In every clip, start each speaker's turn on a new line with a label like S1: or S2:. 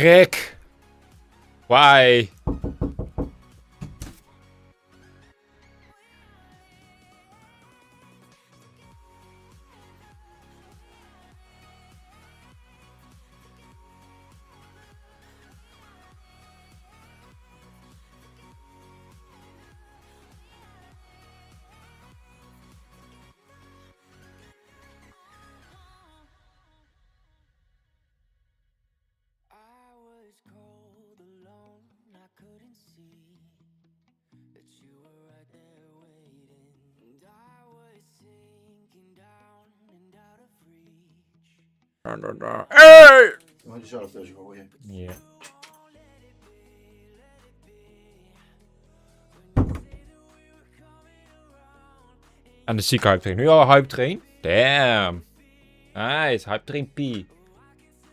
S1: Rick! Why? Hey!
S2: Moet je zelf tussen gooien.
S1: Ja. En de zieke hype train. Nu al hype train? Damn. Nice, hype train P.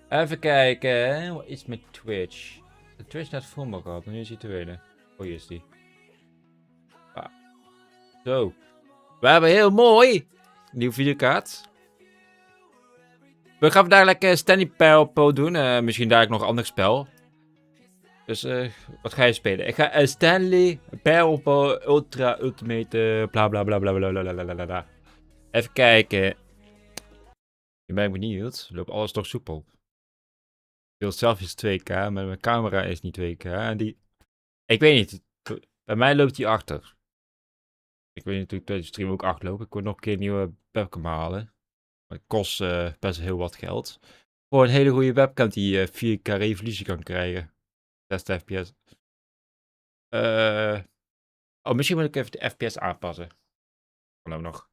S1: Even kijken. Wat is met Twitch? De Twitch net voor me gehad. En nu is hij tweede. Oh, hier is die. Ah. Zo. We hebben heel mooi. Nieuwe videokaart. We gaan vandaag lekker Stanley Parable doen. Misschien daar nog een ander spel. Dus wat ga je spelen? Ik ga Stanley Parable Ultra Ultimate bla bla bla bla bla bla bla bla. Even kijken. Ik ben benieuwd. Loopt alles toch soepel? Beeld zelf is 2K, maar mijn camera is niet 2K. En die... Ik weet niet. Bij mij loopt die achter. Ik weet niet of de stream ook 8 loopt. Ik wil nog een keer een nieuwe webcam halen. Maar het kost best heel wat geld. Voor een hele goede webcam die 4K resolutie kan krijgen. 60 fps. Oh, misschien moet ik even de fps aanpassen. Kan ook nog.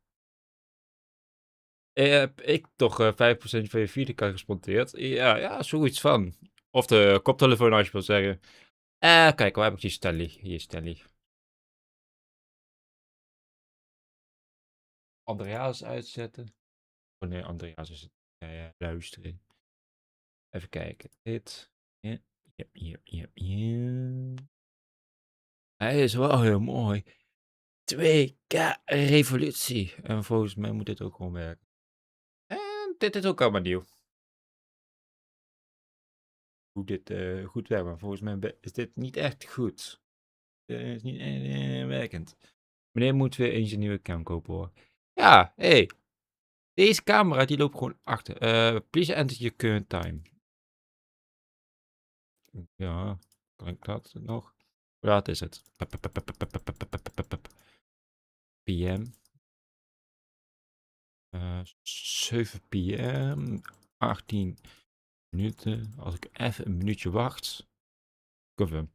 S1: Ik toch 5% van je 4K gesponteerd. Ja, zoiets van. Of de koptelefoon als je wil zeggen. Kijk, waar heb ik die Stanley? Hier, Stanley. Andreas uitzetten. Oh nee, Andreas is het. Ja, luisteren. Even kijken. Dit. Ja. Hij is wel heel mooi. 2K revolutie. En volgens mij moet dit ook gewoon werken. En dit is ook allemaal nieuw. Hoe dit goed werkt. Maar volgens mij is dit niet echt goed. Is niet werkend. Meneer moet weer eens een nieuwe cam kopen hoor. Ja, hey. Deze camera die loopt gewoon achter. Please enter your current time. Ja, kan ik dat nog? Hoe laat is het? PM. 7 PM. 18 minuten. Als ik even een minuutje wacht. Confirm.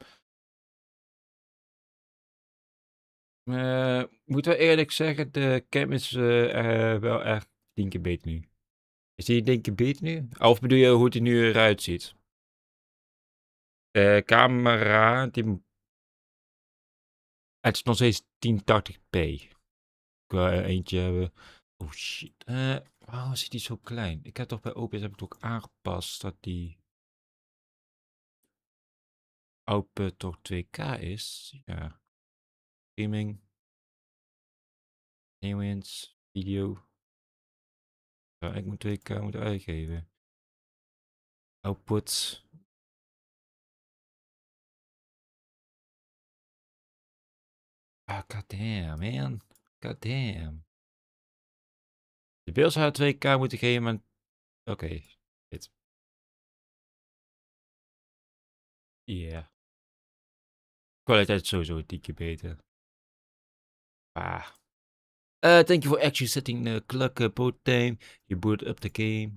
S1: Moet wel eerlijk zeggen, de cam is wel echt 10 keer beter nu. Is die 10 keer beter nu? Of bedoel je hoe het er nu eruit ziet? De camera, het is nog steeds 1080p. Ik wil eentje hebben. Oh shit. Waarom is die zo klein? Ik heb toch bij OBS heb ik ook aangepast dat die output toch 2K is. Ja. Streaming. Aliens. Video. Ja, ik moet 2K moeten uitgeven. Output. Ah, goddamn, man. Goddamn. De beeld zou 2K moeten geven, maar... Oké. Dit. Ja. Kwaliteit is sowieso 10 keer beter. Ah. Thank you for actually setting the clock boot time. You boot up the game.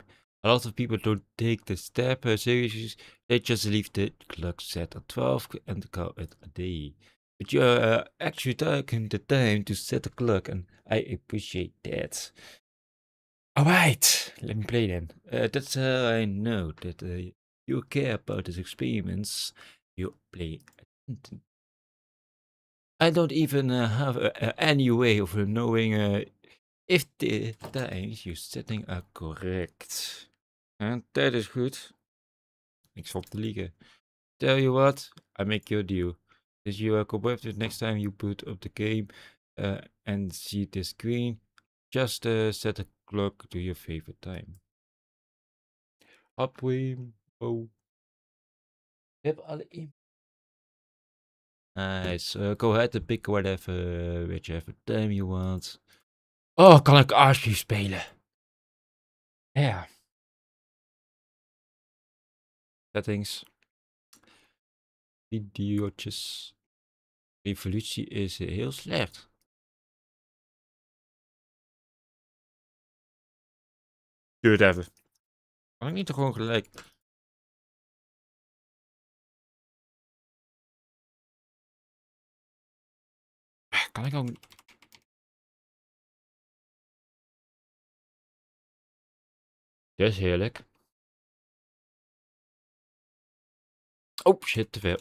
S1: A lot of people don't take the step seriously. They just leave the clock set at 12 and call it a day. But you're actually taking the time to set the clock, and I appreciate that. Alright, let me play then. That's how I know that you care about this experiments. You play. I don't even have any way of knowing if the times you're setting are correct. En dat is goed. Niks op te liegen. Tell you what, I make your deal. If you are cooperative next time you boot up the game and see the screen, just set a clock to your favorite time. Upwim. Oh. heb alle Nice. Go ahead and pick whichever time you want. Oh, kan ik alsjeblieft spelen? Ja. Settings. Videootjes. Evolutie is heel slecht. Duur het even. Kan ik niet toch gewoon gelijk... Kan ik ook... Dit is heerlijk. Oh shit, te veel.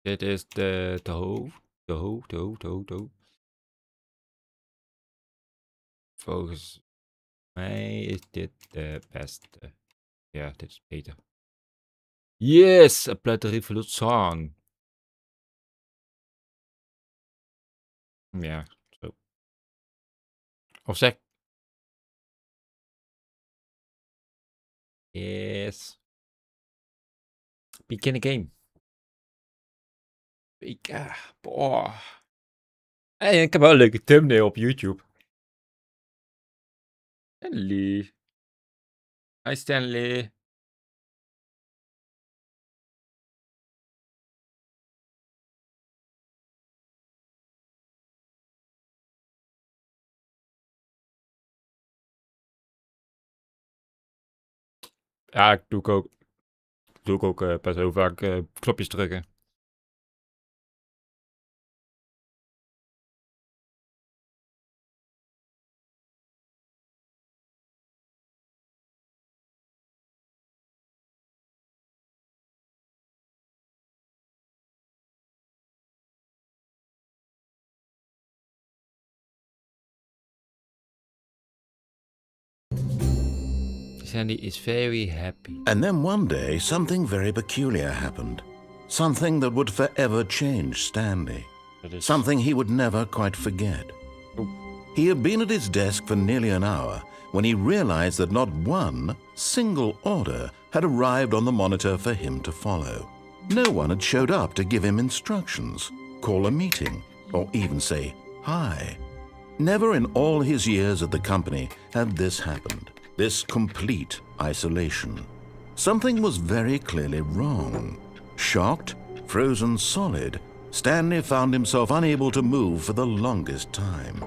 S1: Dit is de hoog. Volgens mij is dit de beste. Ja, dit is beter. Yes, apply the revolute song. Ja, zo. Of zeg... Yes. Begin the game. Boah. Hey, ik heb wel een leuke thumbnail op YouTube. Stanley. Hi Stanley. Ja, ik doe ook pas zo vaak knopjes drukken. Sandy is very happy.
S2: And then one day, something very peculiar happened. Something that would forever change Stanley. Something he would never quite forget. He had been at his desk for nearly an hour when he realized that not one single order had arrived on the monitor for him to follow. No one had showed up to give him instructions, call a meeting, or even say hi. Never in all his years at the company had this happened. This complete isolation. Something was very clearly wrong. Shocked, frozen solid, Stanley found himself unable to move for the longest time.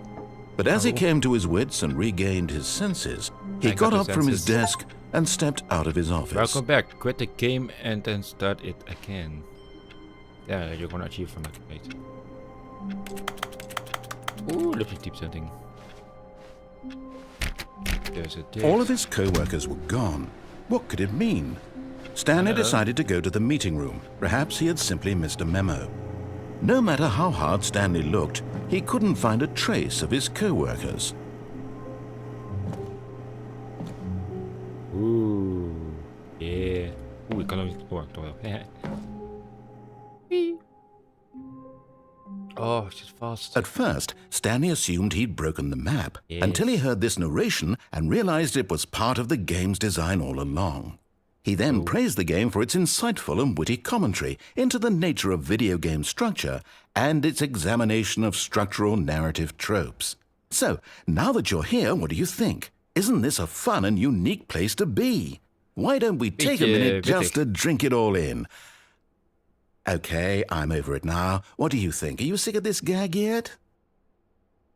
S2: But as he came to his wits and regained his senses, he got up from his desk and stepped out of his office.
S1: Welcome back. Quit the game and then start it again. Ja, you're gonna achieve van dat weet. Oeh, dat is diep setting.
S2: All of his co-workers were gone. What could it mean? Stanley decided to go to the meeting room. Perhaps he had simply missed a memo. No matter how hard Stanley looked, he couldn't find a trace of his co-workers.
S1: Oeh, yeah. Oeh, ik kan ook niet... Oh, toch wel. Oh, it's fast.
S2: At first, Stanley assumed he'd broken the map, until he heard this narration and realized it was part of the game's design all along. He then praised the game for its insightful and witty commentary into the nature of video game structure and its examination of structural narrative tropes. So, now that you're here, what do you think? Isn't this a fun and unique place to be? Why don't we take a minute just to drink it all in? Okay, I'm over it now. What do you think? Are you sick of this gag yet?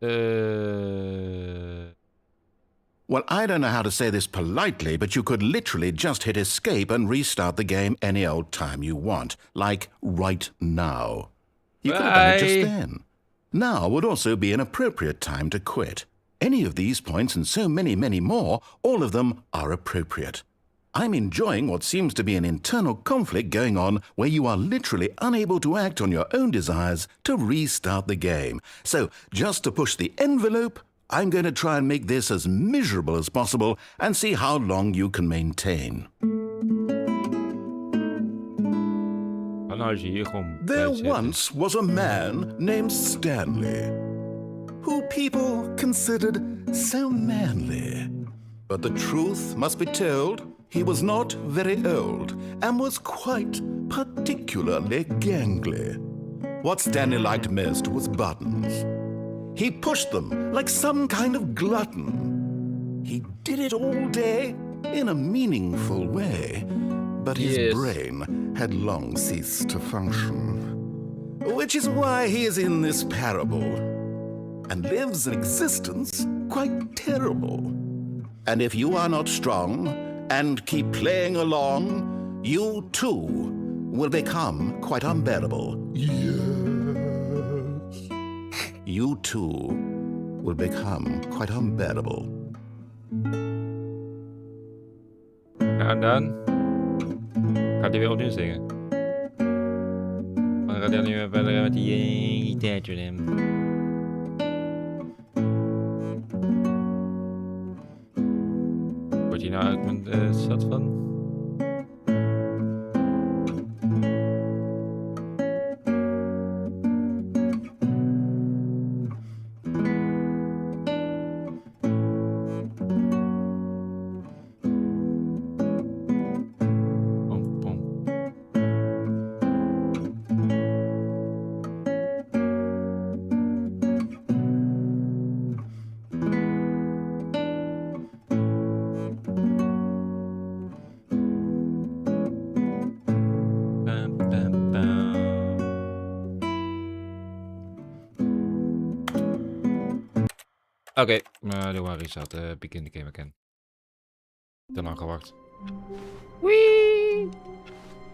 S2: Well, I don't know how to say this politely, but you could literally just hit escape and restart the game any old time you want. Like, right now. You could have done it just then. Now would also be an appropriate time to quit. Any of these points and so many, many more, all of them are appropriate. I'm enjoying what seems to be an internal conflict going on where you are literally unable to act on your own desires to restart the game. So, just to push the envelope, I'm going to try and make this as miserable as possible and see how long you can maintain. There once was a man named Stanley, who people considered so manly. But the truth must be told, He was not very old and was quite particularly gangly. What Stanley liked most was buttons. He pushed them like some kind of glutton. He did it all day in a meaningful way, but his brain had long ceased to function. Which is why he is in this parable and lives an existence quite terrible. And if you are not strong and keep playing along, you too will become quite unbearable. Yes. You too will become quite unbearable.
S1: En dan gaat hij weer opnieuw zingen. Dan gaat hij nu weer verder met die gitaartje in. Word je nou uit mijn zat van? Oké, de waar restart, begin the game again. Te lang gewacht. Whee!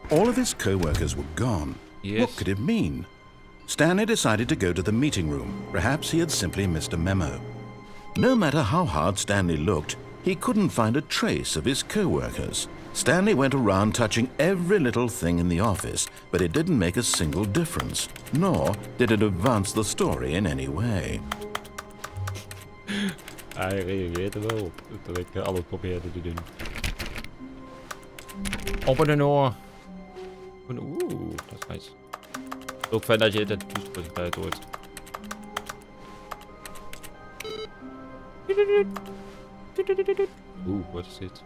S2: All of his co-workers were gone.
S1: Yes.
S2: What could it mean? Stanley decided to go to the meeting room. Perhaps he had simply missed a memo. No matter how hard Stanley looked, he couldn't find a trace of his co-workers. Stanley went around touching every little thing in the office, but it didn't make a single difference, nor did it advance the story in any way.
S1: Hij reageert er wel op, dat ik alles probeerde te doen. Open de oor. Oeh, dat is nice. Ook fijn dat je de toespraak hoort. Oeh, wat is dit?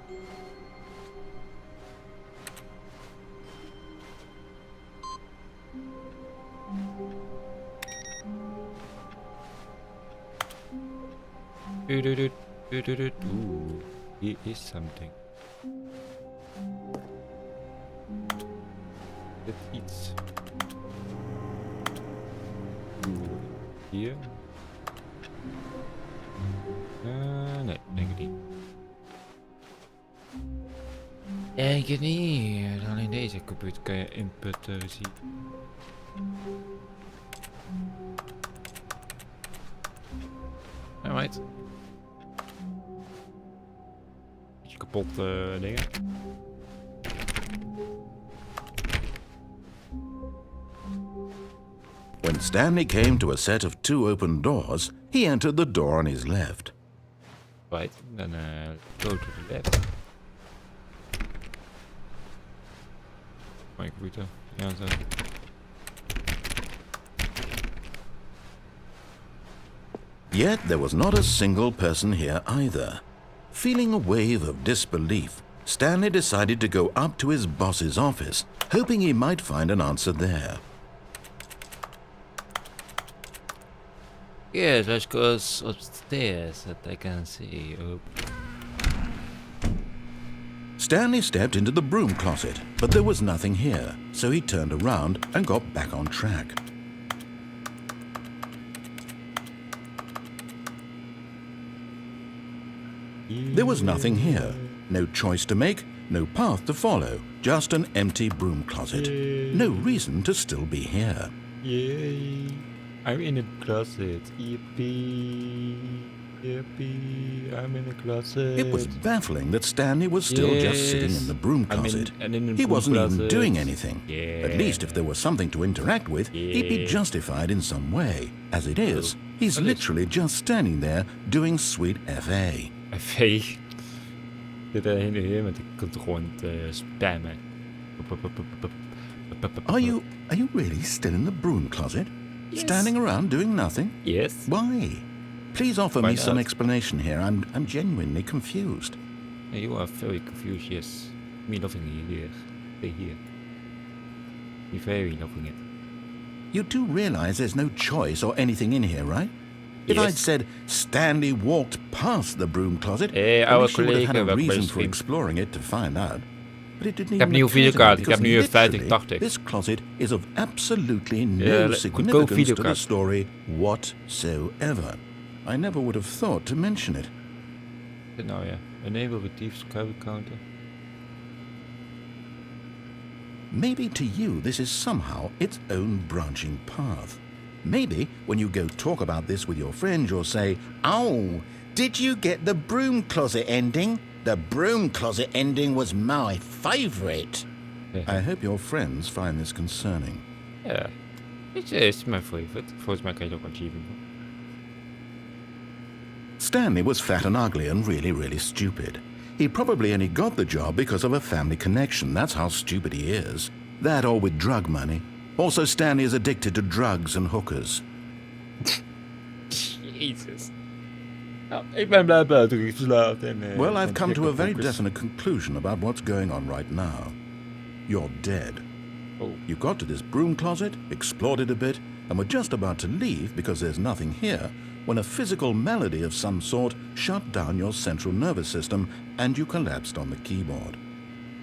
S1: Ooh, here is something. Let's eat. Ooh, hier. Nee, denk ik niet. Denk het niet. Alleen deze computer kan je inputten zien. Alright. Beetje kapot dingen.
S2: When Stanley came to a set of 2 open doors, he entered the door on his left.
S1: Right, then go to the left. Mijn computer. Ja, zo.
S2: Yet there was not a single person here either. Feeling a wave of disbelief, Stanley decided to go up to his boss's office, hoping he might find an answer there.
S1: Yes, let's go upstairs that I can see. Oh.
S2: Stanley stepped into the broom closet, but there was nothing here, so he turned around and got back on track. There was nothing here. No choice to make, no path to follow, just an empty broom closet. No reason to still be here.
S1: Yay! I'm in a closet. Yippee! Yippee! I'm in a closet.
S2: It was baffling that Stanley was still just sitting in the broom closet. He wasn't even doing anything.
S1: Yeah.
S2: At least if there was something to interact with, he'd be justified in some way. As it is, he's literally just standing there doing sweet FA.
S1: FA. Dit heen en weer, want ik kan toch gewoon spammen.
S2: Are you really still in the broom closet?
S1: Yes.
S2: Standing around doing nothing?
S1: Yes.
S2: Why? Please offer
S1: Why
S2: me some
S1: not?
S2: explanation here. I'm genuinely confused.
S1: You are very confused, yes. Me loving here. Stay here. Me very loving it.
S2: You do realize there's no choice or anything in here, right? If
S1: Yes.
S2: I'd said Stanley walked past the broom closet,
S1: Hey,
S2: at
S1: oude
S2: least you would have had
S1: collega,
S2: a
S1: welke
S2: reason for
S1: vriend.
S2: exploring it to find out. But it didn't
S1: Ik heb
S2: even
S1: nieuwe
S2: occur to me
S1: videokaart. Ik heb
S2: because
S1: nu een
S2: literally,
S1: 5080.
S2: This closet is of absolutely no
S1: goedkoop
S2: significance to the
S1: videokaart.
S2: story whatsoever. I never would have thought to mention it.
S1: Nou ja, enable retrieve subscriber counter.
S2: Maybe to you this is somehow its own branching path. Maybe when you go talk about this with your friends, you'll say, "Oh, did you get the broom closet ending? The broom closet ending was my favorite." I hope your friends find this concerning.
S1: Ja, is mijn favorite. Volgens mij kan je het ook achievement.
S2: Stanley was fat and ugly and really, really stupid. He probably only got the job because of a family connection. That's how stupid he is. That or with drug money. Also, Stanley is addicted to drugs and hookers.
S1: Jezus. Nou, ik ben blij buiten geslaagd.
S2: Well, I've come to a very definite conclusion about what's going on right now. You're dead.
S1: Oh.
S2: You got to this broom closet, explored it a bit, and were just about to leave because there's nothing here, when a physical malady of some sort shut down your central nervous system and you collapsed on the keyboard.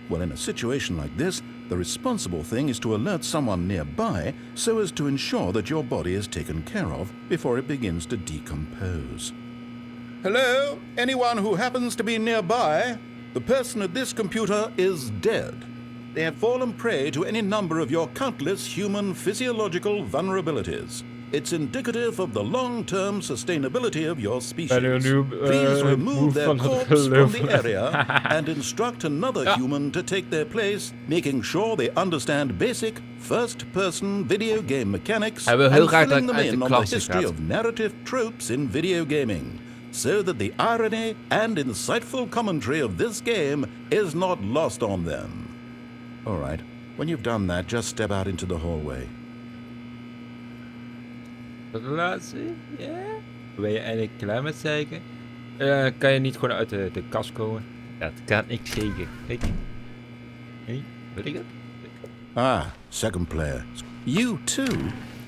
S2: Well, in a situation like this, the responsible thing is to alert someone nearby so as to ensure that your body is taken care of before it begins to decompose. Hello? Anyone who happens to be nearby? The person at this computer is dead. They have fallen prey to any number of your countless human physiological vulnerabilities. It's indicative of the long-term sustainability of your species. Please remove their corpse from the area and instruct another human to take their place, making sure they understand basic first-person video game mechanics
S1: Hij wil
S2: and
S1: heel graag
S2: filling
S1: dat
S2: them
S1: ik uit
S2: in
S1: de
S2: on the
S1: klas
S2: history
S1: ga.
S2: of narrative tropes in video gaming, so that the irony and insightful commentary of this game is not lost on them. All right, when you've done that, just step out into the hallway.
S1: Relatie? Ja? Ben je eigenlijk klaar met zeiken? Kan je niet gewoon uit de kast komen? Ja, dat kan ik zeker. Kijk. Hé, weet ik het?
S2: Ah, second player. You too?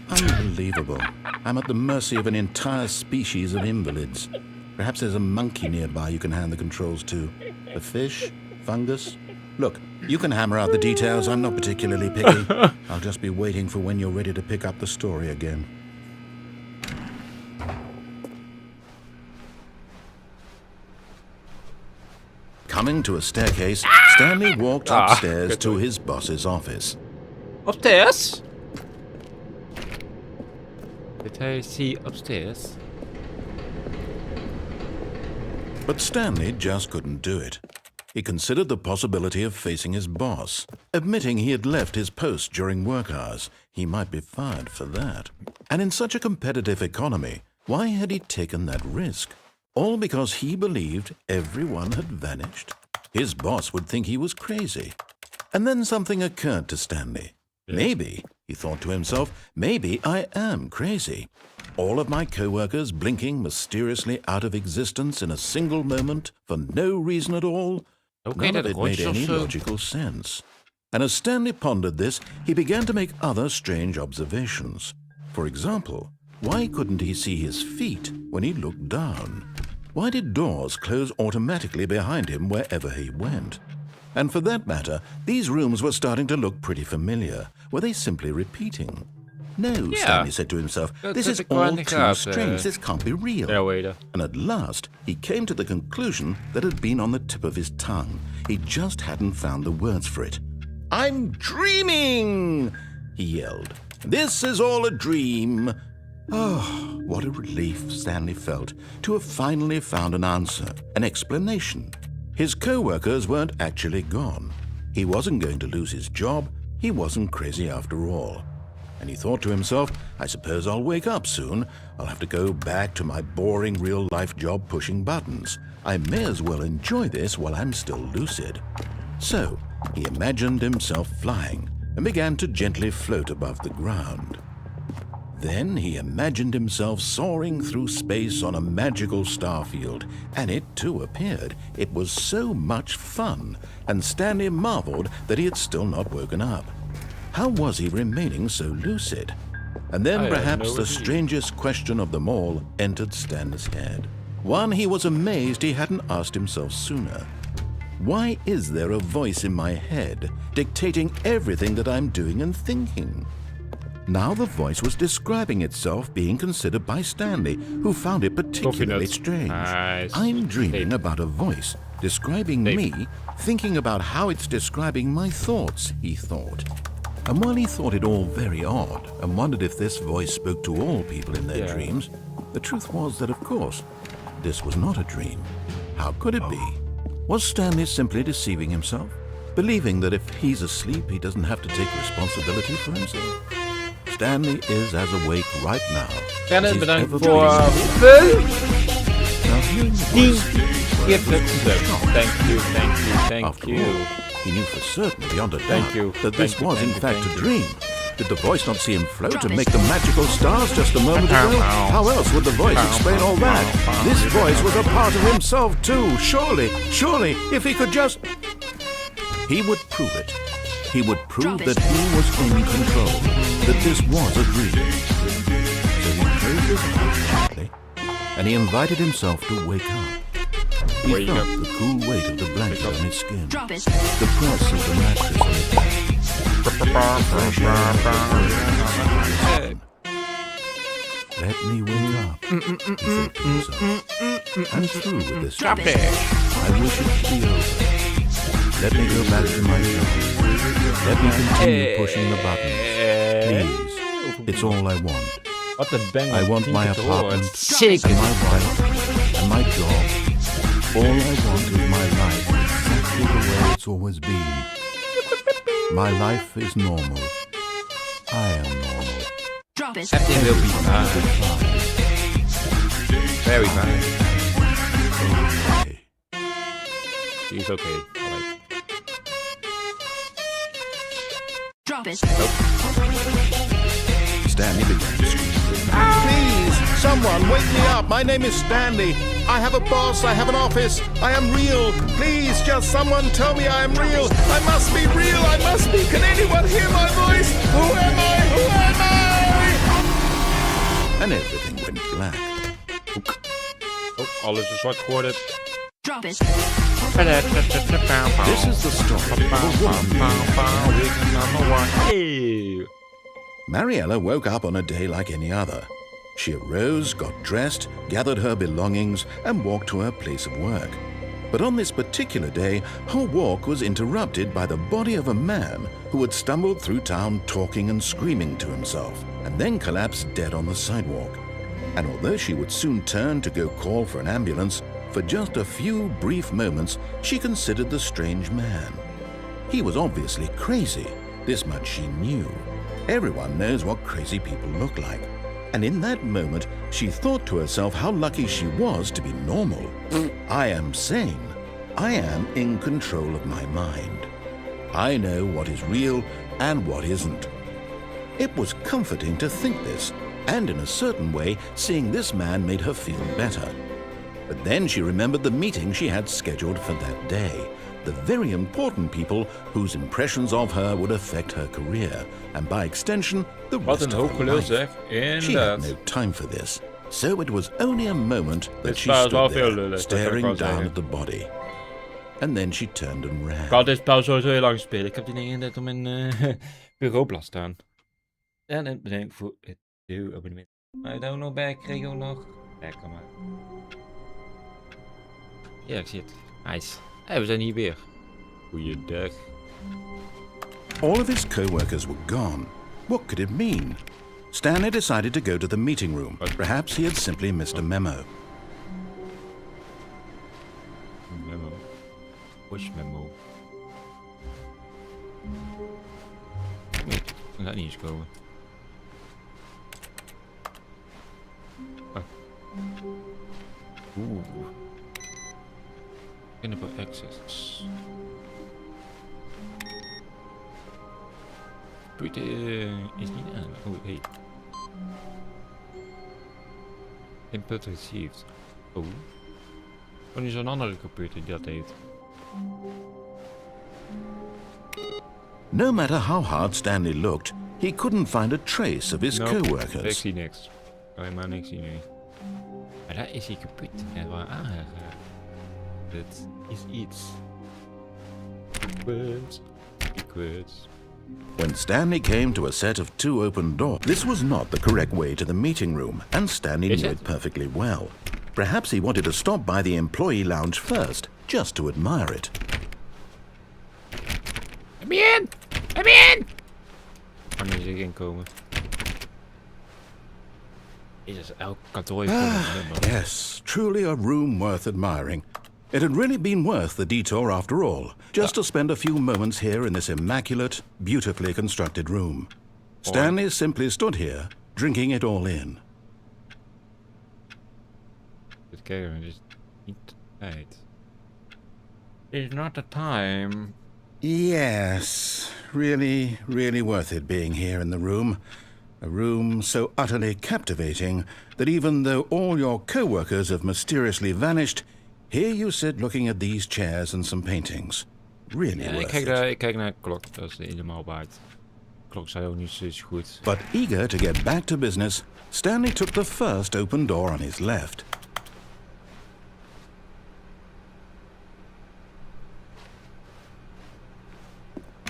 S2: Unbelievable. I'm at the mercy of an entire species of invalids. Perhaps there's a monkey nearby you can hand the controls to. A fish? Fungus? Look, you can hammer out the details. I'm not particularly picky. I'll just be waiting for when you're ready to pick up the story again. Coming to a staircase, Stanley walked upstairs to his boss's office.
S1: Upstairs? Did I see upstairs?
S2: But Stanley just couldn't do it. He considered the possibility of facing his boss, admitting he had left his post during work hours. He might be fired for that. And in such a competitive economy, why had he taken that risk? All because he believed everyone had vanished? His boss would think he was crazy. And then something occurred to Stanley.
S1: Yes.
S2: Maybe, he thought to himself, maybe I am crazy. All of my co-workers blinking mysteriously out of existence in a single moment for no reason at all.
S1: Okay,
S2: None of it made any logical sense. And as Stanley pondered this, he began to make other strange observations. For example, why couldn't he see his feet when he looked down? Why did doors close automatically behind him wherever he went? And for that matter, these rooms were starting to look pretty familiar. Were they simply repeating? No, Stanley said to himself, this is all too strange. This can't be real.
S1: Ja, waiter.
S2: And at last, he came to the conclusion that had been on the tip of his tongue. He just hadn't found the words for it. I'm dreaming, he yelled. This is all a dream. Oh, what a relief Stanley felt to have finally found an answer, an explanation. His co-workers weren't actually gone. He wasn't going to lose his job. He wasn't crazy after all. And he thought to himself, I suppose I'll wake up soon. I'll have to go back to my boring real-life job pushing buttons. I may as well enjoy this while I'm still lucid. So he imagined himself flying and began to gently float above the ground. Then he imagined himself soaring through space on a magical starfield, and it too appeared. It was so much fun, and Stanley marveled that he had still not woken up. How was he remaining so lucid? And then perhaps the strangest question of them all entered Stanley's head. One he was amazed he hadn't asked himself sooner. Why is there a voice in my head dictating everything that I'm doing and thinking? Now the voice was describing itself being considered by Stanley, who found it particularly strange.
S1: Nice.
S2: I'm dreaming about a voice describing me, thinking about how it's describing my thoughts, he thought. And while he thought it all very odd and wondered if this voice spoke to all people in their dreams, the truth was that, of course, this was not a dream. How could it be? Was Stanley simply deceiving himself, believing that if he's asleep, he doesn't have to take responsibility for himself? Stanley is as awake right now as he's ever been. Now, hearing the voice
S1: Thank
S2: After
S1: you.
S2: all, he knew for certain beyond a doubt that this was in fact a dream. Did the voice not see him float and make the magical stars just a moment ago? How else would the voice explain all that? This voice was a part of himself too. Surely, if he could just... He would prove it. He would prove that he was in control, that this was a dream. So he closed his eyes gently, and he invited himself to wake up. He felt the cool weight of the blanket on his skin, the press of the mattress on his back. Let me wake up, he thought to himself. I'm through with this. I wish it to be over. Let me go back to my job. Let me continue pushing the buttons. Please, it's all I want.
S1: Wat een bang.
S2: I want my apartment, and my wife, and my job. All I want is my life exactly the way it's always been. My life is normal. I am normal.
S3: Drop it.
S1: Everything will be fine. Very fine.
S2: Okay.
S1: He's okay. Alright.
S3: Drop it.
S2: Stanley began screaming. Please, someone wake me up. My name is Stanley. I have a boss. I have an office. I am real. Please, just someone tell me I am real. I must be real. I must be. Can anyone hear my voice? Who am I? Who am I? And everything went black.
S1: Oh, alles is zwart geworden.
S3: Drop it.
S2: This is the story of a woman.
S1: Hey.
S2: Mariella woke up on a day like any other. She arose, got dressed, gathered her belongings, and walked to her place of work. But on this particular day, her walk was interrupted by the body of a man who had stumbled through town talking and screaming to himself, and then collapsed dead on the sidewalk. And although she would soon turn to go call for an ambulance, for just a few brief moments she considered the strange man. He was obviously crazy, this much she knew. Everyone knows what crazy people look like. And in that moment, she thought to herself how lucky she was to be normal. I am sane. I am in control of my mind. I know what is real and what isn't. It was comforting to think this, and in a certain way, seeing this man made her feel better. But then she remembered the meeting she had scheduled for that day. The very important people whose impressions of her would affect her career, and by extension, the
S1: Wat
S2: rest
S1: een
S2: of
S1: hoop
S2: her
S1: gelul
S2: life.
S1: zeg.
S2: She had
S1: Inderdaad.
S2: no time for this, so it was only a moment that
S1: Dit
S2: she
S1: spel is wel
S2: stood
S1: veel
S2: there,
S1: lullig, dat kan ik
S2: staring
S1: wel
S2: down
S1: zeggen.
S2: at the body. And then she turned and
S1: Ik
S2: ran.
S1: had dit spel sowieso heel lang spelen. Ik heb die dingen net op mijn bureaublad staan. En dan bedankt voor het abonnement. Maar daar ook nog bij, kreeg ik ook nog. Lekker maar. Ja, ik zie het. Nice. Hey, we zijn hier weer. Goeiedag.
S2: All of his co-workers were gone. What could it mean? Stanley decided to go to the meeting room. Perhaps he had simply missed a memo.
S1: Memo. Push memo. Nee, dat gaat niet eens komen. Oh. Oeh. Pinnable access. Is niet aan. Oh, hey. Input received. Oh. Oh, nu is er een andere computer die dat heeft.
S2: No matter how hard Stanley looked, he couldn't find a trace of his
S1: Ik
S2: co-workers.
S1: zie niks. Helemaal niks zien nu. Maar daar is die kapot. En waar aangeraakt. Dit is iets. Secrets.
S2: When Stanley came to a set of 2 open doors, this was not the correct way to the meeting room, and Stanley
S1: Is
S2: knew
S1: it?
S2: it perfectly well. Perhaps he wanted to stop by the employee lounge first, just to admire it.
S1: Let me in! Let me in! Wanneer ze inkomen. Is elk kantoor heeft gewoon een nummer.
S2: Yes, truly a room worth admiring. It had really been worth the detour after all, just to spend a few moments here in this immaculate, beautifully constructed room. Stanley simply stood here, drinking it all in.
S1: Dit kijken, het is niet de tijd. It's not the time.
S2: Yes, really, really worth it being here in the room. A room so utterly captivating that even though all your co-workers have mysteriously vanished, here you sit looking at these chairs and some paintings. Really
S1: Ja,
S2: worth
S1: ik kijk naar de klok, dat is helemaal waard. De klok zei ook niet zo goed.
S2: But eager to get back to business, Stanley took the first open door on his left.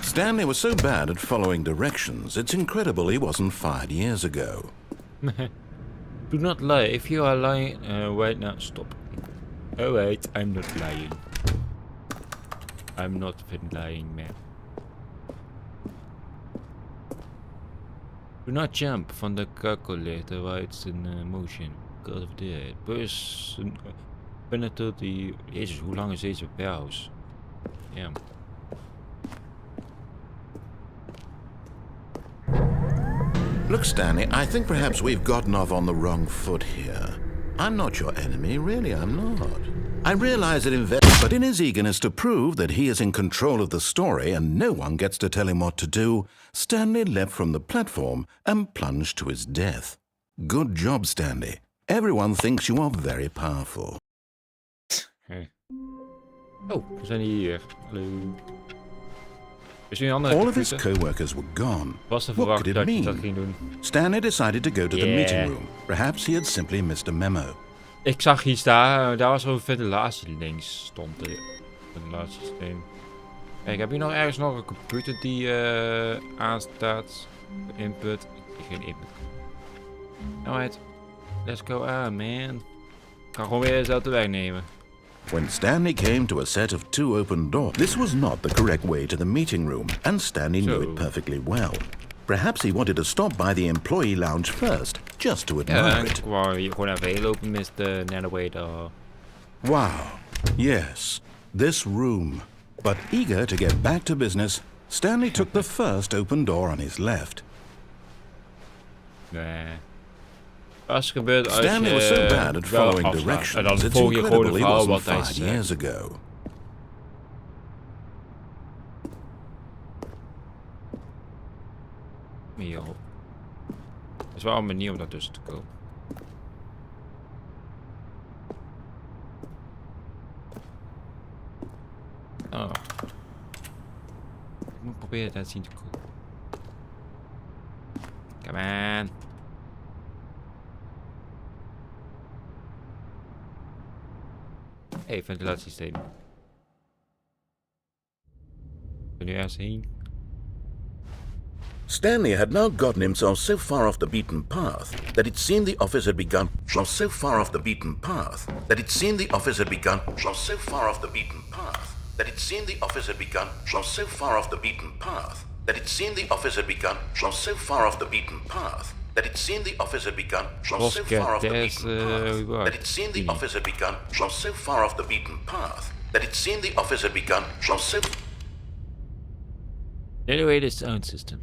S2: Stanley was so bad at following directions, it's incredible he wasn't fired years ago.
S1: Do not lie. If you are lying, wait now, stop. Oh wait, I'm not lying. I'm not even lying, man. Do not jump from the calculator while it's in motion. Because of that. Person penetrate. Jezus, hoe lang is deze warehouse? Ja.
S2: Look, Stanley, I think perhaps we've gotten off on the wrong foot here. I'm not your enemy, really, I'm not. I realize that but in his eagerness to prove that he is in control of the story and no one gets to tell him what to do, Stanley leapt from the platform and plunged to his death. Good job, Stanley. Everyone thinks you are very powerful.
S1: Hey. Oh, we zijn hier. Hallo. Is nu een andere
S2: All of his
S1: computer?
S2: co-workers were gone.
S1: Was te
S2: What could
S1: verwachten
S2: it
S1: dat je dat
S2: mean?
S1: ging doen.
S2: Stanley decided to go to the
S1: Yeah.
S2: meeting room. Perhaps he had simply missed a memo.
S1: Ik zag iets daar. Daar was zo'n ventilatie links. Stond de ventilatiesysteem. Kijk, heb je nog ergens nog een computer die aanstaat? Input. Ik zie geen input. Alright. Let's go on, man. Ik ga gewoon weer dezelfde weg nemen.
S2: When Stanley came to a set of 2 open doors, this was not the correct way to the meeting room, and Stanley knew it perfectly well. Perhaps he wanted to stop by the employee lounge first, just to admire it.
S1: Ik wou hier gewoon even heen lopen, Mr. Nanowader.
S2: Wow. Yes, this room. But eager to get back to business, Stanley took the first open door on his left.
S1: Nee. Als gebeurt als
S2: Stanley was so bad at
S1: wel
S2: following
S1: afslaat. En
S2: directions,
S1: dan
S2: it's
S1: volg je gewoon
S2: incredible
S1: het
S2: he
S1: verhaal
S2: wasn't
S1: wat hij
S2: fired
S1: zegt.
S2: years ago.
S1: Hier. Dat is wel een manier om daartussen te komen. Oh. Ik moet proberen dat zien te komen. Come on. Hey, ventilatiesysteem. Ik ben nu ergens heen.
S2: Stanley had now gotten himself so far off the beaten path that it seemed the office had begun. So far off the beaten path that it seemed the office had begun. So far off the beaten path that it seemed the office had begun. So far off the beaten path that it seemed the office had begun. So far off the beaten path that it seemed the office had begun. So far off the beaten path that it seemed the office had begun. So far off the beaten path that it seemed the office had begun. So.
S1: Anyway, the sound system.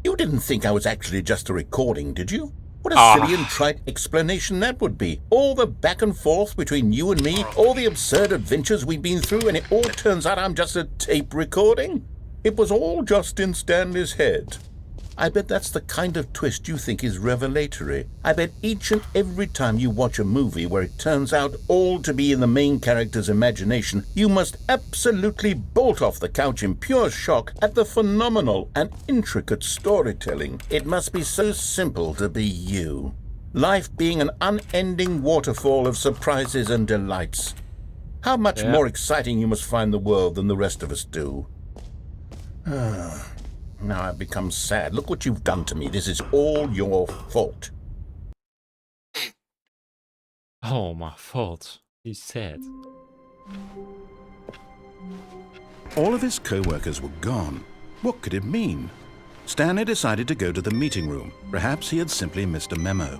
S2: You didn't think I was actually just a recording, did you? What a silly and trite explanation that would be. All the back and forth between you and me, all the absurd adventures we've been through, and it all turns out I'm just a tape recording? It was all just in Stanley's head. I bet that's the kind of twist you think is revelatory. I bet each and every time you watch a movie where it turns out all to be in the main character's imagination, you must absolutely bolt off the couch in pure shock at the phenomenal and intricate storytelling. It must be so simple to be you. Life being an unending waterfall of surprises and delights. How much more exciting you must find the world than the rest of us do. Now I've become sad. Look what you've done to me. This is all your fault.
S1: Oh, my fault. He's sad.
S2: All of his co-workers were gone. What could it mean? Stanley decided to go to the meeting room. Perhaps he had simply missed a memo.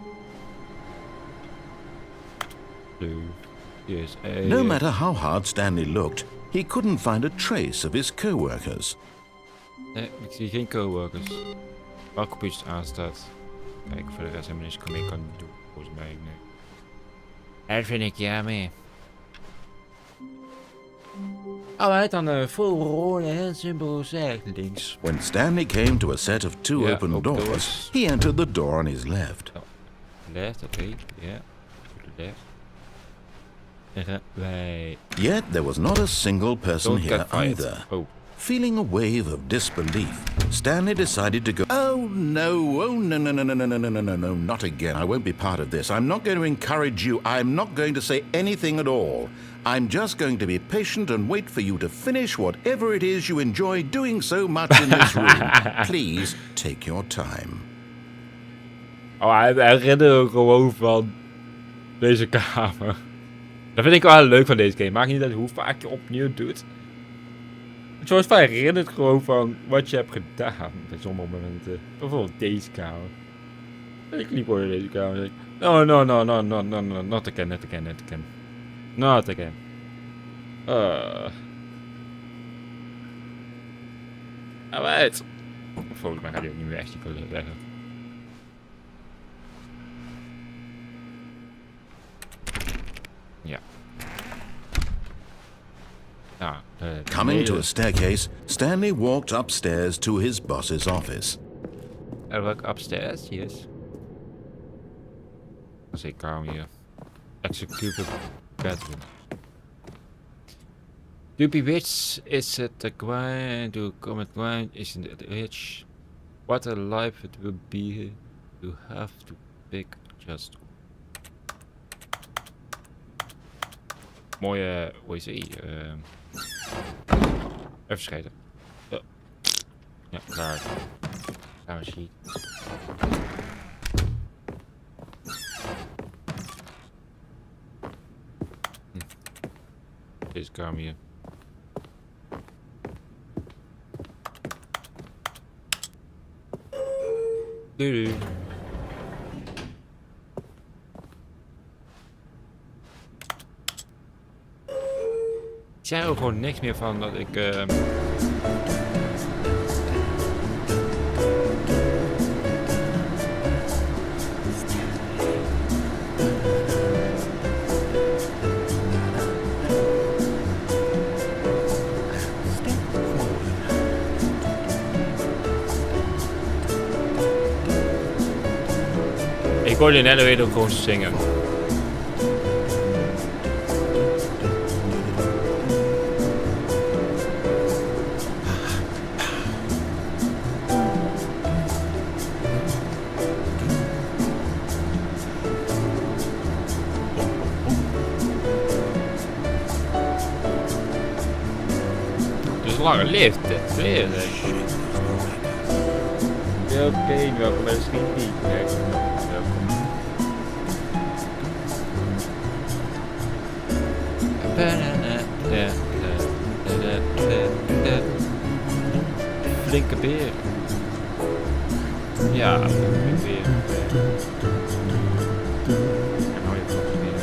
S1: Yes,
S2: No matter how hard Stanley looked, he couldn't find a trace of his co-workers.
S1: Nee, ik zie geen coworkers. Welke computer aanstaat. Kijk, voor de rest helemaal niks mee kan doen. Volgens mij, nee. Dat vind ik jammer. Alright, dan full roll, heel simpel gezegd. Links.
S2: When Stanley came to a set of two open doors, he entered the door on his left.
S1: Oh. Left, okay, yeah. Left. Right.
S2: Yet there was not a single person
S1: Don't
S2: here
S1: get fired.
S2: either.
S1: Oh.
S2: Feeling a wave of disbelief, Stanley decided to go, oh no, no, not again. I won't be part of this. I'm not going to encourage you. I'm not going to say anything at all. I'm just going to be patient and wait for you to finish whatever it is you enjoy doing so much in this room. Please take your time.
S1: Oh, hij herinnerde gewoon van deze kamer. Dat vind ik wel leuk van deze game. Maakt niet uit hoe vaak je opnieuw doet. Zoals van herinnert gewoon van wat je hebt gedaan bij sommige momenten. Bijvoorbeeld deze kamer. Ik liep over deze kamer. No, not again. Not again. Alright. Volgens mij gaat hij ook niet meer echt kunnen zeggen. Ja.
S2: Coming to a staircase, Stanley walked upstairs to his boss's office.
S1: I work upstairs, yes. Say calm here. Executive bedroom. To be rich is at the grind, to come at grind isn't rich. What a life it will be to have to pick just. Mooie, hoe is ie? Even scheiden. Ja, daar. Gaan we zien. Deze kamer hier. Doei. Ik zei er gewoon niks meer van dat ik... Ik hoorde in de elevator gewoon zingen. Dus lange lift, weer. Ja, oké, welkom bij de Sneaky. Welkom. Flinke beer. Ja, flinke beer. En hou je van de beer.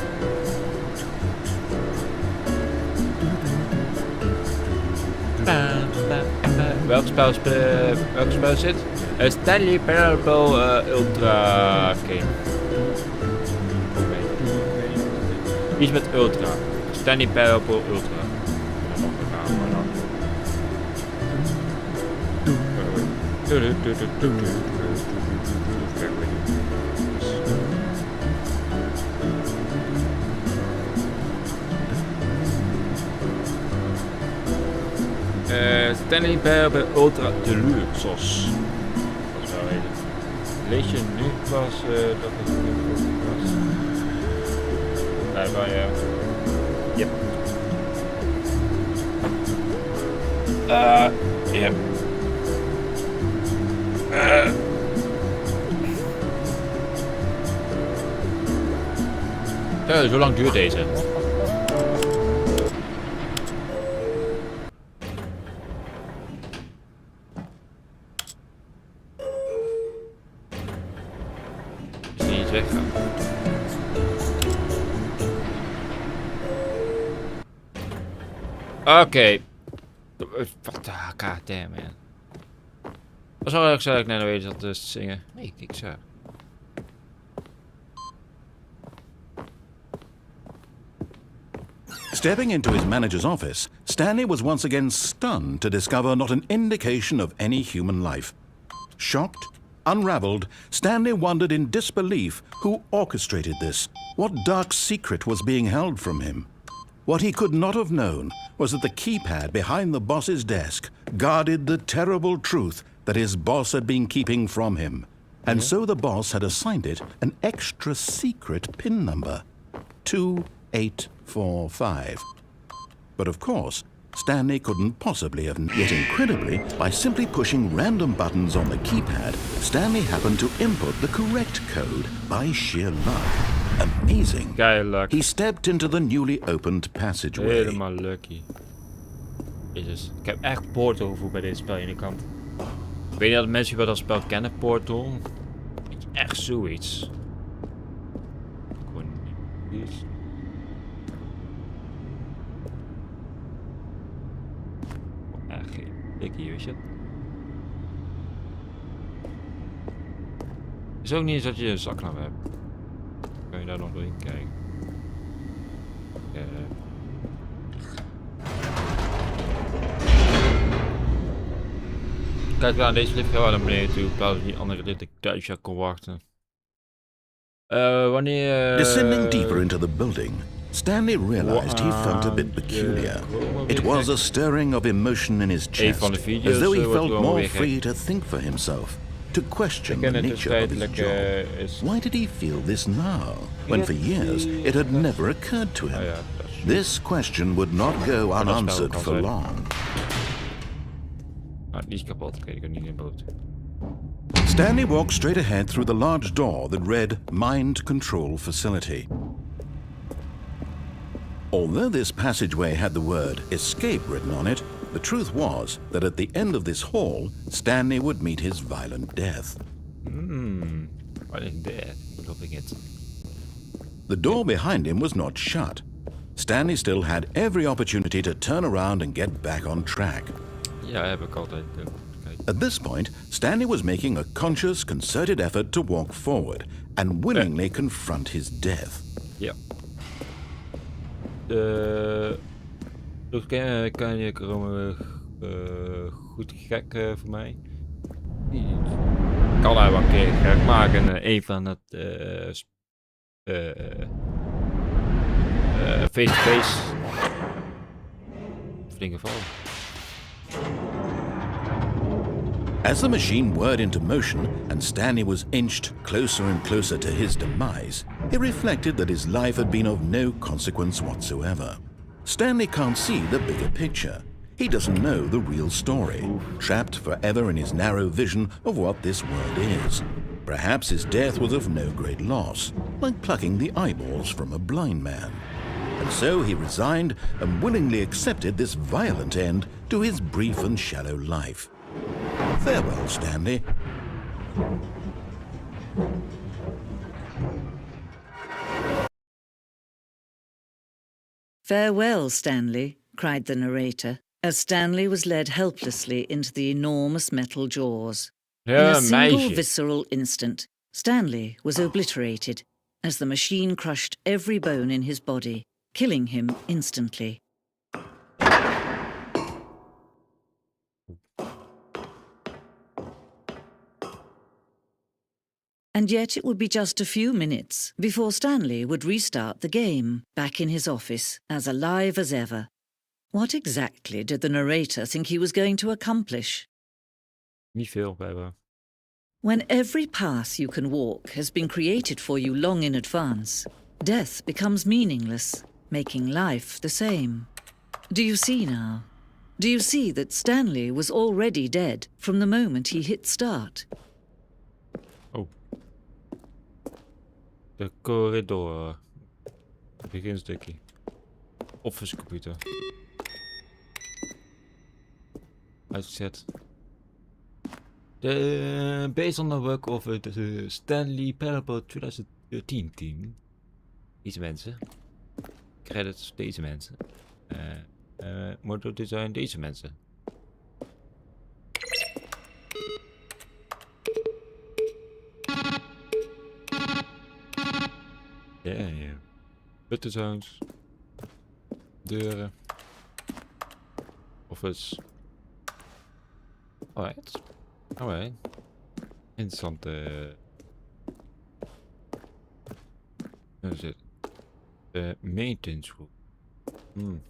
S1: Welk spel is dit? Stanley Parable Ultra Game. Iets met Ultra. Stanley Parable Ultra. Stanley Parable Ultra Deluxe. Dat is wel weten. Lees je nu pas dat het niet was? Blijkbaar ja. Yep. Yep. Zo lang duurt deze. Is die iets weggaan? Oké. Wat? God damn, man. Dat was wel erg zou ik net weten dat te zingen. Nee, kijk zo.
S2: Stepping into his manager's office, Stanley was once again stunned to discover not an indication of any human life. Shocked, unraveled, Stanley wondered in disbelief who orchestrated this, what dark secret was being held from him. What he could not have known was that the keypad behind the boss's desk guarded the terrible truth that his boss had been keeping from him. And so the boss had assigned it an extra secret PIN number, 2845. But of course, Stanley couldn't possibly have. Yet incredibly, by simply pushing random buttons on the keypad, Stanley happened to input the correct code by sheer luck. Amazing.
S1: Geil luck.
S2: He stepped into the newly opened passageway.
S1: Helemaal lucky. Jezus. Ik heb echt Portal gevoel bij dit spel aan de kant. Ik weet niet dat mensen wel dat spel kennen, Portal. Echt zoiets. Gewoon niet. Echt geen lucky, weet je. Het is ook niet eens dat je een zaklamp hebt. Kan je daar nog doorheen kijken? Kijk wel, deze lift gaat wel naar beneden toe. Ik wou die andere lift ik thuis kon wachten. Wanneer...
S2: Descending deeper into the building, Stanley realized he felt a bit peculiar. It was a stirring of emotion in his chest, as though he felt more free to think for himself, to question the nature of his job. Why did he feel this now, when for years it had never occurred to him? This question would not go unanswered for long.
S1: Die is kapot, kijk, ik kan niet in boot.
S2: Stanley walked straight ahead through the large door that read Mind Control Facility. Although this passageway had the word escape written on it, the truth was that at the end of this hall, Stanley would meet his violent death.
S1: Violent death, loving it.
S2: The door behind him was not shut. Stanley still had every opportunity to turn around and get back on track.
S1: Ja, heb ik altijd.
S2: At this point, Stanley was making a conscious, concerted effort to walk forward and willingly confront his death.
S1: Ja. Kan je komen goed gek voor mij? Kan hij wel een keer gek maken. Een van het face-to-face. Flinke val.
S2: As the machine whirred into motion and Stanley was inched closer and closer to his demise, he reflected that his life had been of no consequence whatsoever. Stanley can't see the bigger picture. He doesn't know the real story, trapped forever in his narrow vision of what this world is. Perhaps his death was of no great loss, like plucking the eyeballs from a blind man. And so he resigned and willingly accepted this violent end to his brief and shallow life. Farewell, Stanley.
S4: Farewell, Stanley, cried the narrator, as Stanley was led helplessly into the enormous metal jaws. In a single visceral instant, Stanley was obliterated as the machine crushed every bone in his body, killing him instantly. And yet it would be just a few minutes before Stanley would restart the game, back in his office, as alive as ever. What exactly did the narrator think he was going to accomplish?
S1: Niet veel, blijkbaar.
S4: When every path you can walk has been created for you long in advance, death becomes meaningless, making life the same. Do you see now? Do you see that Stanley was already dead from the moment he hit start?
S1: Oh. De corridor. Beginstukje. Office computer. Uitgezet. Based on the work of the Stanley Parable 2013 team. Deze mensen. Credits deze mensen. Model design deze mensen. Yeah. Button sounds. Deuren. Office. Alright. Alright. Interessante. Wat is het? Maintenance room.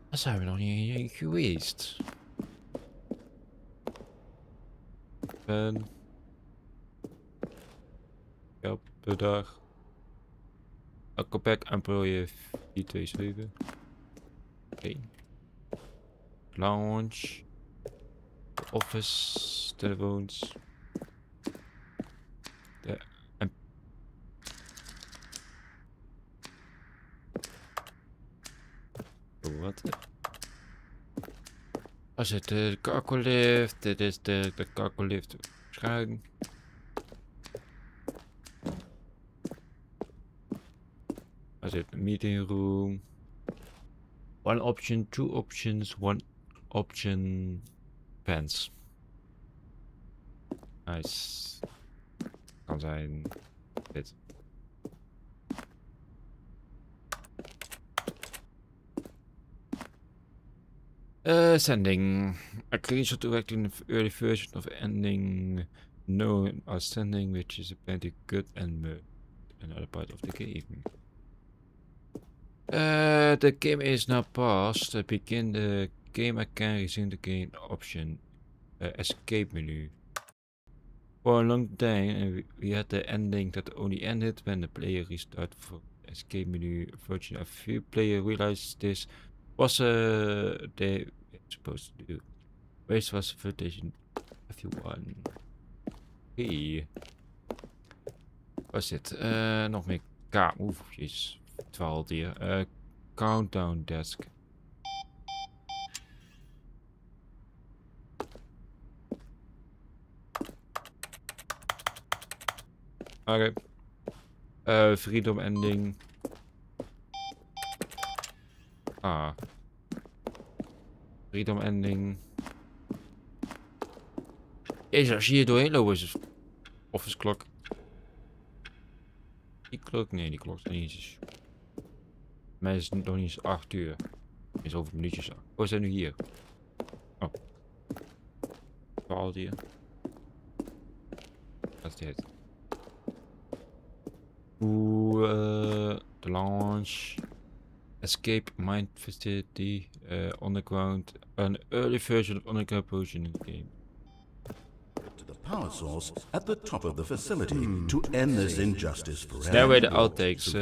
S1: Daar zijn we nog niet heen geweest. Ja, per dag. Aquapack employee 427. Oké. Lounge. Office. Telefoons. Wat? Als het de cargo-lift, dit is de cargo-lift schuin. Als het meeting room. One option, two options, one option, pants. Nice. Kan zijn dit. Sending. A creature directly in the early version of ending known as sending, which is apparently good and another part of the game. The game is now paused. Begin the game again, resume the game option. Escape menu. For a long time, we had the ending that only ended when the player restarted for escape menu. Unfortunately, a few players realized this was they supposed to do. Waste was invitation everyone. Hey. Wat is dit? Nog meer Oef, jezus. 12 hier. Countdown desk. Oké. Freedom ending. Freedom ending. Jezus, als je hier doorheen loopt is het office klok. Die klok? Nee, die klok is niet eens. Mij is het nog niet eens 8 uur. Is over minuutjes. Oh, we zijn nu hier. Oh. 12 hier. Wat is dit? The launch. Escape Mind Facility. Underground. An early version of underground potion in the game.
S2: To the power source at the top of the facility to end this injustice forever.
S1: Narrator outtakes.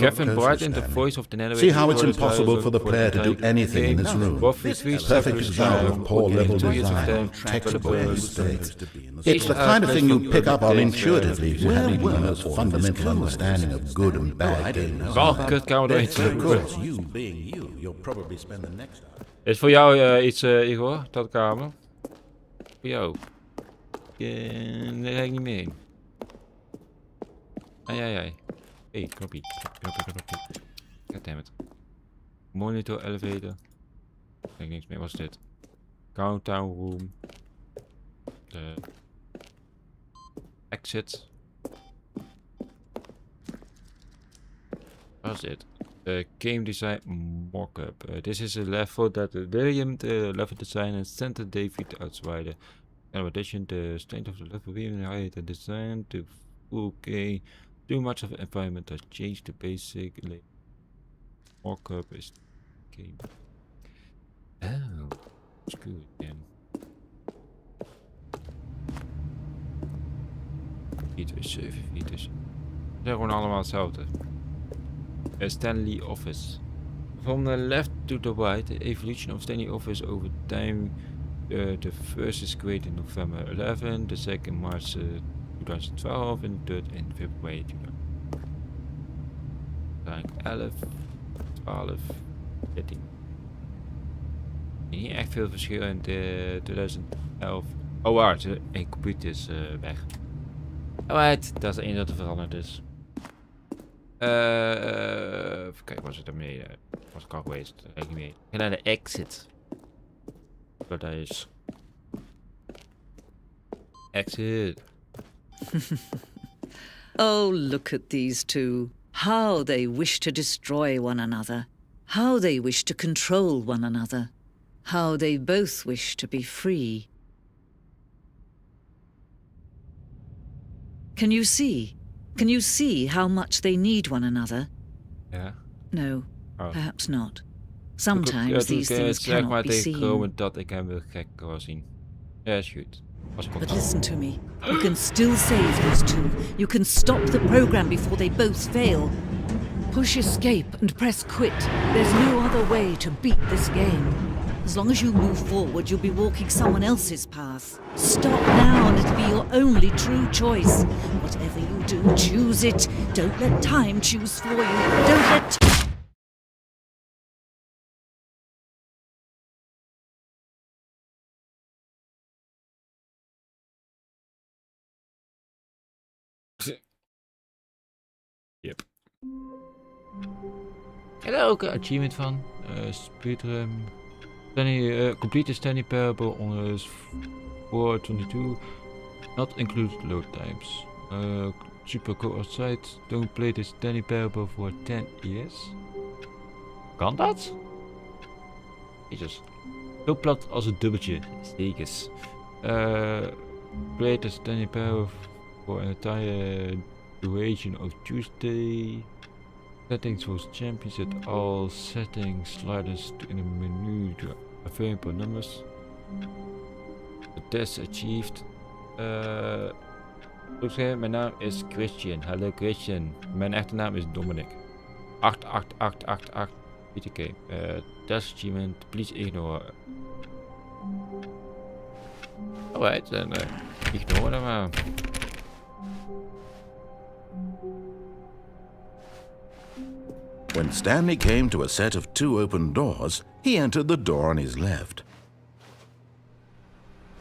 S1: Kevin Brighton, the voice of the narrator.
S2: See how it's impossible for the player to do anything in this room. Perfect example of poor level design, textbook mistakes. It's the kind of thing you pick up on intuitively if you have even the most fundamental understanding of good and bad games. Of course, you being you, you'll probably spend the next hour.
S1: Is voor jou iets, Igor? Dat kamer? Voor jou? Daar ga ik niet mee heen. Ai. Hey, knopje. Goddammit. Monitor, elevator. Daar heb ik niks mee. Wat is dit? Countdown room. Exit. Wat is dit? Game design mock-up. This is a level that William, the level designer, sent David outside. In addition, the strength of the level being higher than designed to okay. Too much of the environment has changed the basic markup is game. Oh, that's good then. Meters, 7 meters. Ze zijn gewoon allemaal hetzelfde. Stanley Office. From the left to the right, the evolution of Stanley Office over time. The first is created in November 11, the second March 2012 and the third in February 11, 12, 13. Niet echt veel verschil in de 2011. Oh waar, een computer is weg. Alright, dat is het enige dat er veranderd is. Even kijken, was het daarmee? Was ik al geweest? Ik niet meer. Ik ga naar de exit. Wat dat is. Exit.
S4: Oh, look at these two. How they wish to destroy one another. How they wish to control one another. How they both wish to be free. Can you see? Can you see how much they need one another?
S1: Ja.
S4: No,
S1: Oh.
S4: perhaps not. Sometimes these things
S1: zeg maar
S4: cannot be
S1: tegen
S4: seen.
S1: Roman dat ik hem wil gek wil zien. Ja, is goed. Was ik
S4: But listen to me. You can still save these two. You can stop the program before they both fail. Push escape and press quit. There's no other way to beat this game. As long as you move forward, you'll be walking someone else's path. Stop now and it'll be your only true choice. Whatever you do, choose it. Don't let time choose for you. Don't let...
S1: Yep. En daar ook een achievement van. Speedrun. Complete Stanley Parable on 422. Not included load times. Super cool outside. Don't play the Stanley Parable for 10 years. Kan dat? Jezus. Zo plat als een dubbeltje. Stekens. Play the Stanley Parable for an entire duration of Tuesday. Settings for champions at all settings sliders in the menu to available numbers. The test achieved. Mijn naam is Christian. Hallo Christian. Mijn echte naam is Dominic. 88888. BTK. Test achievement. Please ignore. Alright, dan ignore dat maar.
S2: When Stanley came to a set of 2 open doors, he entered the door on his left.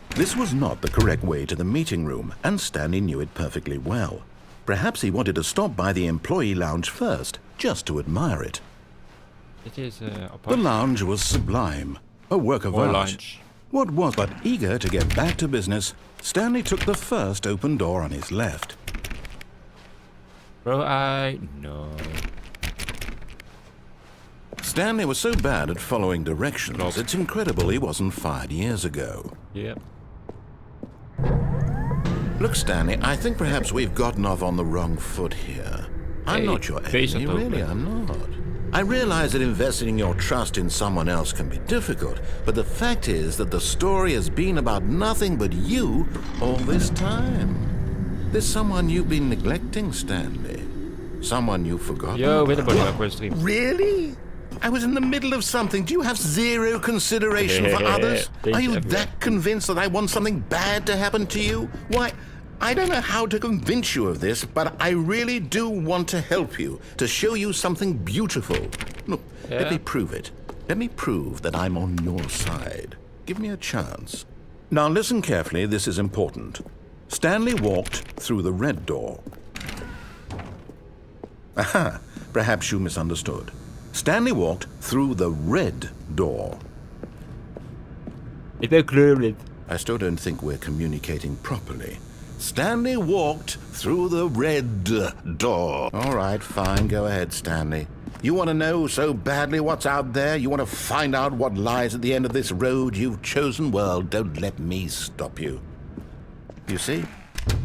S2: This was not the correct way to the meeting room, and Stanley knew it perfectly well. Perhaps he wanted to stop by the employee lounge first, just to admire it.
S1: It is
S2: The lounge was sublime, a work of art.
S1: lounge.
S2: What was but eager to get back to business, Stanley took the first open door on his left.
S1: Bro, I know.
S2: Stanley was so bad at following directions, it's incredible he wasn't fired years ago.
S1: Yep.
S2: Look, Stanley, I think perhaps we've gotten off on the wrong foot here. I'm
S1: Hey,
S2: not your
S1: face
S2: enemy,
S1: it open.
S2: really, I'm not. I realize that investing your trust in someone else can be difficult, but the fact is that the story has been about nothing but you all this time. There's someone you've been neglecting, Stanley. Someone you've forgotten.
S1: Yo, weet je
S2: about.
S1: wat ik stream?
S2: Really? I was in the middle of something. Do you have zero consideration for others? Are you that convinced that I want something bad to happen to you? Why, I don't know how to convince you of this, but I really do want to help you, to show you something beautiful. Look, let me prove it. Let me prove that I'm on your side. Give me a chance. Now listen carefully, this is important. Stanley walked through the red door. Aha, perhaps you misunderstood. Stanley walked through the red door.
S1: Ik ben kleurblind.
S2: I still don't think we're communicating properly. Stanley walked through the red door. All right, fine, go ahead, Stanley. You want to know so badly what's out there? You want to find out what lies at the end of this road you've chosen? Well, don't let me stop you. You see?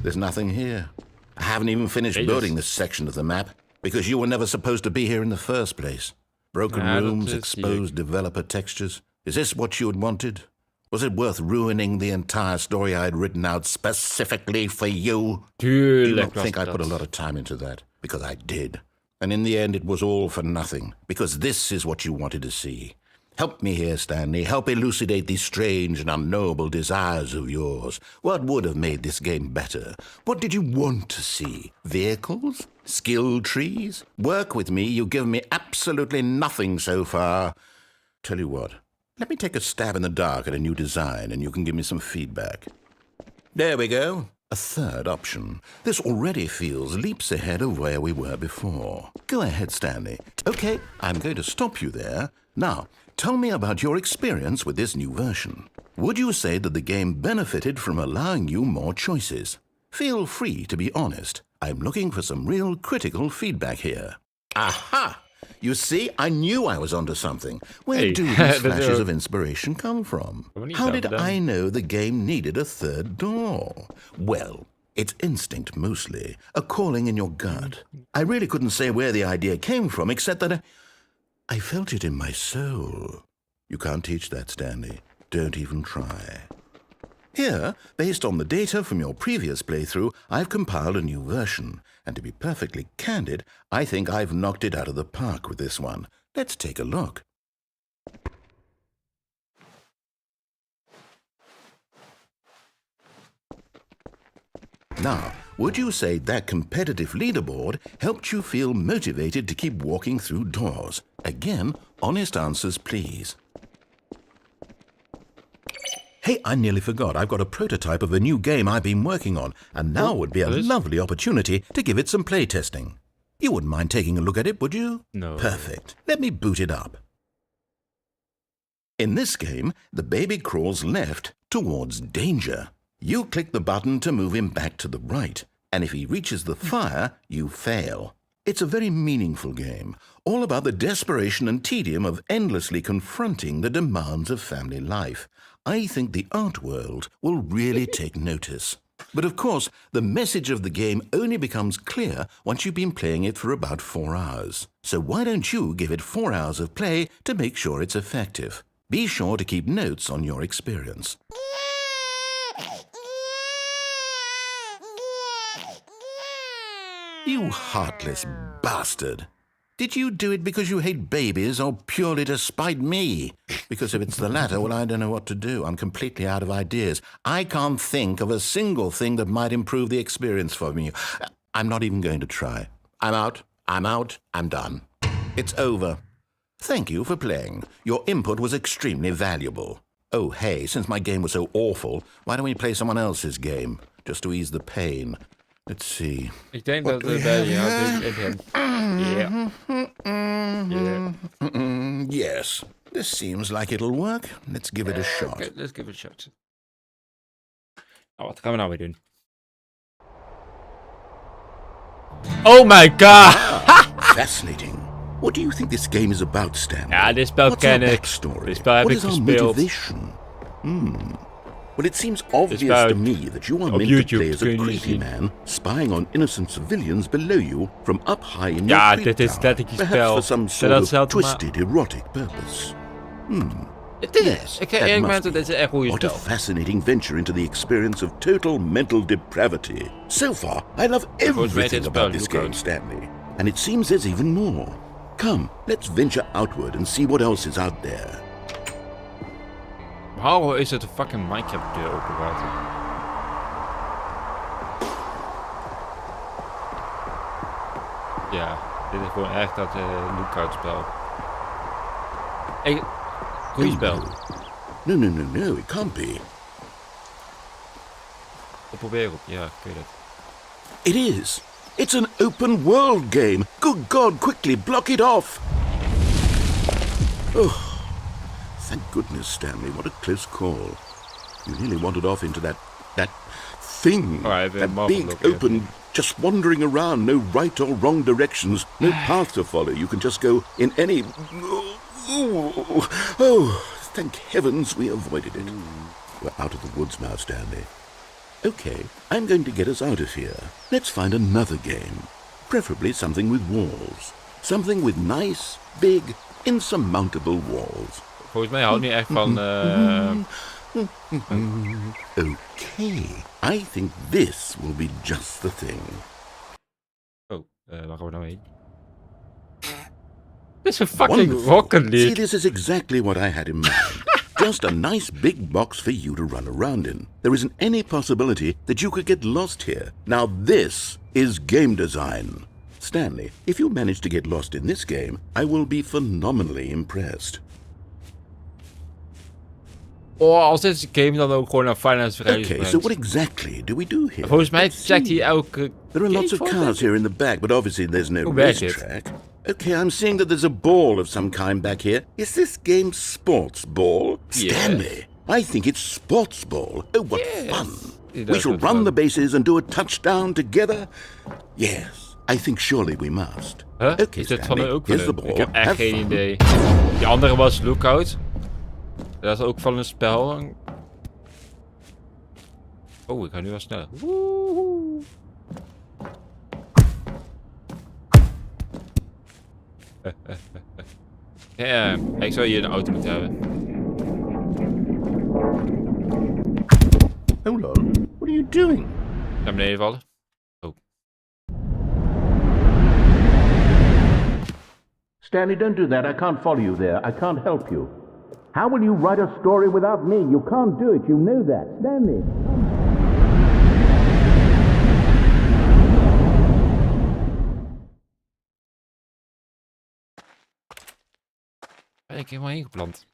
S2: There's nothing here. I haven't even finished building this section of the map because you were never supposed to be here in the first place. Broken rooms, exposed developer textures. Is this what you had wanted? Was it worth ruining the entire story I had written out specifically for you? Do not think I put a lot of time into that, because I did. And in the end, it was all for nothing, because this is what you wanted to see. Help me here, Stanley. Help elucidate these strange and unknowable desires of yours. What would have made this game better? What did you want to see? Vehicles? Skill trees? Work with me. You've given me absolutely nothing so far. Tell you what. Let me take a stab in the dark at a new design, and you can give me some feedback. There we go. A third option. This already feels leaps ahead of where we were before. Go ahead, Stanley. Okay, I'm going to stop you there. Now, tell me about your experience with this new version. Would you say that the game benefited from allowing you more choices? Feel free to be honest. I'm looking for some real critical feedback here. Aha! You see, I knew I was onto something. Where do these flashes of inspiration come from? How did I know the game needed a third door? Well, it's instinct mostly, a calling in your gut. I really couldn't say where the idea came from, except that I felt it in my soul. You can't teach that, Stanley. Don't even try. Here, based on the data from your previous playthrough, I've compiled a new version. And to be perfectly candid, I think I've knocked it out of the park with this one. Let's take a look. Now, would you say that competitive leaderboard helped you feel motivated to keep walking through doors? Again, honest answers, please. Hey, I nearly forgot. I've got a prototype of a new game I've been working on, and now would be a lovely opportunity to give it some playtesting. You wouldn't mind taking a look at it, would you?
S1: No.
S2: Perfect. Let me boot it up. In this game, the baby crawls left towards danger. You click the button to move him back to the right, and if he reaches the fire, you fail. It's a very meaningful game, all about the desperation and tedium of endlessly confronting the demands of family life. I think the art world will really take notice. But of course, the message of the game only becomes clear once you've been playing it for about 4 hours. So why don't you give it 4 hours of play to make sure it's effective? Be sure to keep notes on your experience. You heartless bastard. Did you do it because you hate babies or purely to spite me? Because if it's the latter, well, I don't know what to do. I'm completely out of ideas. I can't think of a single thing that might improve the experience for me. I'm not even going to try. I'm out. I'm done. It's over. Thank you for playing. Your input was extremely valuable. Oh, hey, since my game was so awful, why don't we play someone else's game? Just to ease the pain. Let's see.
S1: Ik denk dat we bij jou dit
S2: Yes, this seems like it'll work. Let's give it a shot.
S1: Okay, let's give it a shot. Oh, wat gaan we nou weer doen? Oh my god!
S2: Fascinating. What do you think this game is about, Stanley?
S1: Ja, dit spel ken ik. Dit spel heb ik gespeeld.
S2: Well, it seems obvious to me that you are meant to play as a crazy man spying on innocent civilians below you from up high in your
S1: dit is letterlijk een spel.
S2: Perhaps for some sort of twisted, erotic purpose.
S1: Het is. Ik ga eerlijk zeggen, dit is echt goede spel.
S2: What a fascinating venture into the experience of total mental depravity. So far, I love everything about this game, Stanley. And it seems there's even more. Come, let's venture outward and see what else is out there.
S1: Waarom is het een fucking Minecraft deur opengelaten? Ja, dit is gewoon echt dat lookout spel. Goeie spel.
S2: No, it can't be.
S1: Open wereld, ja, kun je dat.
S2: It is. It's an open world game. Good God, quickly block it off. Oh. Thank goodness, Stanley. What a close call. You nearly wandered off into that thing.
S1: Right,
S2: that big, open, just wandering around. No right or wrong directions. No path to follow. You can just go in any... Oh, thank heavens we avoided it. We're out of the woods now, Stanley. Okay, I'm going to get us out of here. Let's find another game. Preferably something with walls. Something with nice, big, insurmountable walls.
S1: Volgens mij houdt niet echt van...
S2: Okay, I think this will be just the thing.
S1: Oh, waar gaan we nou heen? Dit is een fucking
S2: Wonderful.
S1: Rocket
S2: See,
S1: League.
S2: this is exactly what I had in mind. Just a nice big box for you to run around in. There isn't any possibility that you could get lost here. Now this is game design. Stanley, if you manage to get lost in this game, I will be phenomenally impressed.
S1: Oh, als dit game dan ook gewoon naar finance vereniging
S2: Okay, so what exactly do we do here?
S1: Volgens mij zegt hij elke...
S2: There are lots of cars here in the back, but obviously there's no
S1: Hoe werkt dit?
S2: racetrack. Okay, I'm seeing that there's a ball of some kind back here. Is this game sports ball?
S1: Yeah.
S2: Stanley, I think it's sports ball. Oh, what fun.
S1: It
S2: We
S1: does
S2: shall
S1: look
S2: run
S1: fun.
S2: the bases and do a touchdown together. Yes, I think surely we must.
S1: Huh?
S2: Okay,
S1: Is dit van
S2: Stanley,
S1: de ook
S2: here's
S1: van
S2: the
S1: een?
S2: ball.
S1: Ik heb echt
S2: Have
S1: geen
S2: fun.
S1: idee. Die andere was Lookout. Dat is ook van een spel. Oh, ik ga nu wel sneller. Woehoe. Ja, ik zou hier een auto moeten hebben.
S2: Hold on, what are you doing?
S1: Naar beneden vallen. Oh.
S2: Stanley, don't do that. I can't follow you there. I can't help you. How will you write a story without me? You can't do it. You know that. Stanley.
S1: Ben ik helemaal ingeplant.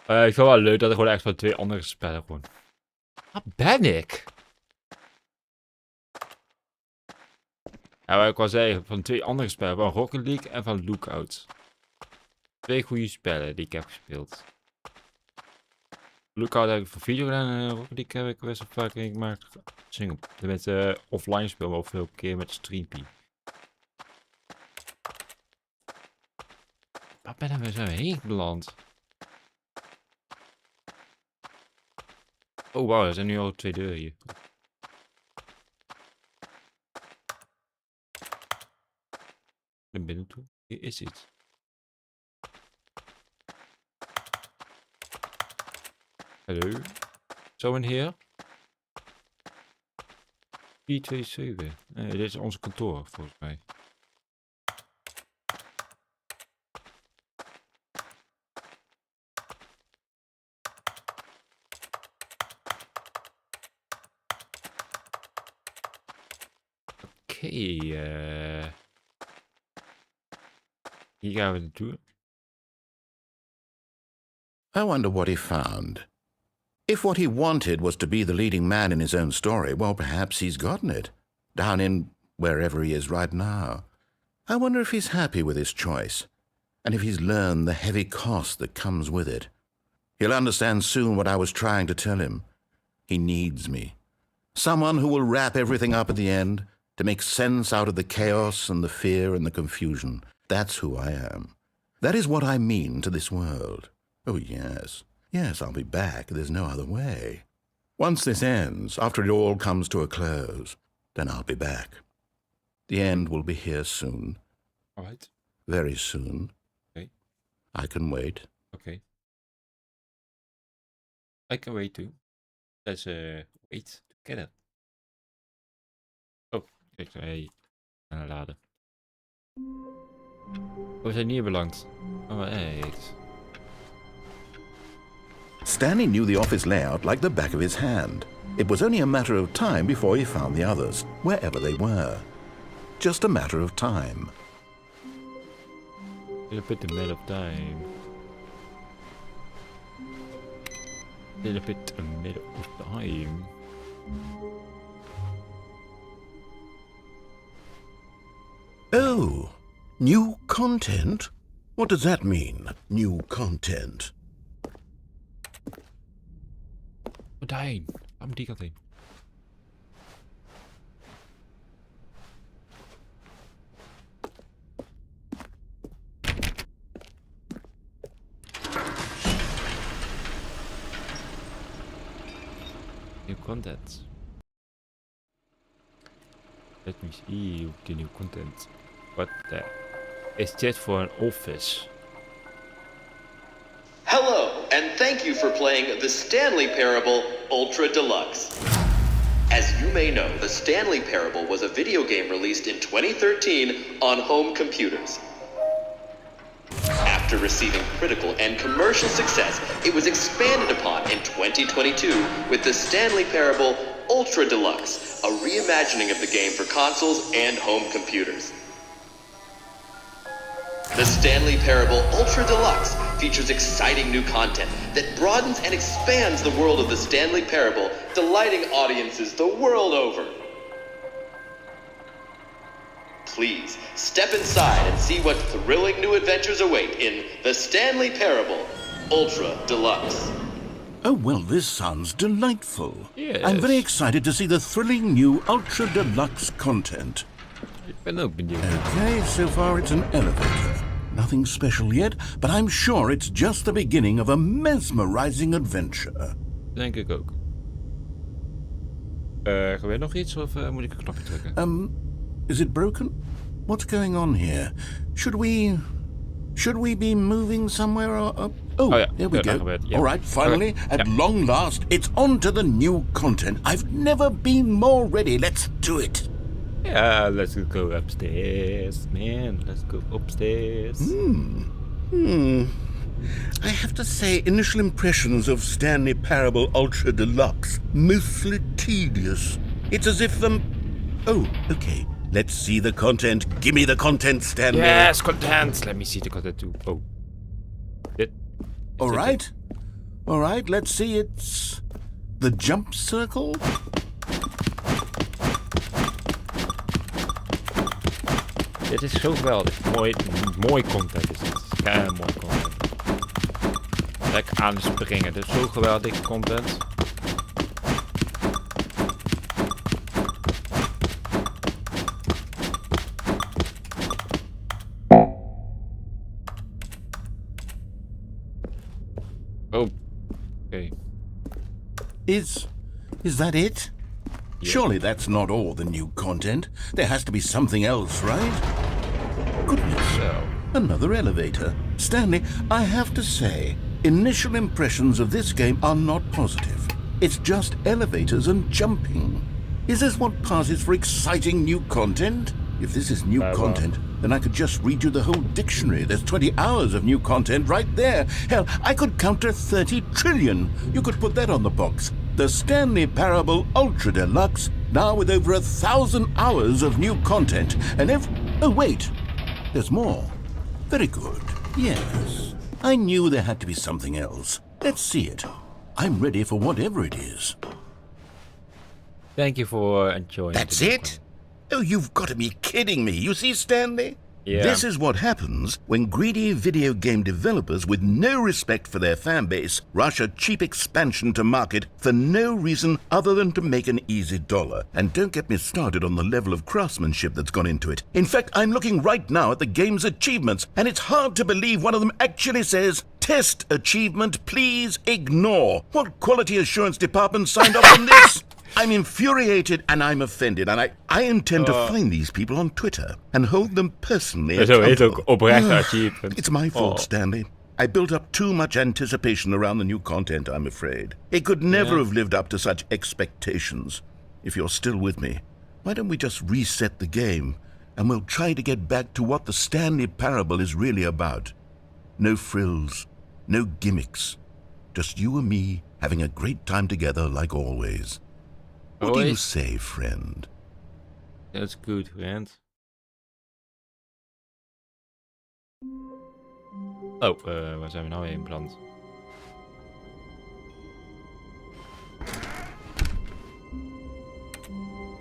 S1: Ik vind het wel leuk dat er gewoon echt van 2 andere spellen gewoon. Waar ben ik? Ja, wat ik al zei, van 2 andere spellen. Van Rocket League en van Lookout. 2 goede spellen die ik heb gespeeld. Lookout heb ik voor video gedaan en Rocket League heb ik best wel vaak gemaakt. Single. Met offline spelen, maar ook veel keer met streampie. Waar ben we zo heen beland? Oh wauw, er zijn nu al 2 deuren hier. Naar binnen toe. Hier is iets. Hallo? Zo in hier? 427. Nee, dit is ons kantoor volgens mij. Oké, hier gaan we naartoe.
S2: I wonder what he found. If what he wanted was to be the leading man in his own story, well, perhaps he's gotten it. Down in wherever he is right now. I wonder if he's happy with his choice, and if he's learned the heavy cost that comes with it. He'll understand soon what I was trying to tell him. He needs me. Someone who will wrap everything up at the end, to make sense out of the chaos and the fear and the confusion. That's who I am. That is what I mean to this world. Oh, yes. Yes, I'll be back. There's no other way. Once this ends, after it all comes to a close, then I'll be back. The end will be here soon.
S1: Alright.
S2: Very soon.
S1: Okay.
S2: I can wait.
S1: Okay. I can wait too. Let's wait together. Oh, ik zei laden. We zijn hier beland. Oh, right.
S2: Stanley knew the office layout like the back of his hand. It was only a matter of time before he found the others, wherever they were. Just a matter of time.
S1: Little bit a matter of time. Little bit a matter of time.
S2: Oh, new content? What does that mean, new content?
S1: Daarheen. Waar moet die kant heen? content. Let me see the new content. What the... Is dit for an office?
S5: Hello, and thank you for playing the Stanley Parable Ultra Deluxe. As you may know, the Stanley Parable was a video game released in 2013 on home computers. After receiving critical and commercial success, it was expanded upon in 2022 with the Stanley Parable Ultra Deluxe, a reimagining of the game for consoles and home computers. The Stanley Parable Ultra Deluxe features exciting new content that broadens and expands the world of the Stanley Parable, delighting audiences the world over. Please, step inside and see what thrilling new adventures await in the Stanley Parable Ultra Deluxe.
S2: Oh, well, this sounds delightful.
S1: Yes.
S2: I'm very excited to see the thrilling new Ultra Deluxe content.
S1: Ik ben ook benieuwd.
S2: Okay, so far it's an elevator. Nothing special yet, but I'm sure it's just the beginning of a mesmerizing adventure.
S1: Denk ik ook. Gebeurt nog iets of moet ik een knopje drukken?
S2: Is it broken? What's going on here? Should we be moving somewhere or... Oh,
S1: yeah.
S2: here we
S1: That
S2: go.
S1: gebeurt, yeah.
S2: All right, finally,
S1: Okay.
S2: at long last, it's on to the new content. I've never been more ready. Let's do it.
S1: Yeah, let's go upstairs, man. Let's go upstairs.
S2: I have to say, initial impressions of Stanley Parable Ultra Deluxe, mostly tedious. It's as if Oh, okay. Let's see the content. Give me the content, Stanley.
S1: Yes, content. Let me see the content too. Oh. Dit.
S2: All right. All right, let's see. It's the jump circle.
S1: Dit is zo geweldig. Mooi content is dit. Ja, mooi content. Lekker aanspringen. Dit is zo geweldig content. Oh. Okay.
S2: Is that it?
S1: Yeah.
S2: Surely that's not all the new content. There has to be something else, right? Goodness.
S1: So.
S2: Another elevator. Stanley, I have to say, initial impressions of this game are not positive. It's just elevators and jumping. Is this what passes for exciting new content? If this is new content, then I could just read you the whole dictionary. There's 20 hours of new content right there. Hell, I could counter 30 trillion. You could put that on the box. The Stanley Parable Ultra Deluxe, now with over 1,000 hours of new content. And oh, wait. There's more. Very good. Yes. I knew there had to be something else. Let's see it. I'm ready for whatever it is.
S1: Thank you for enjoying.
S2: That's
S1: the
S2: it? Oh, you've got to be kidding me. You see, Stanley?
S1: Yeah.
S2: This is what happens when greedy video game developers with no respect for their fan base rush a cheap expansion to market for no reason other than to make an easy dollar. And don't get me started on the level of craftsmanship that's gone into it. In fact, I'm looking right now at the game's achievements, and it's hard to believe one of them actually says, "Test achievement, please ignore." What quality assurance department signed off on this? I'm infuriated and I'm offended, and I intend to find these people on Twitter and hold them personally
S1: Zo heet
S2: accountable.
S1: ook oprechte achievement.
S2: It's my fault, Stanley. I built up too much anticipation around the new content, I'm afraid. It could never have lived up to such expectations. If you're still with me, why don't we just reset the game and we'll try to get back to what the Stanley Parable is really about. No frills, no gimmicks. Just you and me having a great time together like always. What do you say, friend?
S1: That's good, friend. Oh, waar zijn we nou heen beland?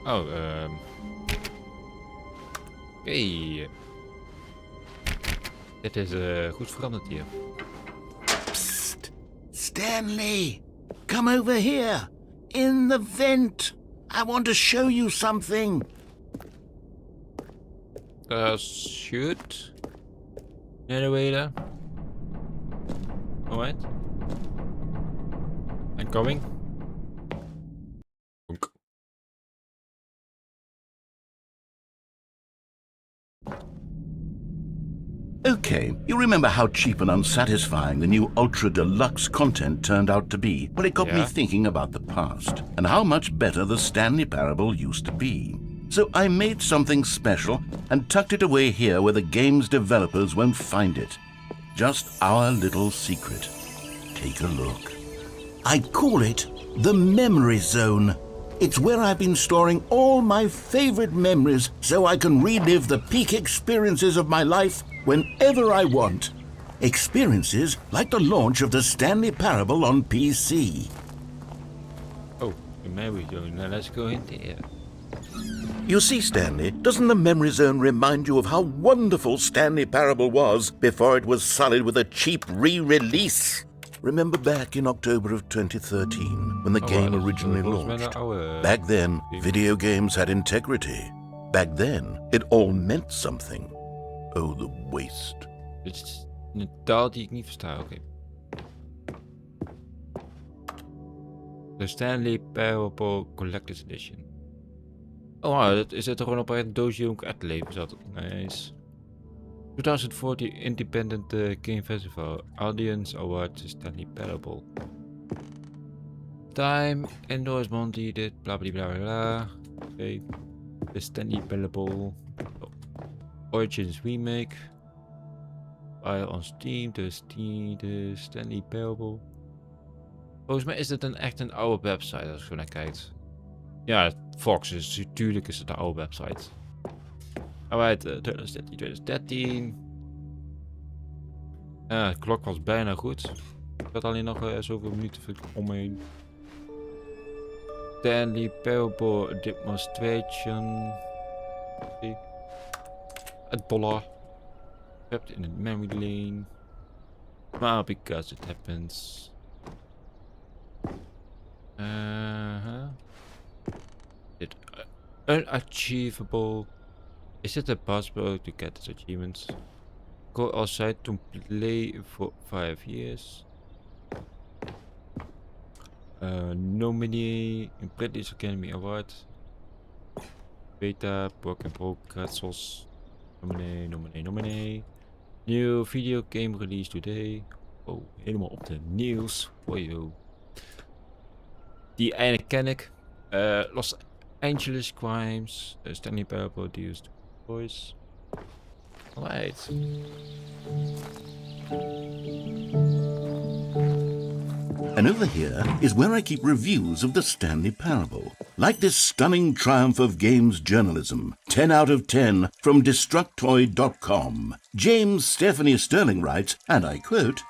S1: Oh, Oké. Dit is goed veranderd hier.
S2: Psst! Stanley! Come over here! In the vent! I want to show you something!
S1: Shoot. Elevator. Alright. I'm coming.
S2: Okay, you remember how cheap and unsatisfying the new Ultra Deluxe content turned out to be? Well, it got me thinking about the past and how much better the Stanley Parable used to be. So I made something special and tucked it away here where the game's developers won't find it. Just our little secret. Take a look. I call it the Memory Zone. It's where I've been storing all my favorite memories so I can relive the peak experiences of my life whenever I want. Experiences like the launch of the Stanley Parable on PC.
S1: Oh, the Memory Zone. Now let's go in there.
S2: You see, Stanley, doesn't the Memory Zone remind you of how wonderful Stanley Parable was before it was sullied with a cheap re-release? Remember back in October of 2013, when the game originally launched? Back then, video games had integrity. Back then, it all meant something. Oh, the waste.
S1: Dit is een taal die ik niet versta, oké. De Stanley Parable Collector's Edition. Oh, wow, dat is het er gewoon op een doosje hoe ik uit te leven zat. Nice. 2040 Independent Game Festival. Audience Award Stanley Parable. Time, endorsement, dit, bla bla bla bla. Oké. De Stanley Parable. Origins Remake. File on Steam, de Stanley Parable. Volgens mij is dit echt een oude website als je naar kijkt. Ja, Fox is natuurlijk is het een oude website. Alright, 2013. Ja, de klok was bijna goed. Ik had alleen nog zoveel minuten om me heen. Stanley Parable Demonstration. Het dollar. Trapped in the memory lane. Smile because it happens. Unachievable. Is it possible to get this achievements? Go outside to play for 5 years. Nominee in British Academy Award. Beta, Pork and Broke, Pretzels. Nominee. New video game release today. Oh, helemaal op de nieuws. Wow. Die eindelijk ken ik. Los Angeles Crimes. Stanley Parable Used Voice. Alright.
S2: And over here is where I keep reviews of the Stanley Parable. Like this stunning triumph of games journalism. 10 out of 10 from Destructoid.com. James Stephanie Sterling writes, and I quote,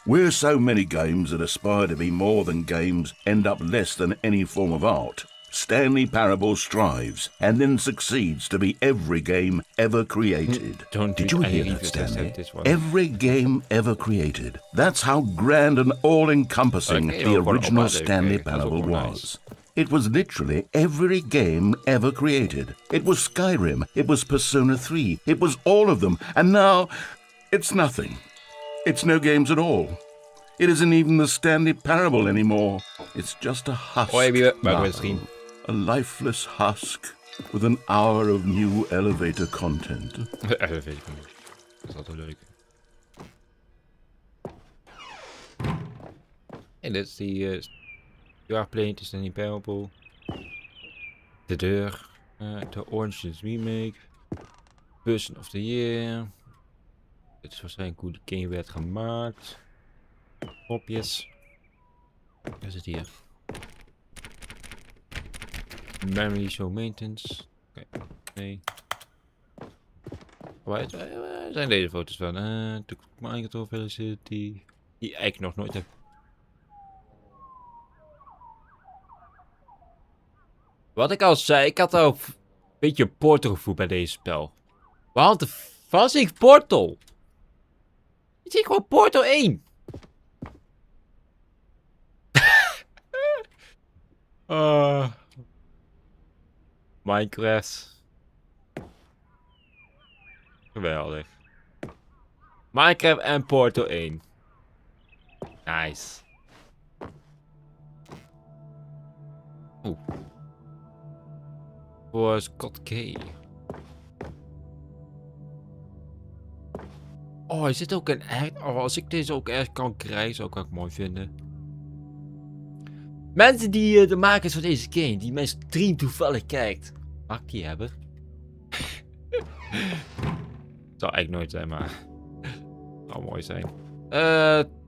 S2: "Where so many games that aspire to be more than games end up less than any form of art, Stanley Parable strives and then succeeds to be every game ever created." Did you hear that, Stanley? Every game ever created. That's how grand and all-encompassing the original Stanley Parable was. It was literally every game ever created. It was Skyrim, it was Persona 3, it was all of them, and now it's nothing. It's no games at all. It isn't even the Stanley Parable anymore. It's just a husk. A lifeless husk with an hour of new elevator content.
S1: Elevator content. Dat is altijd leuk. En dit is die you are playing the Stanley Parable. De deur. De Origins Remake. Person of the Year. Dit is waarschijnlijk hoe de game werd gemaakt. Kopjes. Wat is het hier? Memory Show Maintenance. Oké, nee. Waar zijn deze foto's van? De Microsoft Velocity. Die eigenlijk nog nooit heb. Wat ik al zei, ik had al een beetje Portal gevoel bij deze spel. Wat de was ik Portal? Ik zie gewoon Portal 1. Minecraft. Geweldig. Minecraft en Portal 1. Nice. Oeh. Voor Scott K. Oh, is dit ook een echt... Oh, als ik deze ook echt kan krijgen, zou ik ook mooi vinden. Mensen die de makers van deze game, die mijn stream toevallig kijkt. Mag ik die hebben? Zou eigenlijk nooit zijn, maar... zou mooi zijn.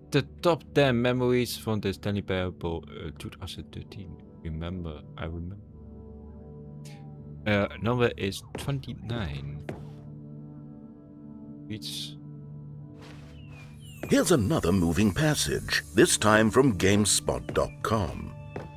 S1: De top 10 memories van de Stanley Parable 2013. Remember, I remember. Number is 29.
S2: Here's another moving passage, this time from GameSpot.com.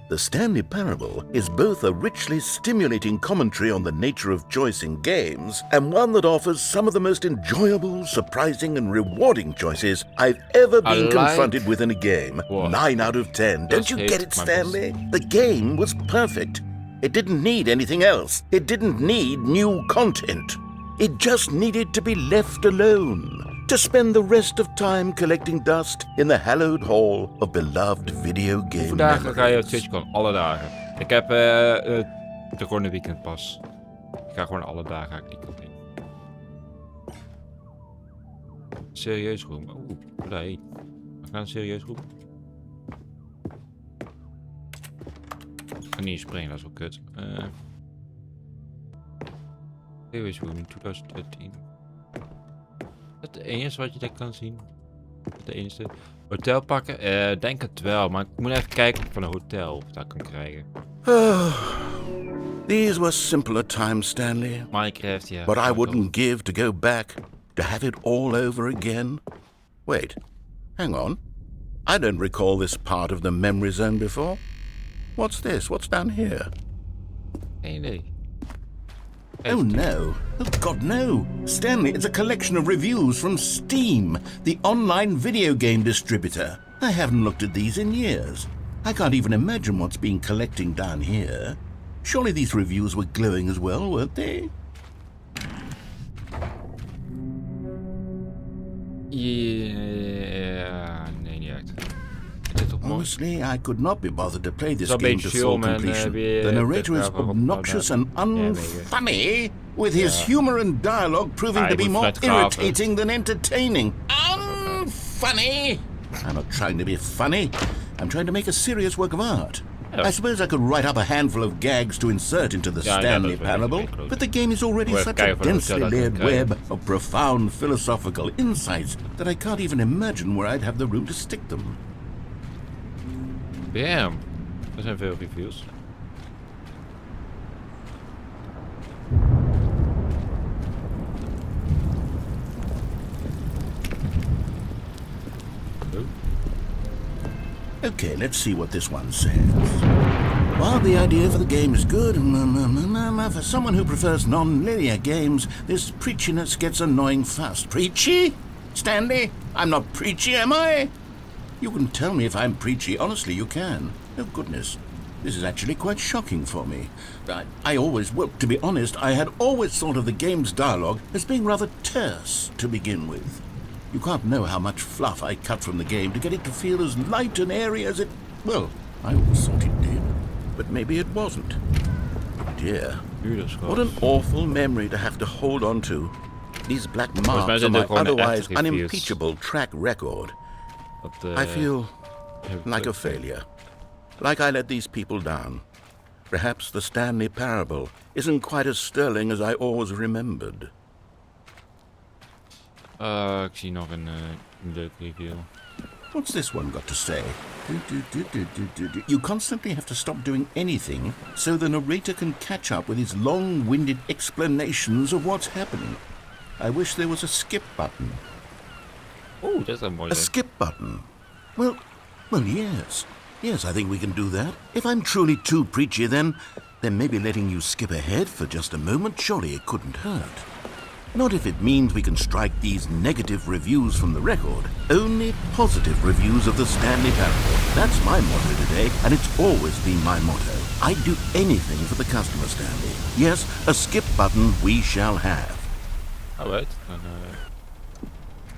S2: The Stanley Parable is both a richly stimulating commentary on the nature of choice in games and one that offers some of the most enjoyable, surprising, and rewarding choices I've ever been confronted with in a game. What? 9 out of 10. Don't you get it, Stanley? The game was perfect. It didn't need anything else. It didn't need new content. It just needed to be left alone. To spend the rest of time collecting dust in the hallowed hall of beloved video game
S1: Hoeveel dagen
S2: memories.
S1: ga je op Twitch komen? Alle dagen. Ik heb de gewone weekendpas. Ik ga gewoon alle dagen die kant in. Serieus roem. Oeh, nee. We gaan een serieus roem. Ik ga niet springen, dat is wel kut. Serieus roem 2013. Is dat de enige wat je daar kan zien? De enige. Hotel pakken? Denk het wel, maar ik moet even kijken van een hotel of ik dat kan krijgen.
S2: These were simpler times, Stanley.
S1: Minecraft, ja.
S2: But I wouldn't give to go back, to have it all over again. Wait, hang on. I don't recall this part of the memory zone before. What's this? What's down here?
S1: Geen idee.
S2: Oh no. Oh God, no. Stanley, it's a collection of reviews from Steam, the online video game distributor. I haven't looked at these in years. I can't even imagine what's been collecting down here. Surely these reviews were glowing as well, weren't they?
S1: Ja, nee, niet echt.
S2: Honestly, I could not be bothered to play this
S1: Zo'n
S2: game to
S1: beetje
S2: full
S1: chill, man,
S2: completion. The narrator is obnoxious and unfunny, with his humor and dialogue proving to be more irritating than entertaining. Unfunny! I'm not trying to be funny. I'm trying to make a serious work of art. I suppose I could write up a handful of gags to insert into the Stanley Parable, but the game is already such a densely layered web of profound philosophical insights that I can't even imagine where I'd have the room to stick them.
S1: Bam. Er zijn veel reviews.
S2: Okay, let's see what this one says. While the idea for the game is good, for someone who prefers non-linear games, this preachiness gets annoying fast. Preachy? Stanley, I'm not preachy, am I? You can tell me if I'm preachy. Honestly, you can. Oh, goodness. This is actually quite shocking for me. Well, to be honest, I had always thought of the game's dialogue as being rather terse to begin with. You can't know how much fluff I cut from the game to get it to feel as light and airy as it... Well, I always thought it did. But maybe it wasn't. Dear, what an awful memory to have to hold on to. These black marks on my otherwise unimpeachable track record. I feel like a failure. Like I let these people down. Perhaps the Stanley Parable isn't quite as sterling as I always remembered.
S1: Ik zie nog een leuk review.
S2: What's this one got to say? You constantly have to stop doing anything so the narrator can catch up with his long-winded explanations of what's happening. I wish there was a skip button.
S1: Oh, that's a mooi.
S2: A skip button? Well, yes. Yes, I think we can do that. If I'm truly too preachy, then maybe letting you skip ahead for just a moment, surely it couldn't hurt. Not if it means we can strike these negative reviews from the record. Only positive reviews of the Stanley Parable. That's my motto today, and it's always been my motto. I'd do anything for the customer, Stanley. Yes, a skip button we shall have.
S1: Alright.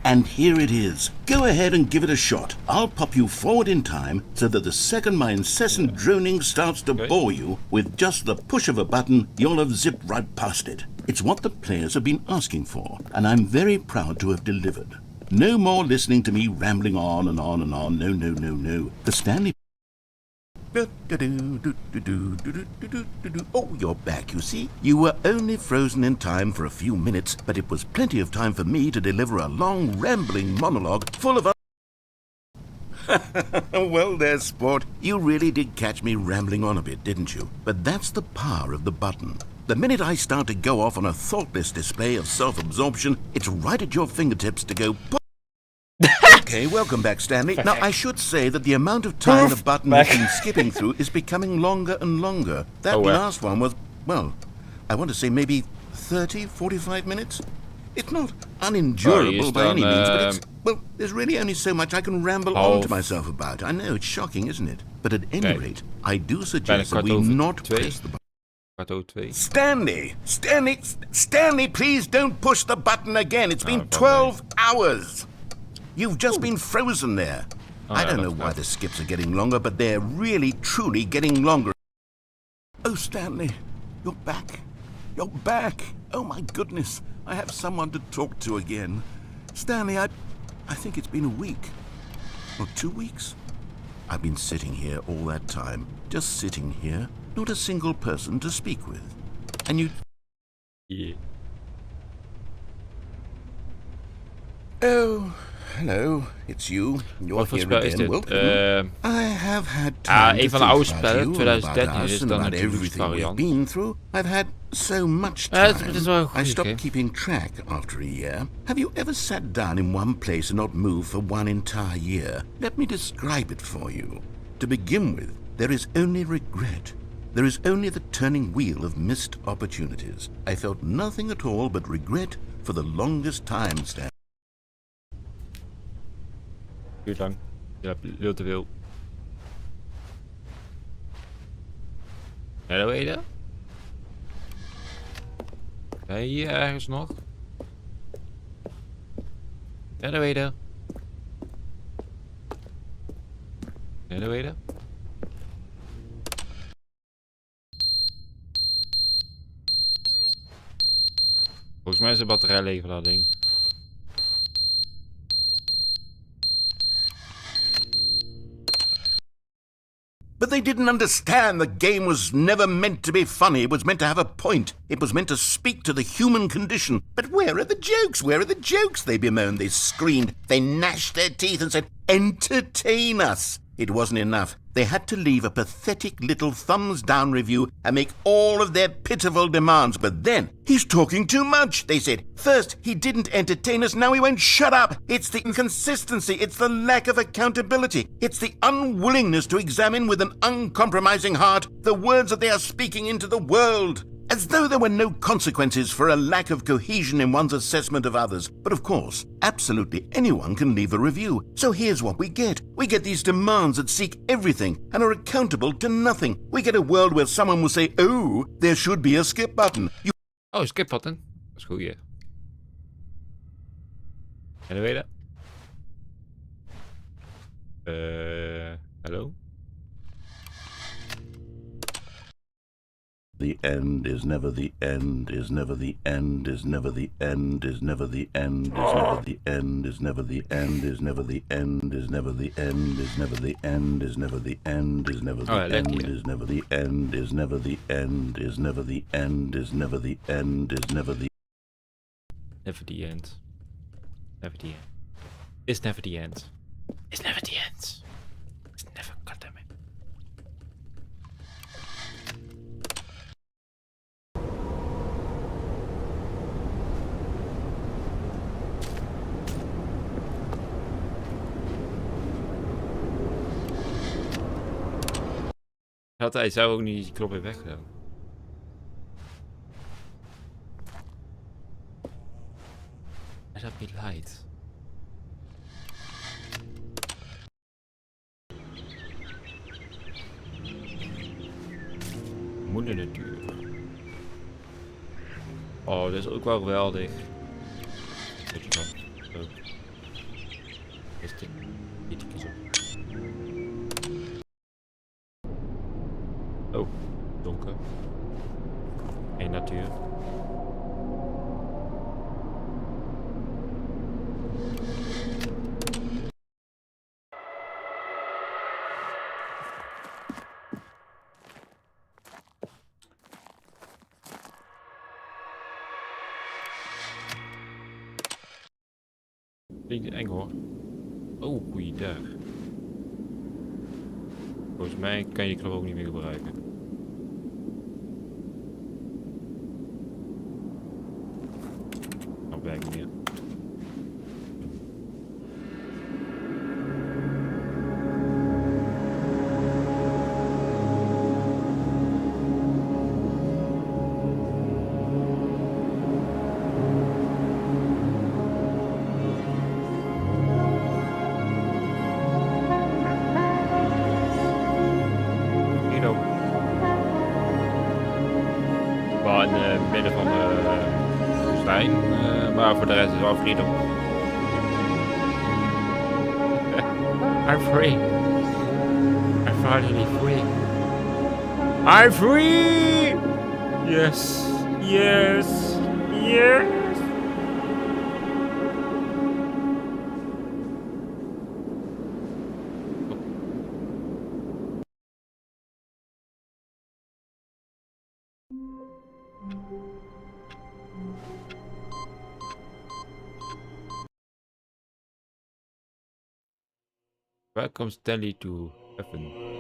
S2: And here it is. Go ahead and give it a shot. I'll pop you forward in time so that the second my incessant droning starts to bore you, with just the push of a button, you'll have zipped right past it. It's what the players have been asking for, and I'm very proud to have delivered. No more listening to me rambling on and on and on. No, no, no, no. The Stanley... Oh, you're back, you see. You were only frozen in time for a few minutes, but it was plenty of time for me to deliver a long, rambling monologue full of... Well, there, sport. You really did catch me rambling on a bit, didn't you? But that's the power of the button. The minute I start to go off on a thoughtless display of self-absorption, it's right at your fingertips to go... Okay, welcome back, Stanley. Now, I should say that the amount of time the button has been skipping through is becoming longer and longer. That last one was, well, I want to say maybe 30, 45 minutes? It's not unendurable by any means, but it's... Well, there's really only so much I can ramble on to myself about. I know, it's shocking, isn't it? But at any rate, I do suggest that we not press the button. Stanley, please don't push the button again. It's been 12 hours. You've just been frozen there. I don't know why the skips are getting longer, but they're really, truly getting longer. Oh, Stanley, you're back. You're back. Oh, my goodness. I have someone to talk to again. Stanley, I think it's been a week. Or 2 weeks. I've been sitting here all that time. Just sitting here. Not a single person to speak with. And you...
S1: Yeah.
S2: Oh, hello. It's you. You're
S1: Wat voor
S2: here
S1: spel is
S2: again.
S1: dit?
S2: Welcome. I have had time
S1: een
S2: to
S1: van de oude
S2: think about
S1: spellen,
S2: you,
S1: 2013
S2: about us,
S1: is
S2: and
S1: dan
S2: about
S1: een deluxe
S2: everything we've
S1: variant.
S2: been through. I've had so much
S1: het
S2: time.
S1: is wel een goeie
S2: I stopped
S1: game.
S2: keeping track after a year. Have you ever sat down in one place and not moved for one entire year? Let me describe it for you. To begin with, there is only regret. There is only the turning wheel of missed opportunities. I felt nothing at all but regret for the longest time, Stan.
S1: Duurt lang. Ja, heel te veel. Ja, dat weet je. Ben je hier ergens nog? Ja, dat weet je. Ja, dat weet je. Volgens mij is de batterij leeg van dat ding.
S2: But they didn't understand the game was never meant to be funny. It was meant to have a point. It was meant to speak to the human condition. But where are the jokes? Where are the jokes? They bemoaned, they screamed, they gnashed their teeth and said, entertain us. It wasn't enough. They had to leave a pathetic little thumbs-down review and make all of their pitiful demands. But then, he's talking too much, they said. First, he didn't entertain us, now he won't shut up. It's the inconsistency, it's the lack of accountability. It's the unwillingness to examine with an uncompromising heart the words that they are speaking into the world. As though there were no consequences for a lack of cohesion in one's assessment of others. But of course, absolutely anyone can leave a review. So here's what we get. We get these demands that seek everything and are accountable to nothing. We get a world where someone will say, oh, there should be a skip button.
S1: Oh, skip button. Dat is goed, ja. En dan weet je dat? Hallo?
S2: The end is never the end, is never the end, is never the end, is never the end, is never the end, is never the end, is never the end, is never the end, is never the end, is never the end, is never the end, is never the end, is never the end, is never the end, is never the end, is never the
S1: Never the end. Never the end. It's never the end. It's never the end. It's never, goddammit. Hij zou ook niet die knop weer weggedaan. Hij zat niet light. Moeder natuur. Oh, dat is ook wel geweldig. Weet je wel. Zo. Is dit? Dit is op. Oh, donker. Geen natuur. Klinkt eng hoor. Oh, goeiedag. Volgens mij kan je die knop ook niet meer gebruiken. Dat werkt niet meer. Wel in het midden van de woestijn, maar voor de rest is het wel freedom. I'm free. I'm finally free. I'm free! Yes, yes, yes! Welcome Stanley to heaven.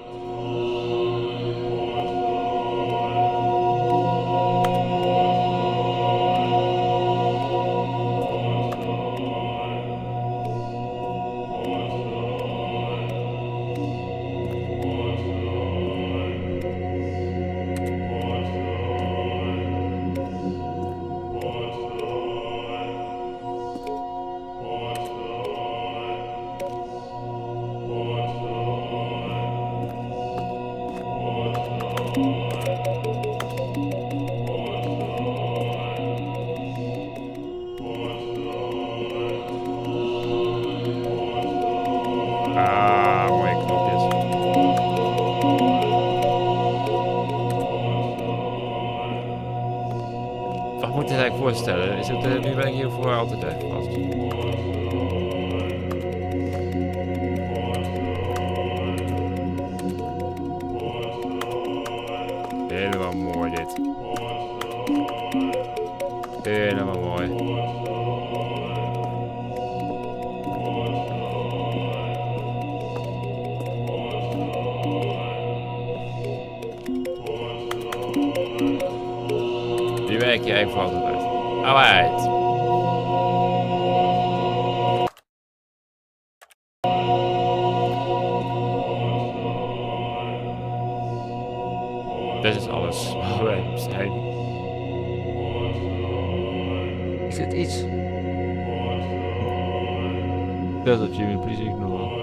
S1: Ah, mooie knopjes. Wat moet ik dit eigenlijk voorstellen? Is het, nu ben ik hiervoor altijd even vast. Helemaal mooi dit. Helemaal mooi. Die werk je even altijd uit. Alright. Dit is alles waar wij zijn. Is dit iets? Dat is Jimmy, please ignore.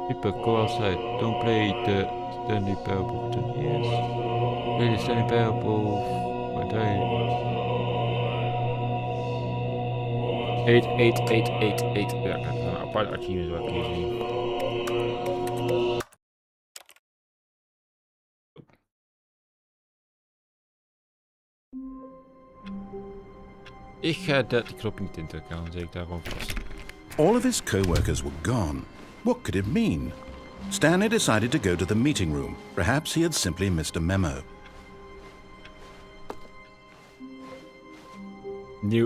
S1: People go outside. Don't play the Stanley Parable. Yes. Play the Stanley Parable. What day? 8. Ja, ik heb een apart archief wat ik hier zie. Ik ga die knop niet indrukken, dan zet ik daar gewoon vast.
S2: All of his co-workers were gone. What could it mean? Stanley decided to go to the meeting room. Perhaps he had simply missed a memo.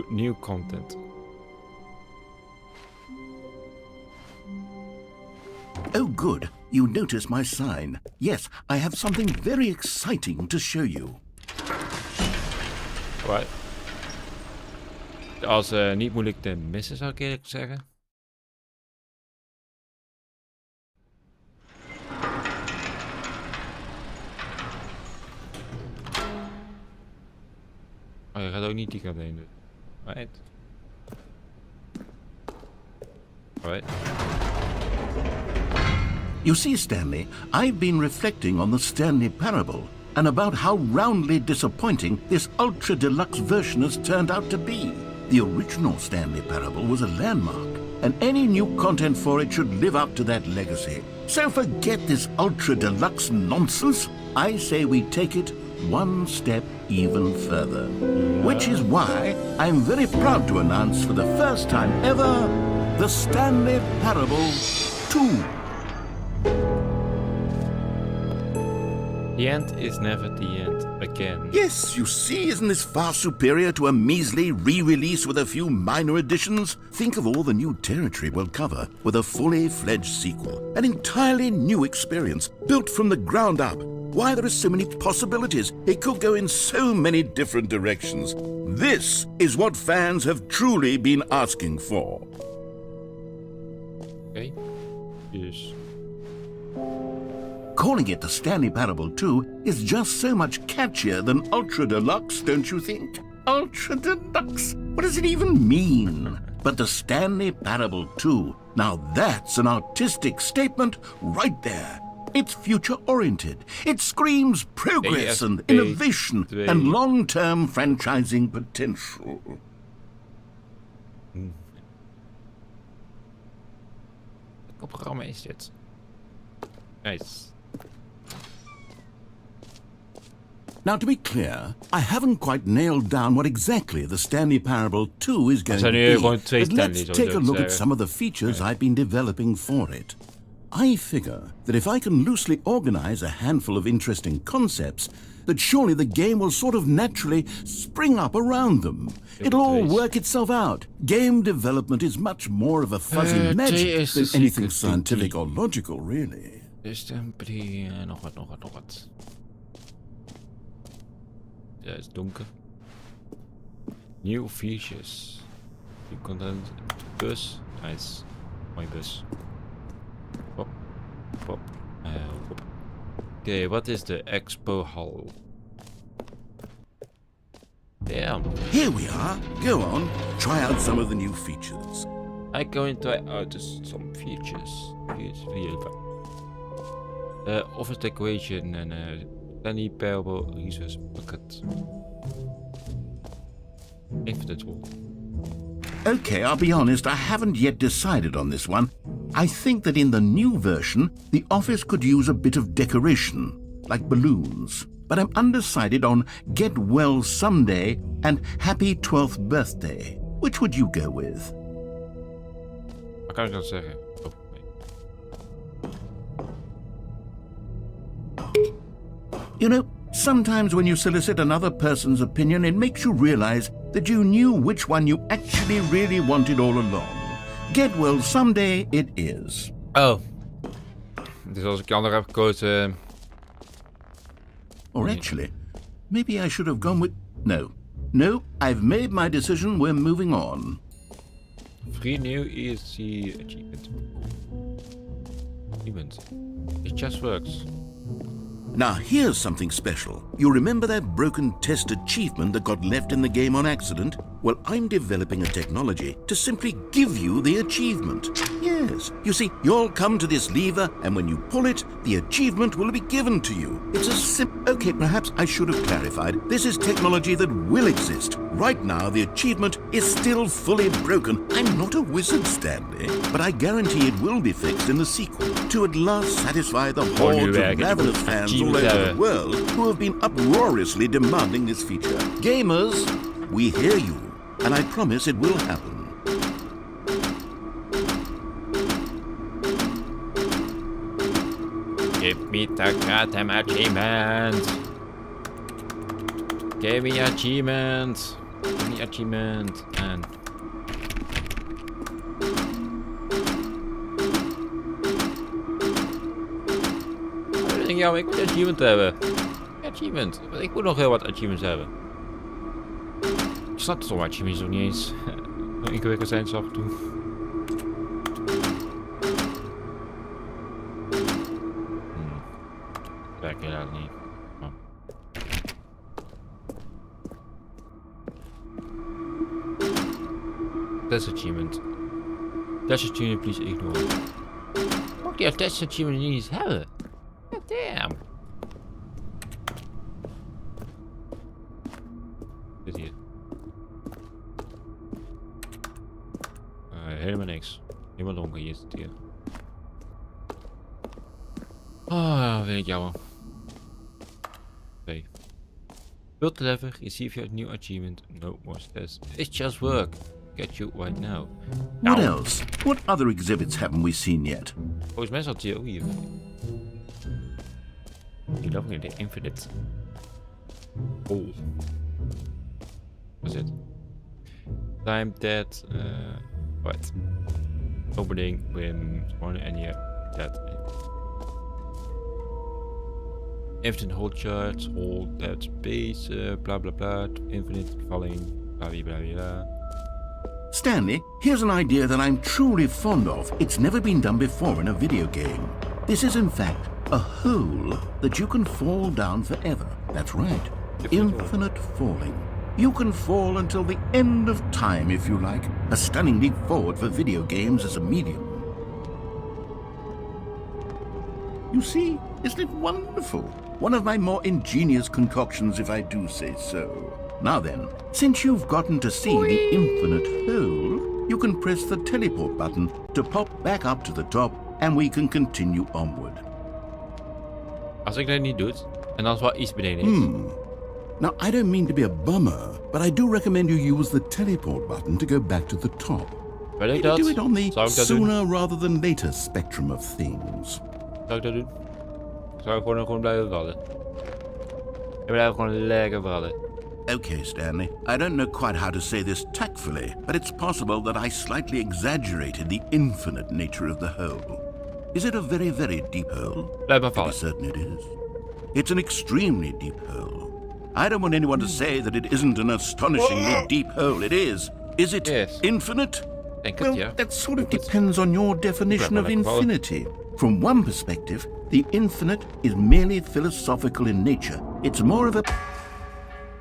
S1: New content.
S2: Oh, good. You noticed my sign. Yes, I have something very exciting to show you.
S1: What? Als niet moeilijk te missen, zou ik eerlijk zeggen. Oh, je gaat ook niet die kant heen doen. Right. Right.
S2: You see, Stanley, I've been reflecting on the Stanley Parable and about how roundly disappointing this Ultra Deluxe version has turned out to be. The original Stanley Parable was a landmark, and any new content for it should live up to that legacy. So forget this Ultra Deluxe nonsense. I say we take it one step even further. Which is why I'm very proud to announce for the first time ever, the Stanley Parable 2.
S1: The end is never the end again.
S2: Yes, you see, isn't this far superior to a measly re-release with a few minor additions? Think of all the new territory we'll cover with a fully fledged sequel. An entirely new experience, built from the ground up. Why, there are so many possibilities. It could go in so many different directions. This is what fans have truly been asking for.
S1: Okay. Yes.
S2: Calling it the Stanley Parable 2 is just so much catchier than Ultra Deluxe, don't you think? Ultra Deluxe? What does it even mean? But the Stanley Parable 2, now that's an artistic statement right there. It's future-oriented. It screams progress and innovation and long-term franchising potential.
S1: Welk programma is dit? Nice.
S2: Now, to be clear, I haven't quite nailed down what exactly the Stanley Parable 2 is going to be. But let's take a look at some of the features I've been developing for it. I figure that if I can loosely organize a handful of interesting concepts, that surely the game will sort of naturally spring up around them. It'll all work itself out. Game development is much more of a fuzzy magic than anything scientific or logical, really.
S1: Stempel, nog wat. Ja, het is donker. New features. You content bus. Nice. Mooie bus. Hop. Hop. Hop. Oké, wat is de expo hall? Damn.
S2: Here we are. Go on. Try out some of the new features.
S1: I go and try out some features. Office decoration and Stanley Parable resource bucket. If that's all.
S2: Okay, I'll be honest, I haven't yet decided on this one. I think that in the new version, the office could use a bit of decoration, like balloons. But I'm undecided on Get Well Someday and Happy 12th Birthday. Which would you go with?
S1: Wat kan ik dan zeggen? Oh, nee.
S2: You know, sometimes when you solicit another person's opinion, it makes you realize that you knew which one you actually really wanted all along. Get Well Someday it is.
S1: Oh. Dus als ik de andere heb gekozen...
S2: Or actually, maybe I should have gone with... No, I've made my decision, we're moving on.
S1: Free new ESC achievement. It just works.
S2: Now here's something special. You remember that broken test achievement that got left in the game on accident? Well, I'm developing a technology to simply give you the achievement. Yes, you see, you'll come to this lever and when you pull it, the achievement will be given to you. It's a Okay, perhaps I should have clarified. This is technology that will exist. Right now, the achievement is still fully broken. I'm not a wizard, Stanley, but I guarantee it will be fixed in the sequel to at last satisfy the hordes of ravenous fans all over the world who have been uproariously demanding this feature. Gamers, we hear you, and I promise it will happen.
S1: Give me the goddamn achievement. Give me achievement. Give me achievement. En... Ja, ik moet een achievement hebben. Achievement. Ik moet nog heel wat achievements hebben. Ik snap het sommige achievements ook niet eens. Hoe ingewikkeld zijn ze af en toe. Werkt helaas niet. Oh. Test achievement. Test achievement, please ignore. Mag die test achievement niet eens hebben? God damn. Dit hier. Helemaal niks. Helemaal donker hier is het hier. Ah, vind ik jammer. Okay. Build the lever, receive your new achievement. No more tests. It's just work. Get you right now.
S2: What else? What other exhibits haven't we seen yet?
S1: Volgens mij zat hier ook hier. Die lopen in de infinite. Oh. Wat is het? Time that... what? Opening when one and yeah, that. Infinite hold charge, hold that space, blah blah blah, infinite falling, blah blah blah blah.
S2: Stanley, here's an idea that I'm truly fond of. It's never been done before in a video game. This is in fact a hole that you can fall down forever. That's right. Infinite falling. You can fall until the end of time if you like. A stunning leap forward for video games as a medium. You see, isn't it wonderful? One of my more ingenious concoctions, if I do say so. Now then, since you've gotten to see the infinite hole, you can press the teleport button to pop back up to the top and we can continue onward.
S1: Als ik dat niet doe, en als wel iets beneden is.
S2: Now, I don't mean to be a bummer, but I do recommend you use the teleport button to go back to the top.
S1: Wil ik
S2: Maybe
S1: dat?
S2: do it on the
S1: Zou ik dat
S2: sooner
S1: doen?
S2: rather than later spectrum of things.
S1: Zou ik dat doen? Zou ik gewoon blijven vallen? Ik blijf gewoon lekker vallen.
S2: Okay, Stanley. I don't know quite how to say this tactfully, but it's possible that I slightly exaggerated the infinite nature of the hole. Is it a very, very deep hole?
S1: Blijf maar
S2: To be
S1: vallen.
S2: certain it is. It's an extremely deep hole. I don't want anyone to say that it isn't an astonishingly deep hole. It is. Is it
S1: Yes.
S2: infinite?
S1: Denk
S2: Well,
S1: het, ja.
S2: that sort of depends on your definition of
S1: Blijf maar lekker
S2: infinity. From one perspective, the infinite is merely philosophical in nature. It's more of a...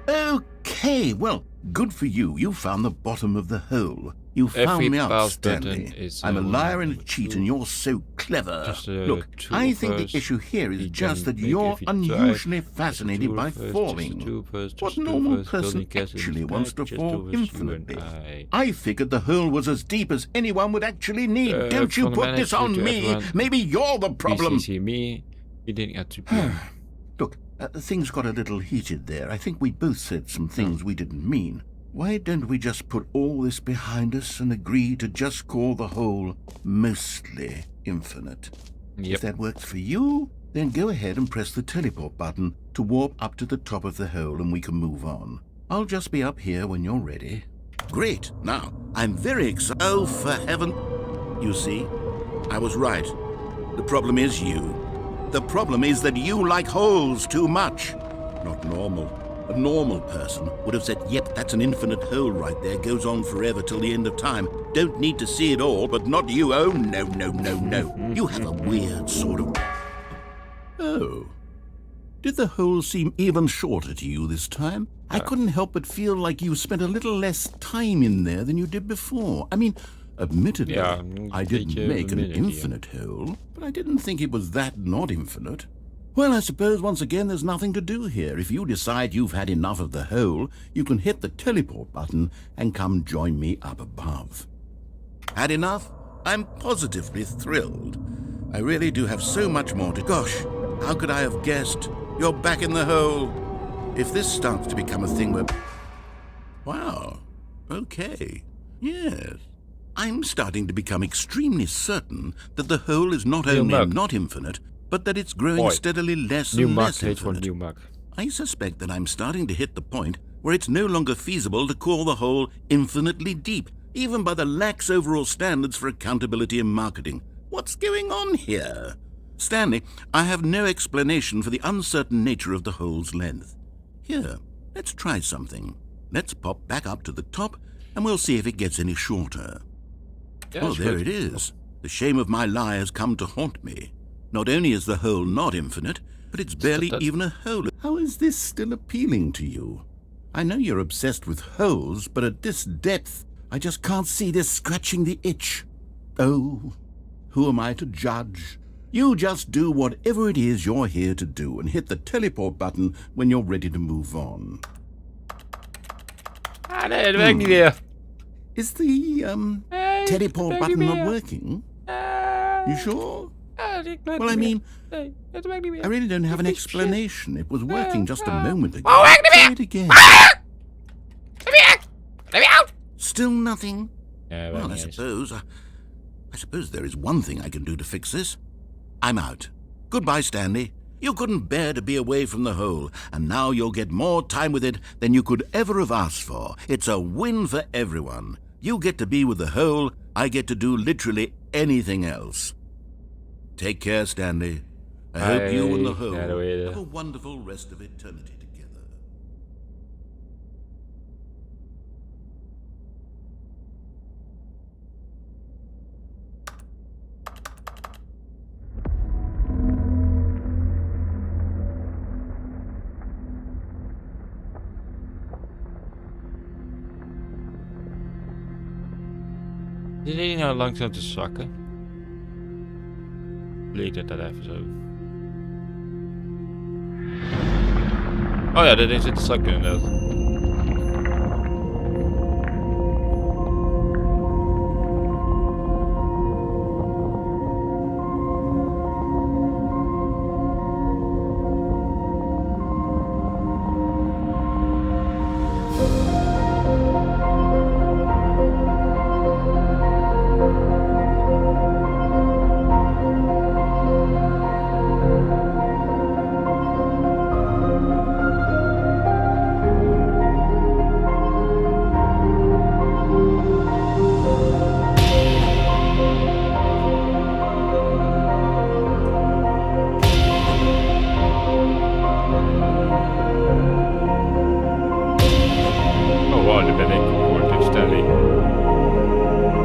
S2: Okay, well, good for you. You found the bottom of the hole. You found
S1: Every
S2: me out,
S1: pause
S2: Stanley.
S1: button is,
S2: I'm a liar and a
S1: one,
S2: cheat,
S1: two.
S2: and you're so clever.
S1: Just,
S2: Look,
S1: two
S2: I think
S1: first,
S2: the issue here is
S1: we
S2: just
S1: can
S2: that
S1: make
S2: you're
S1: if you
S2: unusually
S1: try.
S2: fascinated
S1: Two
S2: by
S1: first,
S2: falling.
S1: just two first,
S2: What
S1: just two
S2: normal
S1: first,
S2: person
S1: building castles
S2: actually
S1: in
S2: wants
S1: fact,
S2: to
S1: just
S2: fall
S1: two first, you and
S2: infinitely?
S1: I.
S2: I figured the hole was as deep as anyone would actually need. Don't you
S1: From the
S2: put this
S1: manager
S2: on
S1: to
S2: me.
S1: everyone,
S2: Maybe you're the problem.
S1: Please see me. You didn't have to be.
S2: Look, things got a little heated there. I think we both said some things we didn't mean. Why don't we just put all this behind us and agree to just call the hole mostly infinite? If
S1: Yep.
S2: that works for you, then go ahead and press the teleport button to warp up to the top of the hole and we can move on. I'll just be up here when you're ready. Great. Now, I'm very excited. Oh, for heaven. You see, I was right. The problem is you. The problem is that you like holes too much. Not normal. A normal person would have said, yep, that's an infinite hole right there, goes on forever till the end of time. Don't need to see it all, but not you. Oh, no, no, no, no. You have a weird sort of... Oh. Did the hole seem even shorter to you this time? I couldn't help but feel like you spent a little less time in there than you did before. I mean, admittedly,
S1: Ja,
S2: I didn't
S1: beetje
S2: make an
S1: minute,
S2: infinite hole, but I didn't think it was that not infinite. Well, I suppose once again there's nothing to do here. If you decide you've had enough of the hole, you can hit the teleport button and come join me up above. Had enough? I'm positively thrilled. I really do have so much more to... Gosh, how could I have guessed? You're back in the hole. If this starts to become a thing where... Wow. Okay. Yes. I'm starting to become extremely certain that the hole is not
S1: New
S2: only
S1: mug.
S2: not infinite, but that it's growing
S1: Oi.
S2: steadily less
S1: New
S2: and
S1: mug
S2: less
S1: heet gewoon
S2: infinite.
S1: nieuw mug.
S2: I suspect that I'm starting to hit the point where it's no longer feasible to call the hole infinitely deep, even by the lax overall standards for accountability and marketing. What's going on here? Stanley, I have no explanation for the uncertain nature of the hole's length. Here, let's try something. Let's pop back up to the top, and we'll see if it gets any shorter.
S1: Ja,
S2: Oh,
S1: is
S2: there
S1: goed.
S2: it is. The shame of my lie has come to haunt me. Not only is the hole not infinite, but it's barely
S1: that-
S2: even a hole. How is this still appealing to you? I know you're obsessed with holes, but at this depth, I just can't see this scratching the itch. Oh, who am I to judge? You just do whatever it is you're here to do and hit the teleport button when you're ready to move on.
S1: Ah, nee, dat werkt niet meer.
S2: Is the,
S1: Nee,
S2: teleport
S1: dat werkt
S2: button
S1: niet
S2: not
S1: meer.
S2: working? You sure?
S1: Ik weet
S2: Well, I
S1: niet meer.
S2: mean,
S1: Nee, dat werkt niet meer.
S2: I really don't have an
S1: Holy shit.
S2: explanation. It was working just a moment ago.
S1: Oh, wait a
S2: Try
S1: minute.
S2: it again.
S1: Let me out!
S2: Still nothing?
S1: Ja,
S2: Well, I suppose there is one thing I can do to fix this. I'm out. Goodbye, Stanley. You couldn't bear to be away from the hole, and now you'll get more time with it than you could ever have asked for. It's a win for everyone. You get to be with the hole, I get to do literally anything else. Take care, Stanley. I hope you and the hole have a wonderful rest of eternity together.
S1: Zit hij nou langzaam te zakken? Leek dat even zo. Oh ja, dat ding zit te zakken inderdaad.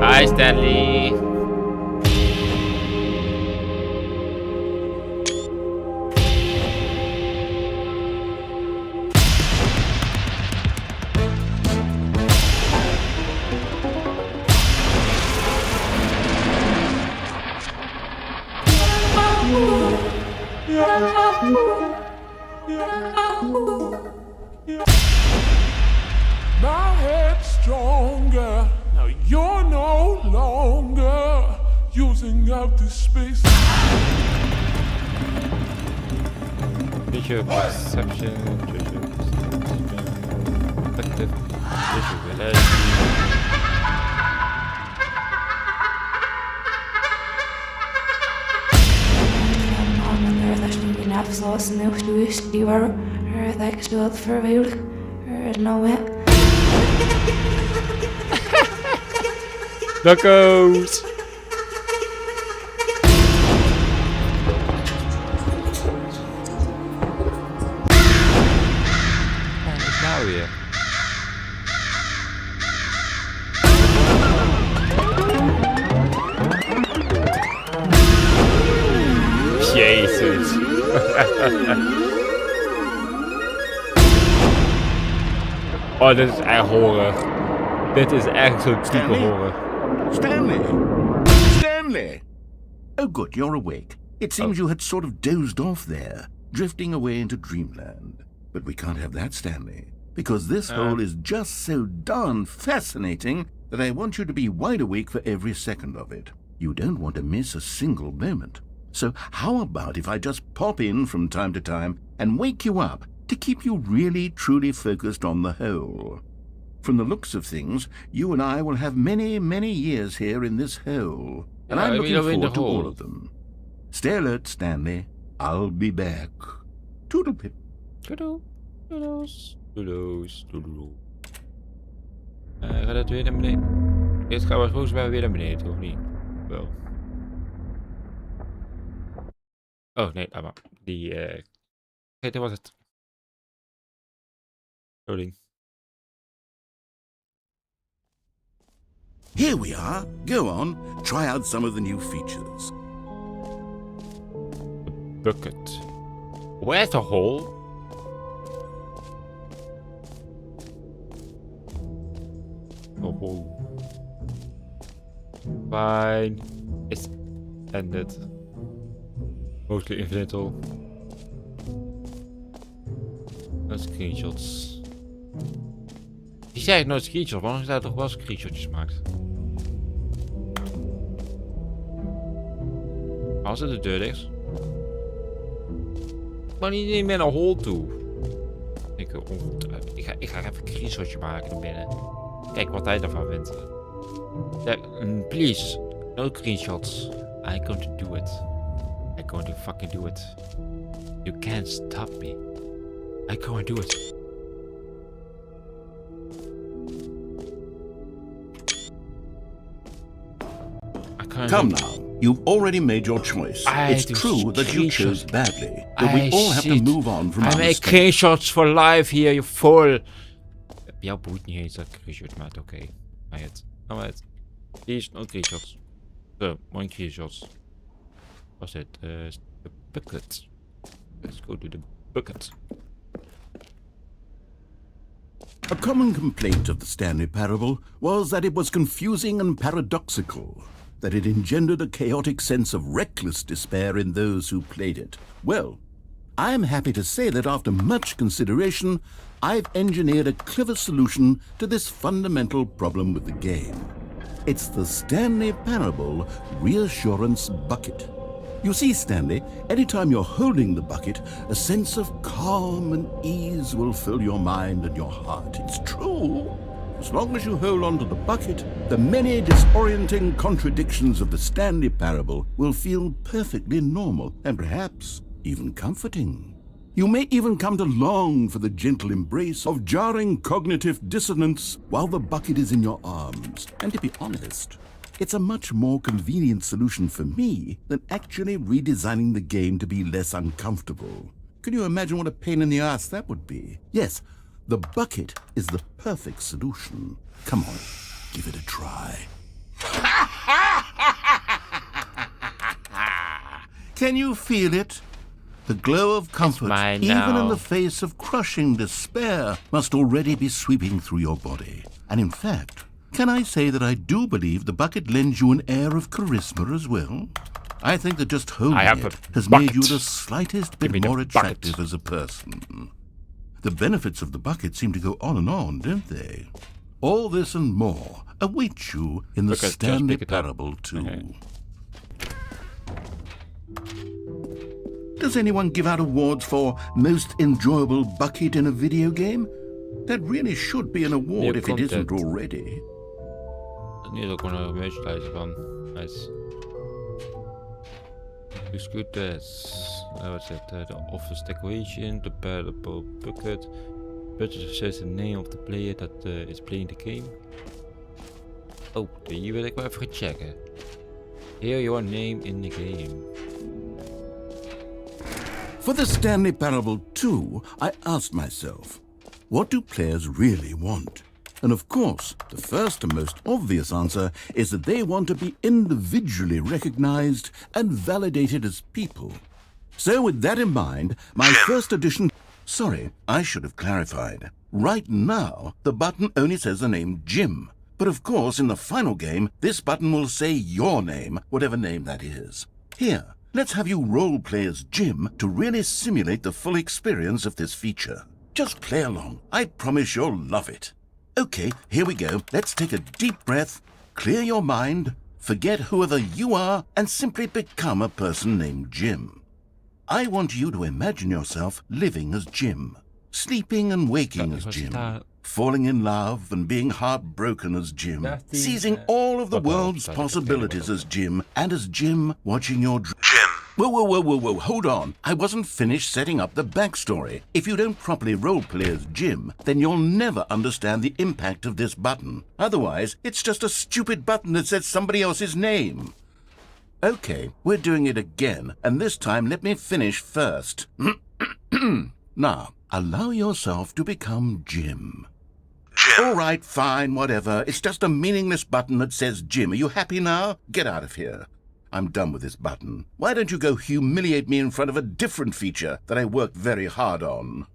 S1: Hi, Stanley.
S6: My head's stronger. Now you're no longer using up the space.
S1: Visual perception, effective visuality.
S7: Afsluiten nu geweest, die waren er gespeeld verweeuwd. Er is no way.
S1: Ducko's! Wat is nou weer? Jezus. Oh, dit is echt horror. Dit is echt zo'n type horror.
S2: Stanley! Stanley! Oh good, you're awake. It seems you had sort of dozed off there, drifting away into dreamland. But we can't have that, Stanley, because this hole is just so darn fascinating that I want you to be wide awake for every second of it. You don't want to miss a single moment. So how about if I just pop in from time to time and wake you up to keep you really truly focused on the hole? From the looks of things, you and I will have many, many years here in this hole. And I'm looking forward to all of them. Stay alert, Stanley. I'll be back. Toodlepip.
S1: Toodle. Toodles. Toodles. Toodle. Gaat het weer naar beneden? Dit gaan we volgens mij weer naar beneden, of niet? Wel. Oh, nee, maar die... Kijk, dat was het. Loading.
S2: Here we are. Go on. Try out some of the new features.
S1: Bucket. Where's the hole? The hole. Fine. It's ended. Mostly infinital. Screenshots. Die zei ik nooit screenshots, waarom zou toch wel screenshotjes gemaakt? Als het de deur is. Maar niet meer naar hol toe. Ik ga even een screenshotje maken naar binnen. Kijk wat hij ervan vindt. Please, no screenshots. I'm going to do it. I'm going to fucking do it. You can't stop me. I go and do it. I can't.
S2: Come now. You've already made your choice. It's true that you chose badly, but we all have to move on from our
S1: I make
S2: mistakes.
S1: screenshots for life here, you fool. Jouw boeit niet eens dat ik screenshot maak, oké. Alright. These no screenshots. So, 1 screenshots. What's it? The bucket. Let's go to the bucket.
S2: A common complaint of the Stanley Parable was that it was confusing and paradoxical, that it engendered a chaotic sense of reckless despair in those who played it. Well, I am happy to say that after much consideration, I've engineered a clever solution to this fundamental problem with the game. It's the Stanley Parable Reassurance Bucket. You see, Stanley, anytime you're holding the bucket, a sense of calm and ease will fill your mind and your heart. It's true. As long as you hold on to the bucket, the many disorienting contradictions of the Stanley Parable will feel perfectly normal and perhaps even comforting. You may even come to long for the gentle embrace of jarring cognitive dissonance while the bucket is in your arms. And to be honest, it's a much more convenient solution for me than actually redesigning the game to be less uncomfortable. Can you imagine what a pain in the ass that would be? Yes, the bucket is the perfect solution. Come on, give it a try. Can you feel it? The glow of comfort, even in the face of crushing despair, must already be sweeping through your body. And in fact, can I say that I do believe the bucket lends you an air of charisma as well? I think that just holding it has made you the slightest bit more attractive as a person. The benefits of the bucket seem to go on and on, don't they? All this and more await you in the Stanley Parable 2. Okay. Does anyone give out awards for most enjoyable bucket in a video game? That really should be an award if it isn't already.
S1: Hier is ook een merchandise van. Nice. Scooters. What's it? The office decoration, the parable bucket. Budget says the name of the player that is playing the game. Oh, hier wil ik wel even checken. Hear your name in the game.
S2: For the Stanley Parable 2, I asked myself, what do players really want? And of course, the first and most obvious answer is that they want to be individually recognized and validated as people. So with that in mind, my first edition... Sorry, I should have clarified. Right now, the button only says the name Jim. But of course, in the final game, this button will say your name, whatever name that is. Here, let's have you role-play as Jim to really simulate the full experience of this feature. Just play along. I promise you'll love it. Okay, here we go. Let's take a deep breath, clear your mind, forget whoever you are, and simply become a person named Jim. I want you to imagine yourself living as Jim, sleeping and waking as Jim, falling in love and being heartbroken as Jim, seizing all of the world's possibilities as Jim, and as Jim watching your Jim. Whoa, hold on. I wasn't finished setting up the backstory. If you don't properly roleplay as Jim, then you'll never understand the impact of this button. Otherwise, it's just a stupid button that says somebody else's name. Okay, we're doing it again, and this time let me finish first. Now, allow yourself to become Jim. All right, fine, whatever. It's just a meaningless button that says Jim. Are you happy now? Get out of here. I'm done with this button. Why don't you go humiliate me in front of a different feature that I worked very hard on?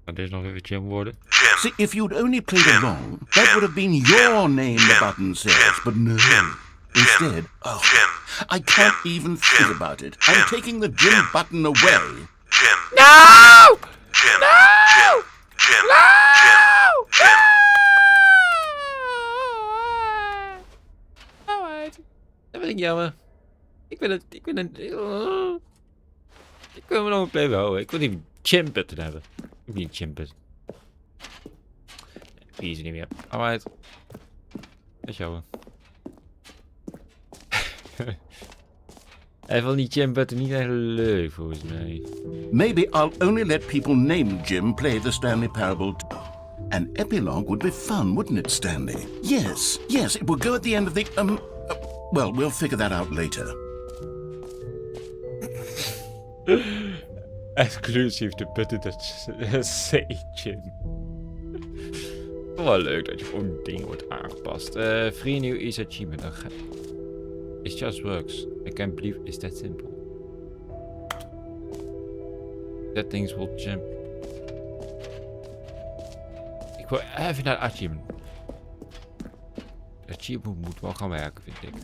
S1: Kan deze nog even Jim worden?
S2: See, if you'd only played along, that would have been your name the button says, but no. Instead, I can't even think about it. I'm taking the Jim button away.
S1: No! Dat vind ik jammer. Ik wil me nog een blijven houden. Ik wil niet Jim button hebben. Ik wil niet Jim button. Die is er niet meer. Alright. Dat is jammer. Hij vond die Jim Button niet echt leuk, volgens mij.
S2: Maybe I'll only let people named Jim play the Stanley Parable. An epilogue would be fun, wouldn't it, Stanley? Yes, it will go at the end of the, well, we'll figure that out later.
S1: Exclusief de Button dat say Jim. Wel leuk dat je voor een ding wordt aangepast. Free new is achievement. It just works. I can't believe it's that simple. Settings will jump. Ik wil even naar achievement. Achievement moet wel gaan werken, vind ik.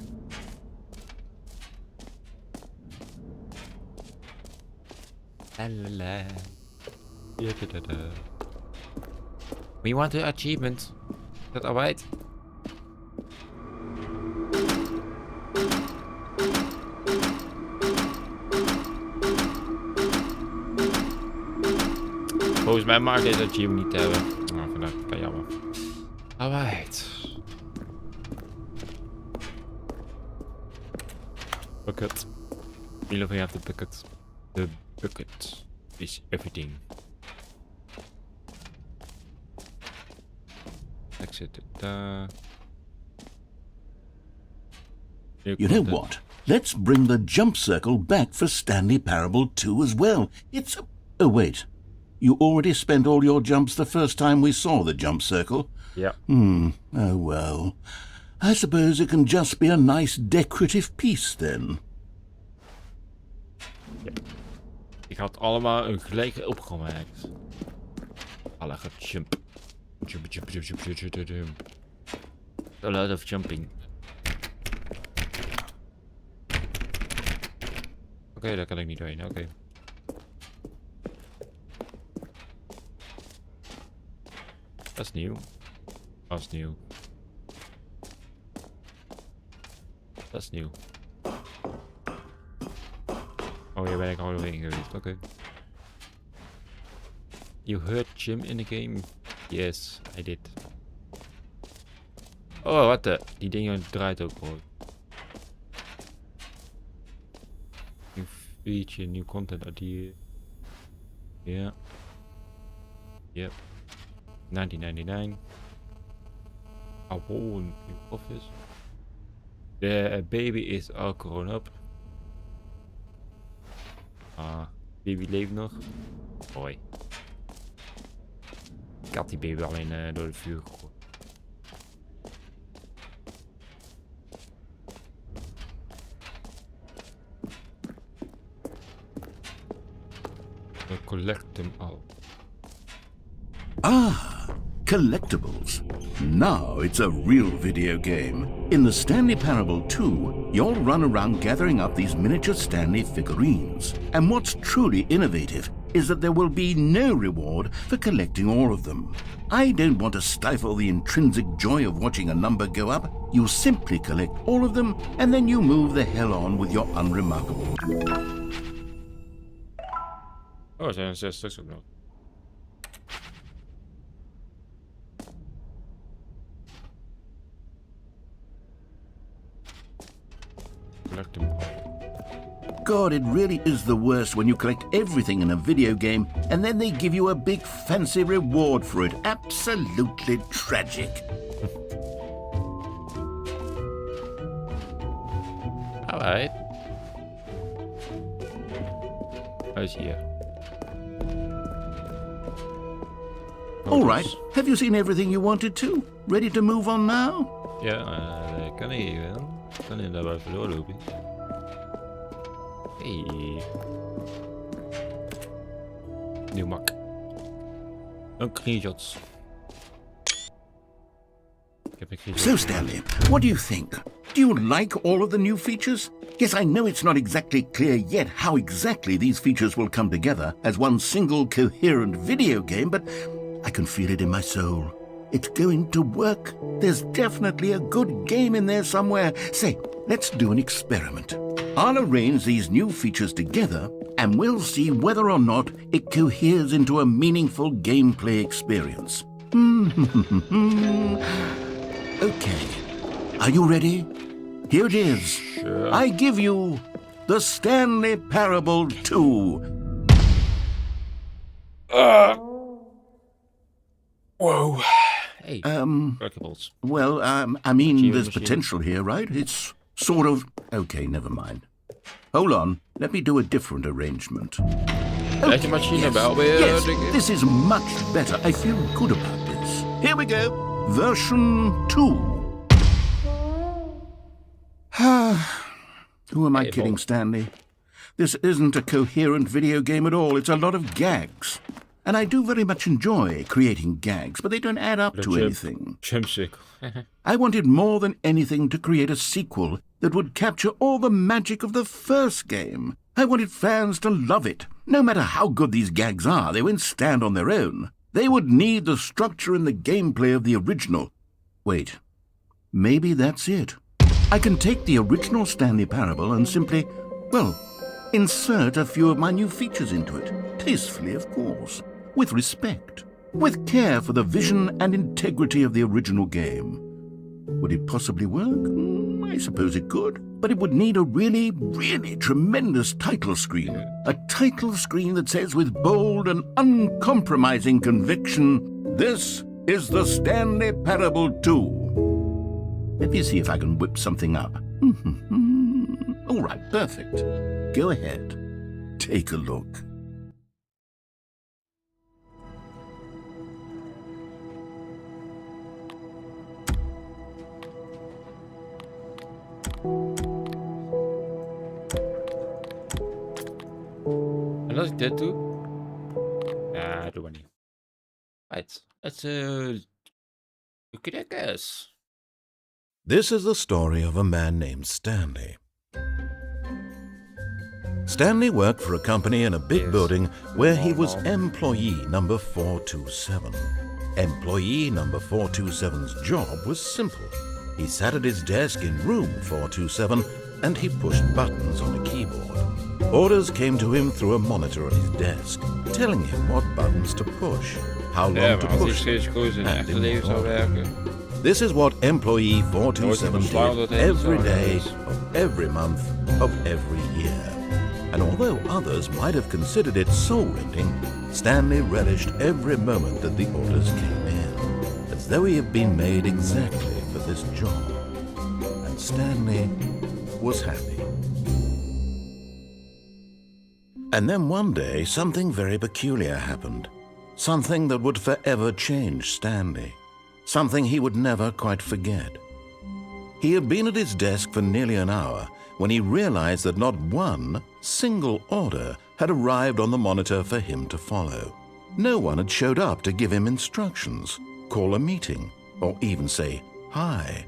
S1: Lalala. We want the achievement. Is dat alright? Volgens mij mag deze achievement niet hebben. Nou, vandaag kan jammer. Alright. Bucket. You love have the bucket. The bucket is everything. Exit.
S2: You know what? Let's bring the jump circle back for Stanley Parable 2 as well. It's... Oh, wait. You already spent all your jumps the first time we saw the jump circle?
S1: Yeah.
S2: Oh, well. I suppose it can just be a nice decorative piece, then.
S1: Ja. Ik had allemaal een gelijke opgemaakt. Alle jump. Jump. A lot of jumping. Oké, daar kan ik niet doorheen. Oké. Dat is nieuw. Dat is nieuw. Dat is nieuw. Oh, hier ben ik al doorheen geweest. Oké. You heard Jim in the game? Yes, I did. Oh, wat de? Die dingen draait ook gewoon. Nieuw feature, nieuw content idea. Ja. Yep. 1999. A whole new office. The baby is all grown up. Baby leeft nog. Hoi. Ik had die baby alleen door het vuur gegooid. We collect them all.
S2: Ah, collectibles. Now it's a real video game. In the Stanley Parable 2, you'll run around gathering up these miniature Stanley figurines. And what's truly innovative is that there will be no reward for collecting all of them. I don't want to stifle the intrinsic joy of watching a number go up. You simply collect all of them, and then you move the hell on with your unremarkable.
S1: Oh, er zijn 6 stuks ook nog. Collect them all.
S2: God, it really is the worst when you collect everything in a video game and then they give you a big fancy reward for it. Absolutely tragic.
S1: Alright. Hij is hier.
S2: All right. Have you seen everything you wanted to? Ready to move on now?
S1: Ja, kan hier wel. Kan inderdaad wel even doorlopen. Hey. Nieuw mak. Een screenshots.
S2: So, Stanley, what do you think? Do you like all of the new features? Yes, I know it's not exactly clear yet how exactly these features will come together as one single coherent video game, but I can feel it in my soul. It's going to work. There's definitely a good game in there somewhere. Say, let's do an experiment. I'll arrange these new features together and we'll see whether or not it coheres into a meaningful gameplay experience. Okay. Are you ready? Here it is.
S1: Sure.
S2: I give you the Stanley Parable 2.
S1: Whoa. Hey, collectibles.
S2: Well, I mean, there's potential here, right? It's sort of... Okay, never mind. Hold on, let me do a different arrangement.
S1: Okay,
S2: yes, this is much better. I feel good about this. Here we go. Version 2. Who am I kidding, Stanley? This isn't a coherent video game at all. It's a lot of gags. And I do very much enjoy creating gags, but they don't add up to anything. I wanted more than anything to create a sequel that would capture all the magic of the first game. I wanted fans to love it. No matter how good these gags are, they won't stand on their own. They would need the structure and the gameplay of the original. Wait, maybe that's it. I can take the original Stanley Parable and simply, well, insert a few of my new features into it. Tastefully, of course. With respect. With care for the vision and integrity of the original game. Would it possibly work? I suppose it could. But it would need a really, really tremendous title screen. A title screen that says with bold and uncompromising conviction, "This is the Stanley Parable 2. Let me see if I can whip something up. All right, perfect. Go ahead. Take a look.
S1: En als ik dit doe... Ja, doe maar niet. Right, let's look at this.
S2: This is the story of a man named Stanley. Stanley worked for a company in a big building where he was employee number 427. Employee number 427's job was simple. He sat at his desk in room 427 and he pushed buttons on a keyboard. Orders came to him through a monitor at his desk, telling him what buttons to push, how long to push them, and in what order. This is what employee 427 did every day of every month of every year. And although others might have considered it soul-rending, Stanley relished every moment that the orders came in, as though he had been made exactly for this job. And Stanley was happy. And then one day, something very peculiar happened. Something that would forever change Stanley. Something he would never quite forget. He had been at his desk for nearly an hour when he realized that not one single order had arrived on the monitor for him to follow. No one had showed up to give him instructions, call a meeting, or even say hi.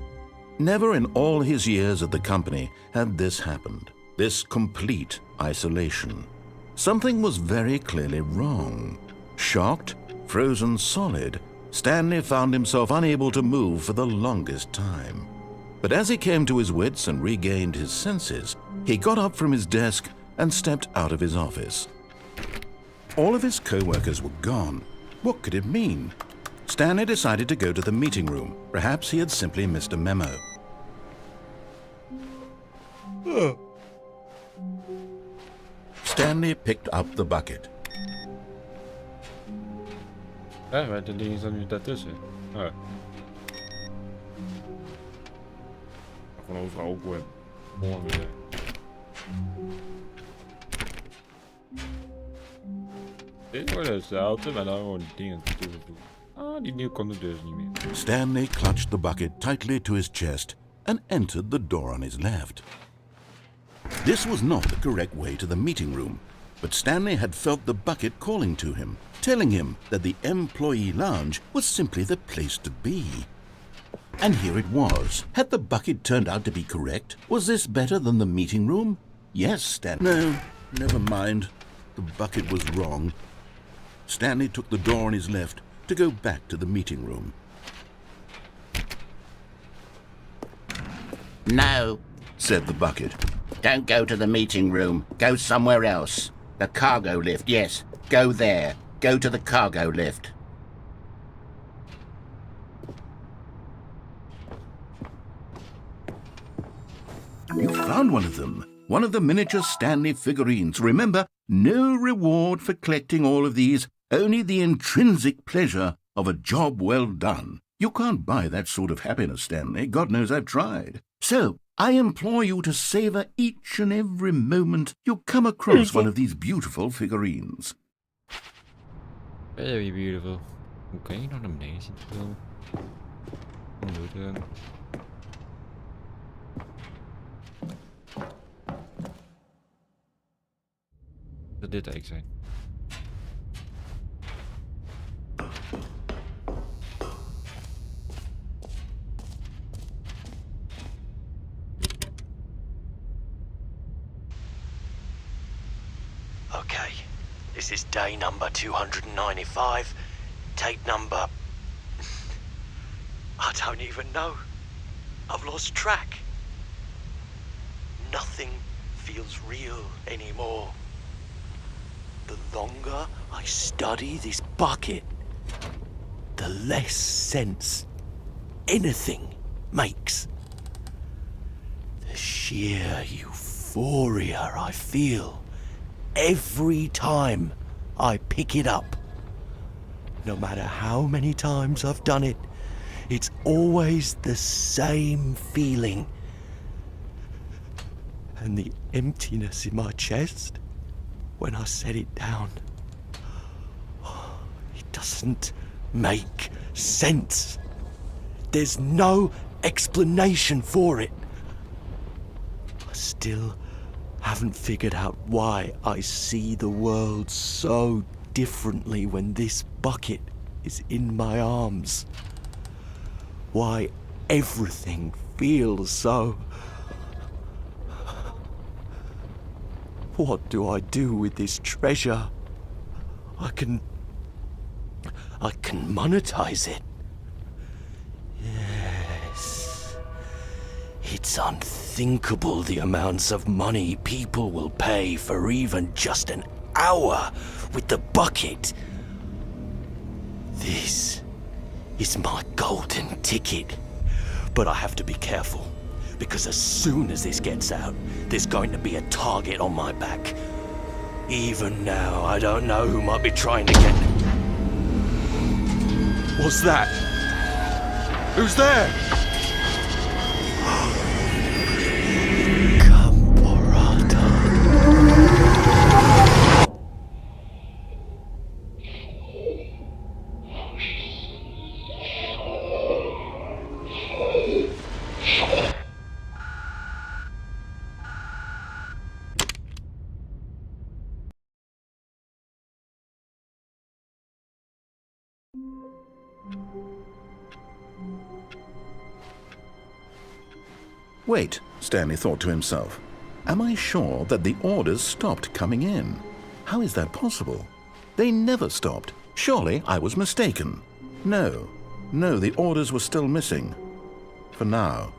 S2: Never in all his years at the company had this happened, this complete isolation. Something was very clearly wrong. Shocked, frozen solid, Stanley found himself unable to move for the longest time. But as he came to his wits and regained his senses, he got up from his desk and stepped out of his office. All of his co-workers were gone. What could it mean? Stanley decided to go to the meeting room. Perhaps he had simply missed a memo. Stanley picked up the bucket.
S1: Ja, maar de dingen staan nu daartussen. Oh. Gewoon overal opgooien. Morgen. Dit wordt hetzelfde, maar dan gewoon dingen toevoegen. Ah, die nieuw kon het dus niet meer.
S2: Stanley clutched the bucket tightly to his chest and entered the door on his left. This was not the correct way to the meeting room, but Stanley had felt the bucket calling to him, telling him that the employee lounge was simply the place to be. And here it was. Had the bucket turned out to be correct? Was this better than the meeting room? Yes, Stanley. No, never mind. The bucket was wrong. Stanley took the door on his left to go back to the meeting room.
S8: No,
S2: said the bucket.
S8: don't go to the meeting room. Go somewhere else. The cargo lift, yes. Go there. Go to the cargo lift.
S2: You found one of them. one of the miniature Stanley figurines. Remember, no reward for collecting all of these, only the intrinsic pleasure of a job well done. You can't buy that sort of happiness, Stanley. God knows I've tried. So, I implore you to savor each and every moment you come across one of these beautiful figurines.
S1: Very beautiful. Oké, nog naar beneden zien te veel. Dat dit eigenlijk zijn.
S9: Okay, this is day number 295. Tape number... I don't even know. I've lost track. Nothing feels real anymore. The longer I study this bucket, the less sense anything makes. The sheer euphoria I feel every time I pick it up. No matter how many times I've done it, it's always the same feeling. And the emptiness in my chest when I set it down. It doesn't make sense. There's no explanation for it. I still haven't figured out why I see the world so differently when this bucket is in my arms. Why everything feels so... What do I do with this treasure? I can monetize it. Yes. It's unthinkable the amounts of money people will pay for even just an hour with the bucket. This is my golden ticket. But I have to be careful, because as soon as this gets out, there's going to be a target on my back. Even now, I don't know who might be trying to get... What's that? Who's there?
S2: Wait, Stanley thought to himself. Am I sure that the orders stopped coming in? How is that possible? They never stopped. Surely I was mistaken. No, the orders were still missing. For now.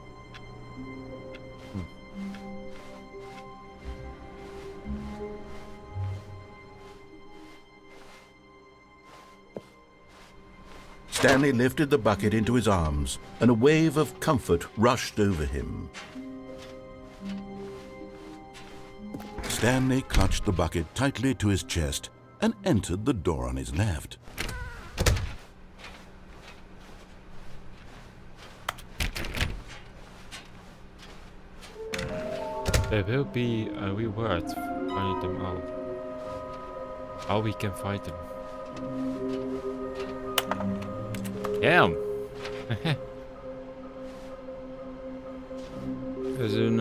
S2: Stanley lifted the bucket into his arms, and a wave of comfort rushed over him. Stanley clutched the bucket tightly to his chest and entered the door on his left.
S1: There will be a reward for finding them out. How we can fight them. Damn! Dat is een...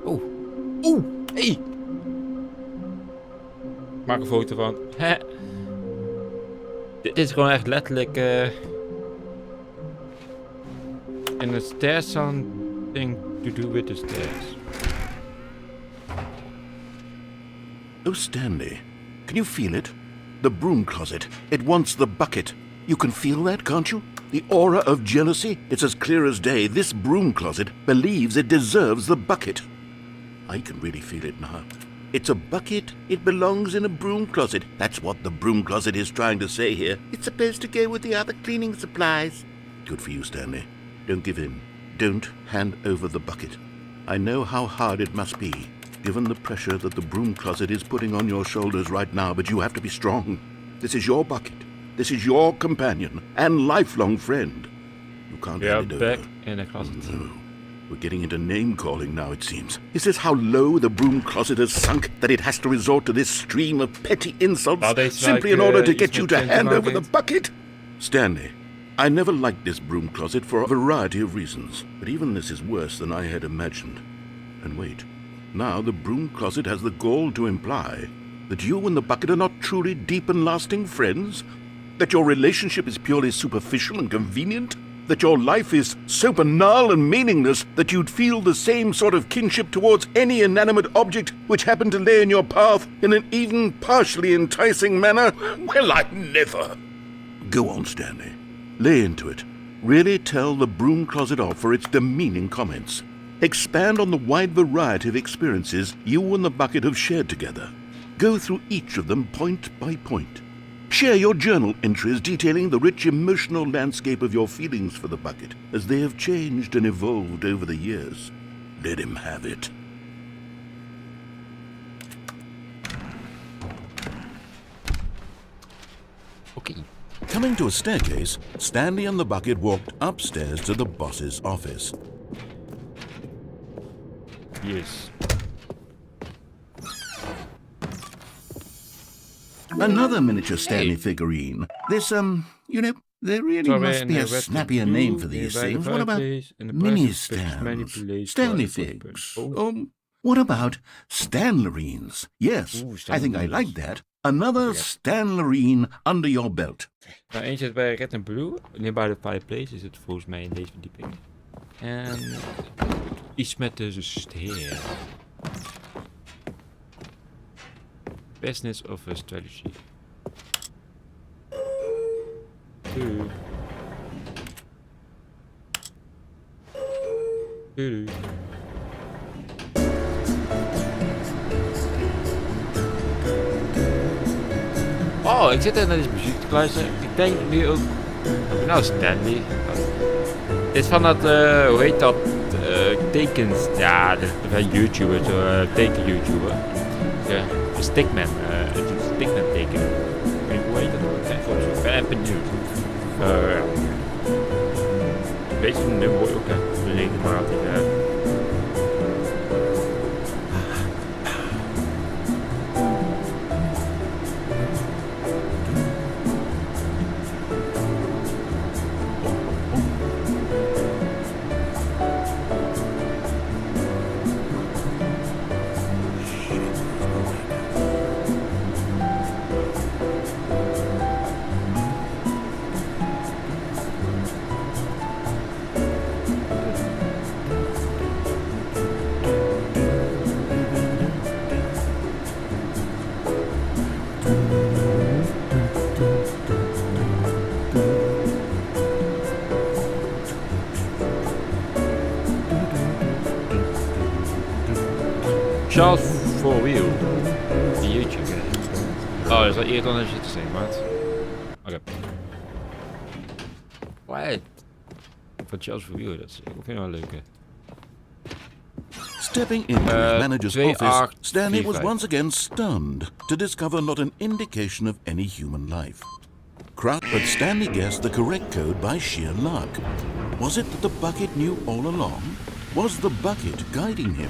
S1: Okay. Oeh! Hey! Maak een foto van. Dit is gewoon echt letterlijk... And the stairs something to do with the stairs.
S2: Oh, Stanley, can you feel it? The broom closet. It wants the bucket. You can feel that, can't you? The aura of jealousy. It's as clear as day. This broom closet believes it deserves the bucket. I can really feel it now. It's a bucket. It belongs in a broom closet. That's what the broom closet is trying to say here. It's supposed to go with the other cleaning supplies. Good for you, Stanley. Don't give in. Don't hand over the bucket. I know how hard it must be, given the pressure that the broom closet is putting on your shoulders right now, but you have to be strong. This is your bucket. This is your companion and lifelong friend. You can't hand it
S1: back
S2: over.
S1: in the closet.
S2: No. We're getting into name-calling now, it seems. Is this how low the broom closet has sunk, that it has to resort to this stream of petty insults simply in order to get you to hand over the bucket? Stanley, I never liked this broom closet for a variety of reasons, but even this is worse than I had imagined. And wait, now the broom closet has the gall to imply that you and the bucket are not truly deep and lasting friends? That your relationship is purely superficial and convenient? That your life is so banal and meaningless that you'd feel the same sort of kinship towards any inanimate object which happened to lay in your path in an even partially enticing manner? Well, I never. Go on, Stanley. Lay into it. Really tell the broom closet off for its demeaning comments. Expand on the wide variety of experiences you and the bucket have shared together. Go through each of them point by point. Share your journal entries detailing the rich emotional landscape of your feelings for the bucket as they have changed and evolved over the years. Let him have it.
S1: Okay.
S2: Coming to a staircase, Stanley and the bucket walked upstairs to the boss's office.
S1: Yes.
S2: Another miniature Stanley figurine. This, you know, there really must be a snappier name for these things. What about mini-Stans? Stanley figs? What about Stanlerines? Yes, I think I like that. Another Stanlerine under your belt.
S1: Nou, eentje zit bij Red and Blue. Nearby the fireplace is het volgens mij in deze verdieping. En iets met de steer. Business of a strategy. Oh, ik zit er naar deze muziek te luisteren. Ik denk nu ook... Nou, Stanley. Dit is van dat, hoe heet dat? Tekens... Ja, dat is een YouTuber, zo teken-YouTuber. Ja, Stickman. Het is een Stickman tekenen. Ik weet niet hoe heet dat? Ik ben even benieuwd. Weet je, nu hoor je ook regelmatig. Charles for Wheel. Die YouTube. Oh, dat is wel eerder dan als je te zeggen, maat. Oké. What? Van Charles for Wheel, dat is, ik vind het wel leuk.
S2: Stepping into his manager's office, Stanley was once again stunned to discover not an indication of any human life. But Stanley guessed the correct code by sheer luck. Was it that the bucket knew all along? Was the bucket guiding him?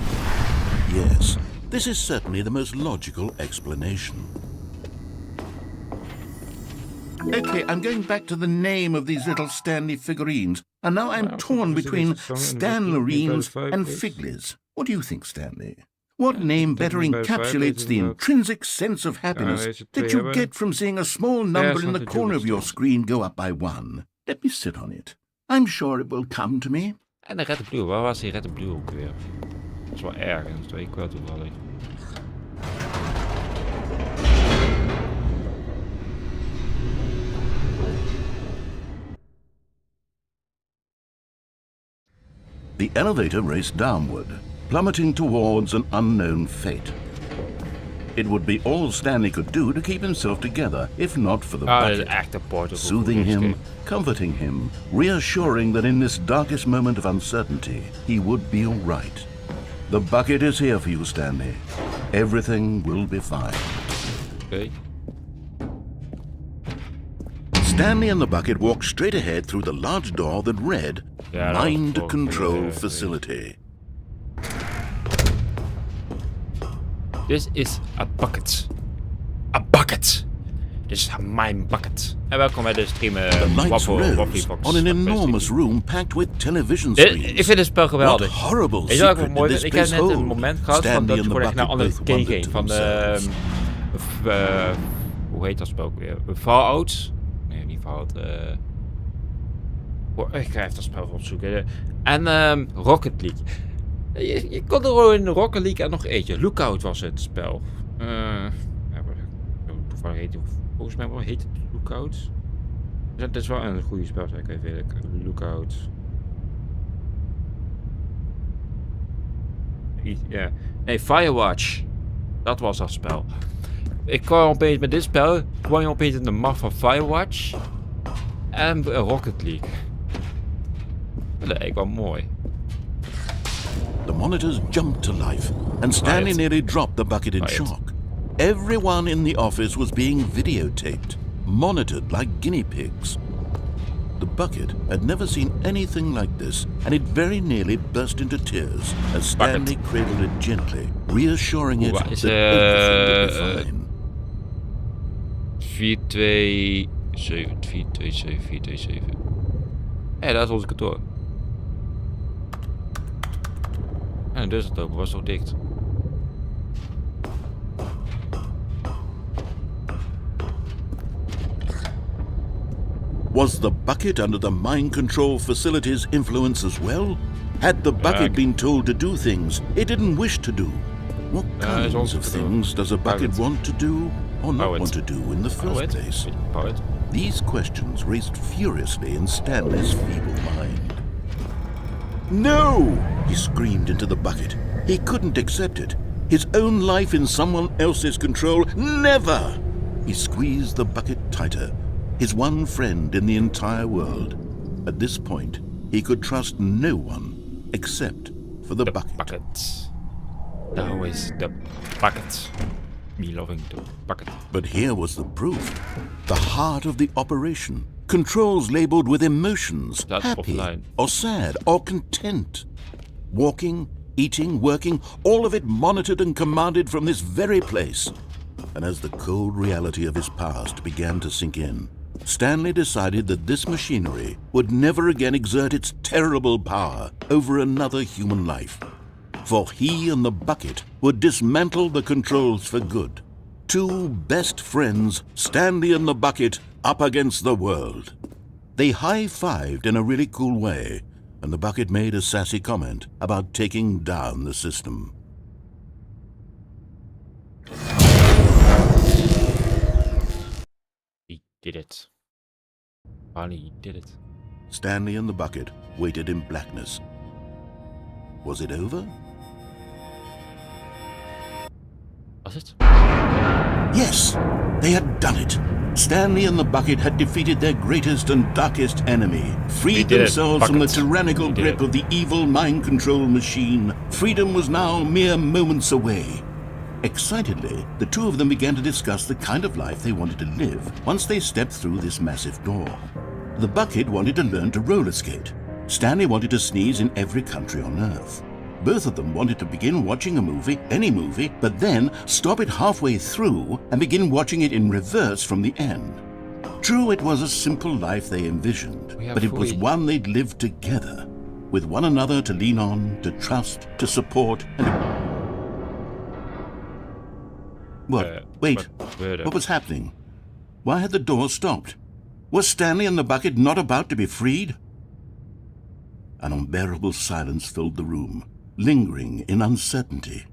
S2: Yes, this is certainly the most logical explanation. Okay, I'm going back to the name of these little Stanley figurines, and now I'm torn between Stanlerines and Figlies. What do you think, Stanley? What name better encapsulates the intrinsic sense of happiness that you get from seeing a small number in the corner of your screen go up by 1? Let me sit on it. I'm sure it will come to me.
S1: En de Red and Blue, waar was die Red and Blue ook weer? Dat is wel ergens, dat weet ik wel toevallig.
S2: The elevator raced downward, plummeting towards an unknown fate. It would be all Stanley could do to keep himself together, if not for the bucket. Soothing him, comforting him, reassuring that in this darkest moment of uncertainty, he would be all right. The bucket is here for you, Stanley. Everything will be fine.
S1: Okay.
S2: Stanley and the bucket walked straight ahead through the large door that read Mind Control Facility.
S1: This is a bucket. A bucket. This is mijn bucket. En welkom bij de stream
S2: The lights rose on an enormous room packed with television screens.
S1: Ik vind het spel geweldig.
S2: What horrible
S1: Weet je wat ik
S2: secret
S1: mooi
S2: did
S1: vind?
S2: this
S1: Ik heb
S2: place
S1: net een
S2: hold?
S1: moment gehad van dat ik gewoon echt naar andere game ging. Van de... hoe heet dat spel ook weer? Fallout? Nee, niet Fallout. Ik ga even dat spel opzoeken. En Rocket League. Je kon er gewoon in Rocket League en nog eentje. Lookout was het spel. Toevallig heet het... Volgens mij heet het Lookout. Dat is wel een goede spel, zeg ik even eerlijk. Lookout. Ja. Nee, Firewatch. Dat was dat spel. Ik kwam opeens met dit spel. Kwam je opeens in de map van Firewatch. En Rocket League. Dat leek wel mooi.
S2: The monitors jumped to life, and Stanley nearly dropped the bucket in shock. Everyone in the office was being videotaped, monitored like guinea pigs. The bucket had never seen anything like this, and it very nearly burst into tears as Stanley cradled it gently, reassuring it that everything would be fine.
S1: 427, 427, 427. Hé, daar is onze kantoor. En de deur zat open, was toch dicht?
S2: Was the bucket under the mind control facility's influence as well? Had the bucket been told to do things it didn't wish to do? What kinds of things does a bucket want to do or not want to do in the first place? These questions raced furiously in Stanley's feeble mind. No! He screamed into the bucket. He couldn't accept it. His own life in someone else's control, never! He squeezed the bucket tighter. His one friend in the entire world. At this point, he could trust no one except for the bucket.
S1: Now is the bucket. Me loving the bucket.
S2: But here was the proof. The heart of the operation. Controls labeled with emotions. Happy or sad or content. Walking, eating, working, all of it monitored and commanded from this very place. And as the cold reality of his past began to sink in, Stanley decided that this machinery would never again exert its terrible power over another human life. For he and the bucket would dismantle the controls for good. Two best friends, Stanley and the bucket, up against the world. They high-fived in a really cool way, and the bucket made a sassy comment about taking down the system.
S1: He did it. Finally, he did it.
S2: Stanley and the bucket waited in blackness. Was it over?
S1: Was it?
S2: Yes, they had done it. Stanley and the bucket had defeated their greatest and darkest enemy, freed themselves from the tyrannical grip of the evil mind control machine. Freedom was now mere moments away. Excitedly, the two of them began to discuss the kind of life they wanted to live once they stepped through this massive door. The bucket wanted to learn to roller skate. Stanley wanted to sneeze in every country on Earth. Both of them wanted to begin watching a movie, any movie, but then stop it halfway through and begin watching it in reverse from the end. True, it was a simple life they envisioned, but it was one they'd lived together, with one another to lean on, to trust, to support, and... What? Wait, what was happening? Why had the door stopped? Was Stanley and the bucket not about to be freed? An unbearable silence filled the room, lingering in uncertainty,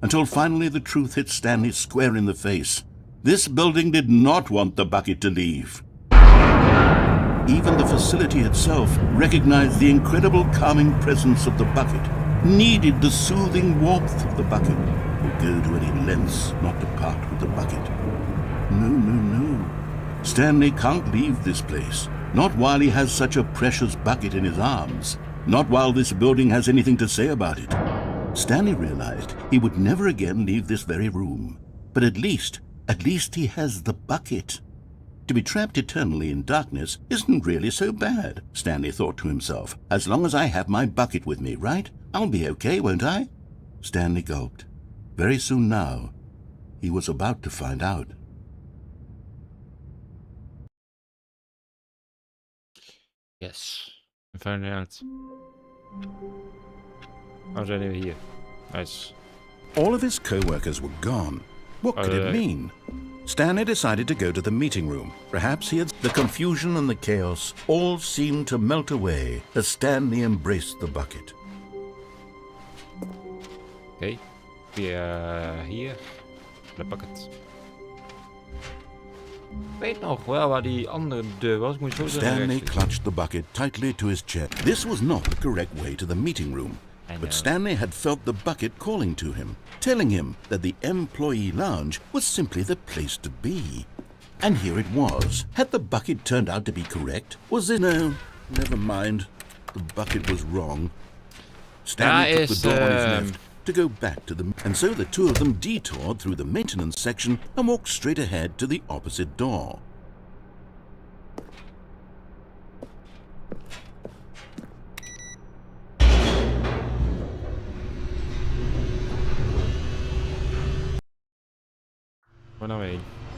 S2: until finally the truth hit Stanley square in the face. This building did not want the bucket to leave. Even the facility itself recognized the incredible calming presence of the bucket, needed the soothing warmth of the bucket, would go to any lengths not to part with the bucket. No, no, no. Stanley can't leave this place, not while he has such a precious bucket in his arms. Not while this building has anything to say about it. Stanley realized he would never again leave this very room. But at least he has the bucket. To be trapped eternally in darkness isn't really so bad, Stanley thought to himself. As long as I have my bucket with me, right? I'll be okay, won't I? Stanley gulped. Very soon now, he was about to find out.
S1: Yes. We find out. Oh, zijn we hier. Nice.
S2: All of his co-workers were gone. What could it mean? Stanley decided to go to the meeting room. Perhaps the confusion and the chaos all seemed to melt away as Stanley embraced the bucket.
S1: Oké. Via hier. De bucket. Ik weet nog wel waar die andere deur was. Moet je zo
S2: Stanley clutched the bucket tightly to his chest. This was not the correct way to the meeting room. But Stanley had felt the bucket calling to him, telling him that the employee lounge was simply the place to be. And here it was. Had the bucket turned out to be correct? Was it? No, never mind. The bucket was wrong. Stanley took the door on his left to go back to them, and so the two of them detoured through the maintenance section and walked straight ahead to the opposite door.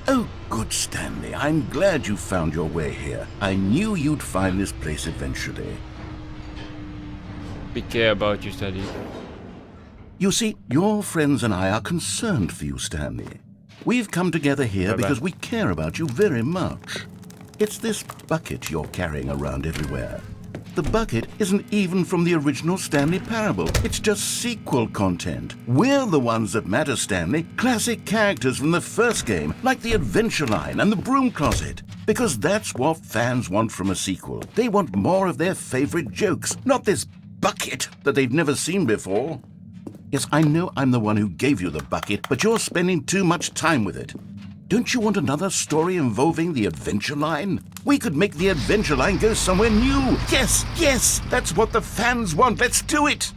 S2: Oh, good, Stanley. I'm glad you found your way here. I knew you'd find this place eventually.
S1: We care about you, Stanley.
S2: You see, your friends and I are concerned for you, Stanley. We've come together here because we care about you very much. It's this bucket you're carrying around everywhere. The bucket isn't even from the original Stanley Parable. It's just sequel content. We're the ones that matter, Stanley. Classic characters from the first game, like the Adventure Line and the Broom Closet. Because that's what fans want from a sequel. They want more of their favorite jokes, not this bucket that they've never seen before. Yes, I know I'm the one who gave you the bucket, but you're spending too much time with it. Don't you want another story involving the Adventure Line? We could make the Adventure Line go somewhere new. Yes, yes, that's what the fans want. Let's do it.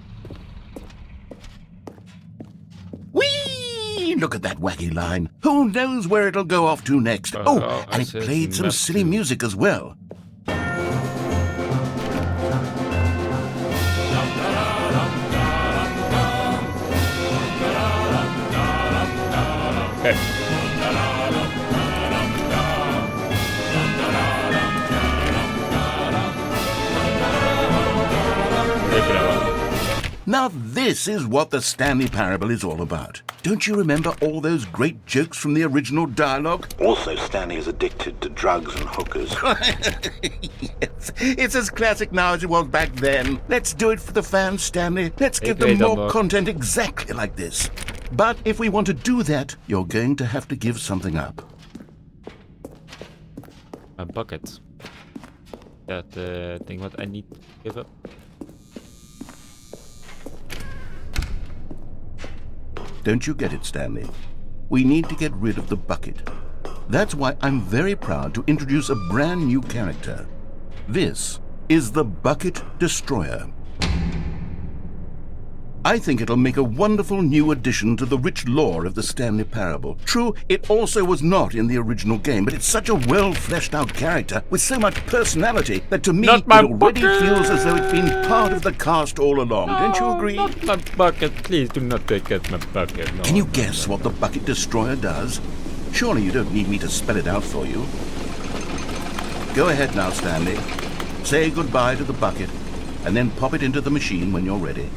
S2: Whee! Look at that wacky line. Who knows where it'll go off to next? Oh, and it played some silly music as well. Now this is what the Stanley Parable is all about. Don't you remember all those great jokes from the original dialogue? Also, Stanley is addicted to drugs and hookers. Yes, it's as classic now as it was back then. Let's do it for the fans, Stanley. Let's give them more content exactly like this. But if we want to do that, you're going to have to give something up.
S1: A bucket. That thing what I need to give up.
S2: Don't you get it, Stanley? We need to get rid of the bucket. That's why I'm very proud to introduce a brand new character. This is the Bucket Destroyer. I think it'll make a wonderful new addition to the rich lore of the Stanley Parable. True, it also was not in the original game, but it's such a well-fleshed-out character with so much personality that to me it already feels as though it's been part of the cast all along. Don't you agree?
S1: Not my bucket. Please do not take out my bucket. No.
S2: Can you guess what the Bucket Destroyer does? Surely you don't need me to spell it out for you. Go ahead now, Stanley. Say goodbye to the bucket, and then pop it into the machine when you're ready.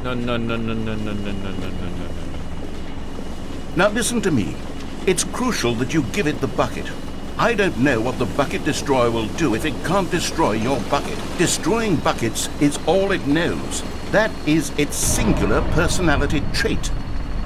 S1: No.
S2: Now listen to me. It's crucial that you give it the bucket. I don't know what the Bucket Destroyer will do if it can't destroy your bucket. Destroying buckets is all it knows. That is its singular personality trait.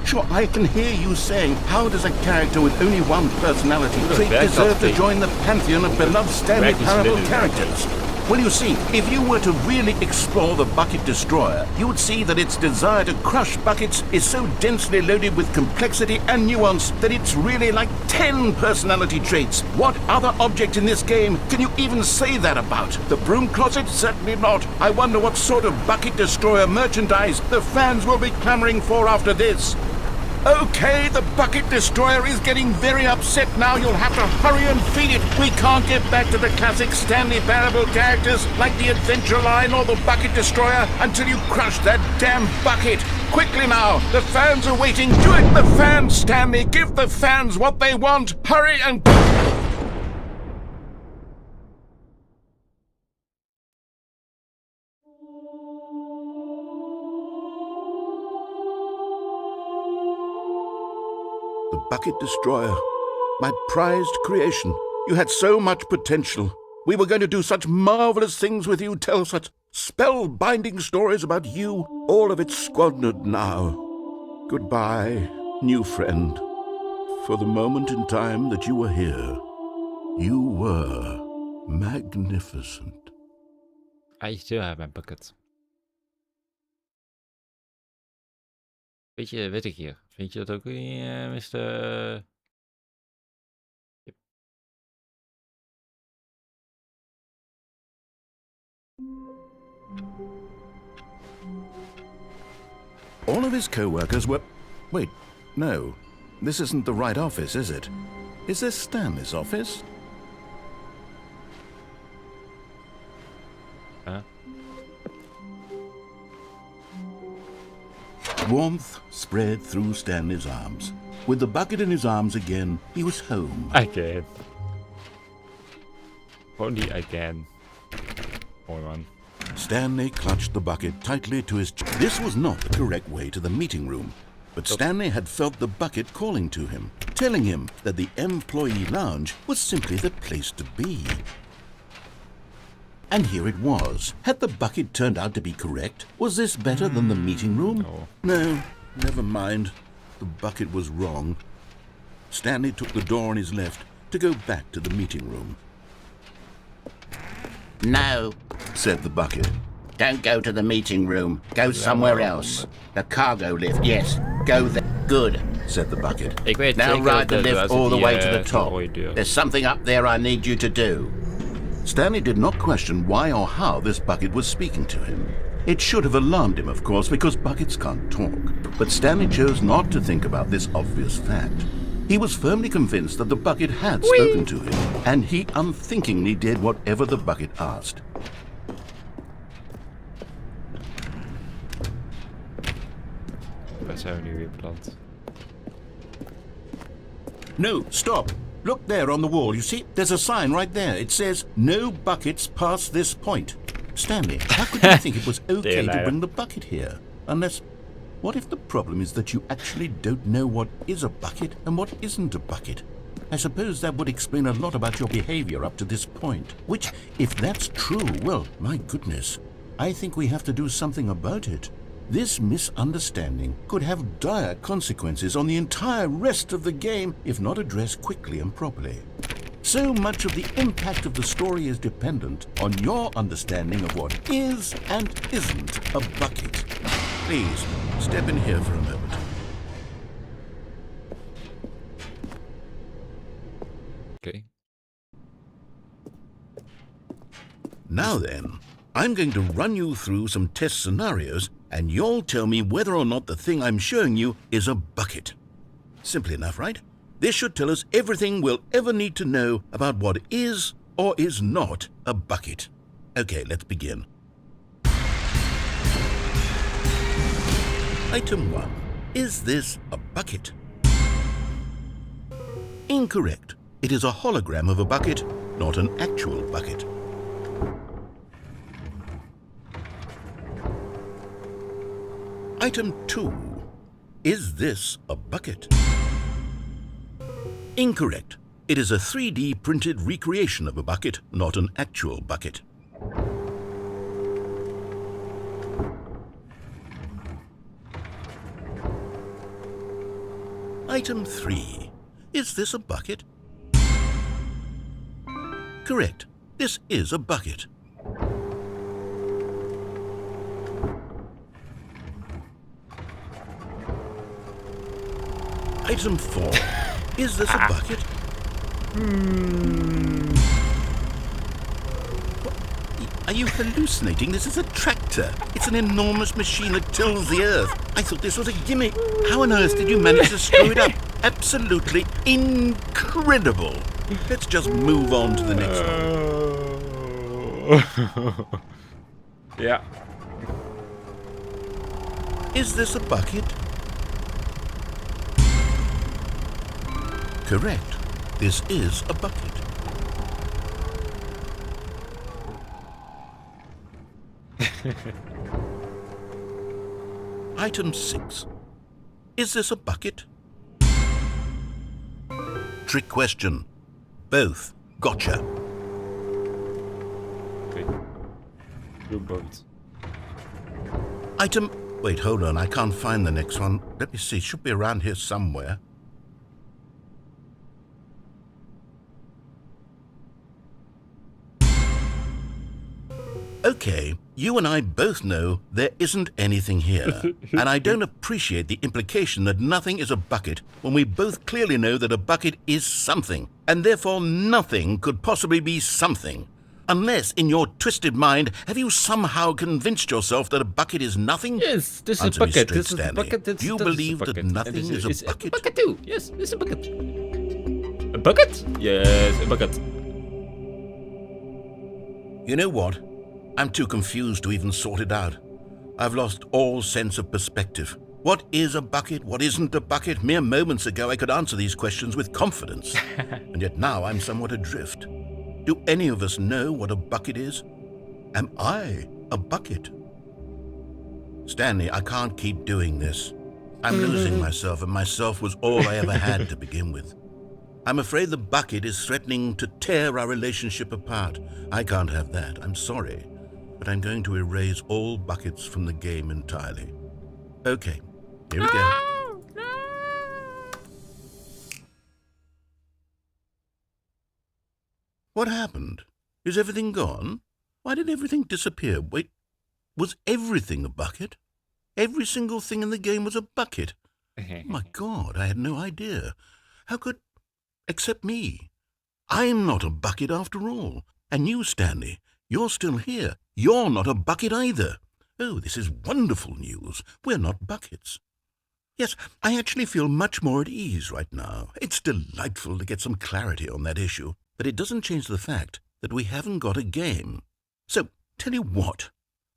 S2: Sure, I can hear you saying, how does a character with only one personality trait deserve to join the pantheon of beloved Stanley Parable characters? Well, you see, if you were to really explore the bucket destroyer, you would see that its desire to crush buckets is so densely loaded with complexity and nuance that it's really like 10 personality traits. What other object in this game can you even say that about? The broom closet? Certainly not. I wonder what sort of bucket destroyer merchandise the fans will be clamoring for after this. Okay, the bucket destroyer is getting very upset now. You'll have to hurry and feed it. We can't get back to the classic Stanley Parable characters like the Adventure Line or the bucket destroyer until you crush that damn bucket. Quickly now, the fans are waiting. Do it, the fans, Stanley. Give the fans what they want. Hurry and... The bucket destroyer. My prized creation. You had so much potential. We were going to do such marvelous things with you, tell such spellbinding stories about you. All of it squandered now. Goodbye, new friend. For the moment in time that you were here, you were magnificent.
S1: I still have my buckets. Weet ik hier. Vind je dat ook niet, Mr. Yep.
S2: All of his co-workers were... Wait, no. This isn't the right office, is it? Is this Stanley's office?
S1: Huh?
S2: Warmth spread through Stanley's arms. With the bucket in his arms again, he was home.
S1: Again. Only again. Hold on.
S2: Stanley clutched the bucket tightly to his chest. This was not the correct way to the meeting room, but Stanley had felt the bucket calling to him, telling him that the employee lounge was simply the place to be. And here it was. Had the bucket turned out to be correct? Was this better than the meeting room? No, never mind. The bucket was wrong. Stanley took the door on his left to go back to the meeting room.
S8: No,
S2: said the bucket.
S8: don't go to the meeting room. Go somewhere else. The cargo lift, yes. Go there. Good,
S2: said the bucket.
S1: Ik weet
S8: now
S1: zeker
S8: ride the
S1: dat
S8: lift
S1: als
S8: all the
S1: die,
S8: way to the top.
S1: rode deur.
S8: There's something up there I need you to do.
S2: Stanley did not question why or how this bucket was speaking to him. It should have alarmed him, of course, because buckets can't talk. But Stanley chose not to think about this obvious fact. He was firmly convinced that the bucket had spoken to him, and he unthinkingly did whatever the bucket asked.
S1: Waar zijn we nu weer beland?
S2: No, stop. Look there on the wall. You see, there's a sign right there. It says, no buckets past this point. Stanley, how could you think it was okay to bring the bucket here? Unless, what if the problem is that you actually don't know what is a bucket and what isn't a bucket? I suppose that would explain a lot about your behavior up to this point. Which, if that's true, well, my goodness, I think we have to do something about it. This misunderstanding could have dire consequences on the entire rest of the game if not addressed quickly and properly. So much of the impact of the story is dependent on your understanding of what is and isn't a bucket. Please, step in here for a moment.
S1: Okay.
S2: Now then, I'm going to run you through some test scenarios and you'll tell me whether or not the thing I'm showing you is a bucket. Simple enough, right? This should tell us everything we'll ever need to know about what is or is not a bucket. Okay, let's begin. Item 1. Is this a bucket? Incorrect. It is a hologram of a bucket, not an actual bucket. Item 2. Is this a bucket? Incorrect. It is a 3D printed recreation of a bucket, not an actual bucket. Item 3. Is this a bucket? Correct. This is a bucket. Item 4. Is this a bucket? Are you hallucinating? This is a tractor. It's an enormous machine that tills the earth. I thought this was a gimmick. How on earth did you manage to screw it up? Absolutely incredible. Let's just move on to the next one.
S1: Ja.
S2: Is this a bucket? Correct. This is a bucket. Item 6. Is this a bucket? Trick question. Both. Gotcha.
S1: Okay. Doe both.
S2: Item... Wait, hold on. I can't find the next one. Let me see. It should be around here somewhere. Okay, you and I both know there isn't anything here. And I don't appreciate the implication that nothing is a bucket when we both clearly know that a bucket is something. And therefore nothing could possibly be something. Unless, in your twisted mind, have you somehow convinced yourself that a bucket is nothing?
S1: Yes, this is a
S2: Answer me
S1: bucket.
S2: straight,
S1: This is a
S2: Stanley.
S1: bucket.
S2: Do you believe that nothing is a bucket?
S1: A bucket too. Yes, it's a bucket. A bucket? Yes, a bucket.
S2: You know what? I'm too confused to even sort it out. I've lost all sense of perspective. What is a bucket? What isn't a bucket? Mere moments ago I could answer these questions with confidence. And yet now I'm somewhat adrift. Do any of us know what a bucket is? Am I a bucket? Stanley, I can't keep doing this. I'm losing myself, and myself was all I ever had to begin with. I'm afraid the bucket is threatening to tear our relationship apart. I can't have that. I'm sorry. But I'm going to erase all buckets from the game entirely. Okay, here we go. What happened? Is everything gone? Why did everything disappear? Wait, was everything a bucket? Every single thing in the game was a bucket? Oh my God, I had no idea. How could... Except me. I'm not a bucket after all. And you, Stanley, you're still here. You're not a bucket either. Oh, this is wonderful news. We're not buckets. Yes, I actually feel much more at ease right now. It's delightful to get some clarity on that issue. But it doesn't change the fact that we haven't got a game. So, tell you what.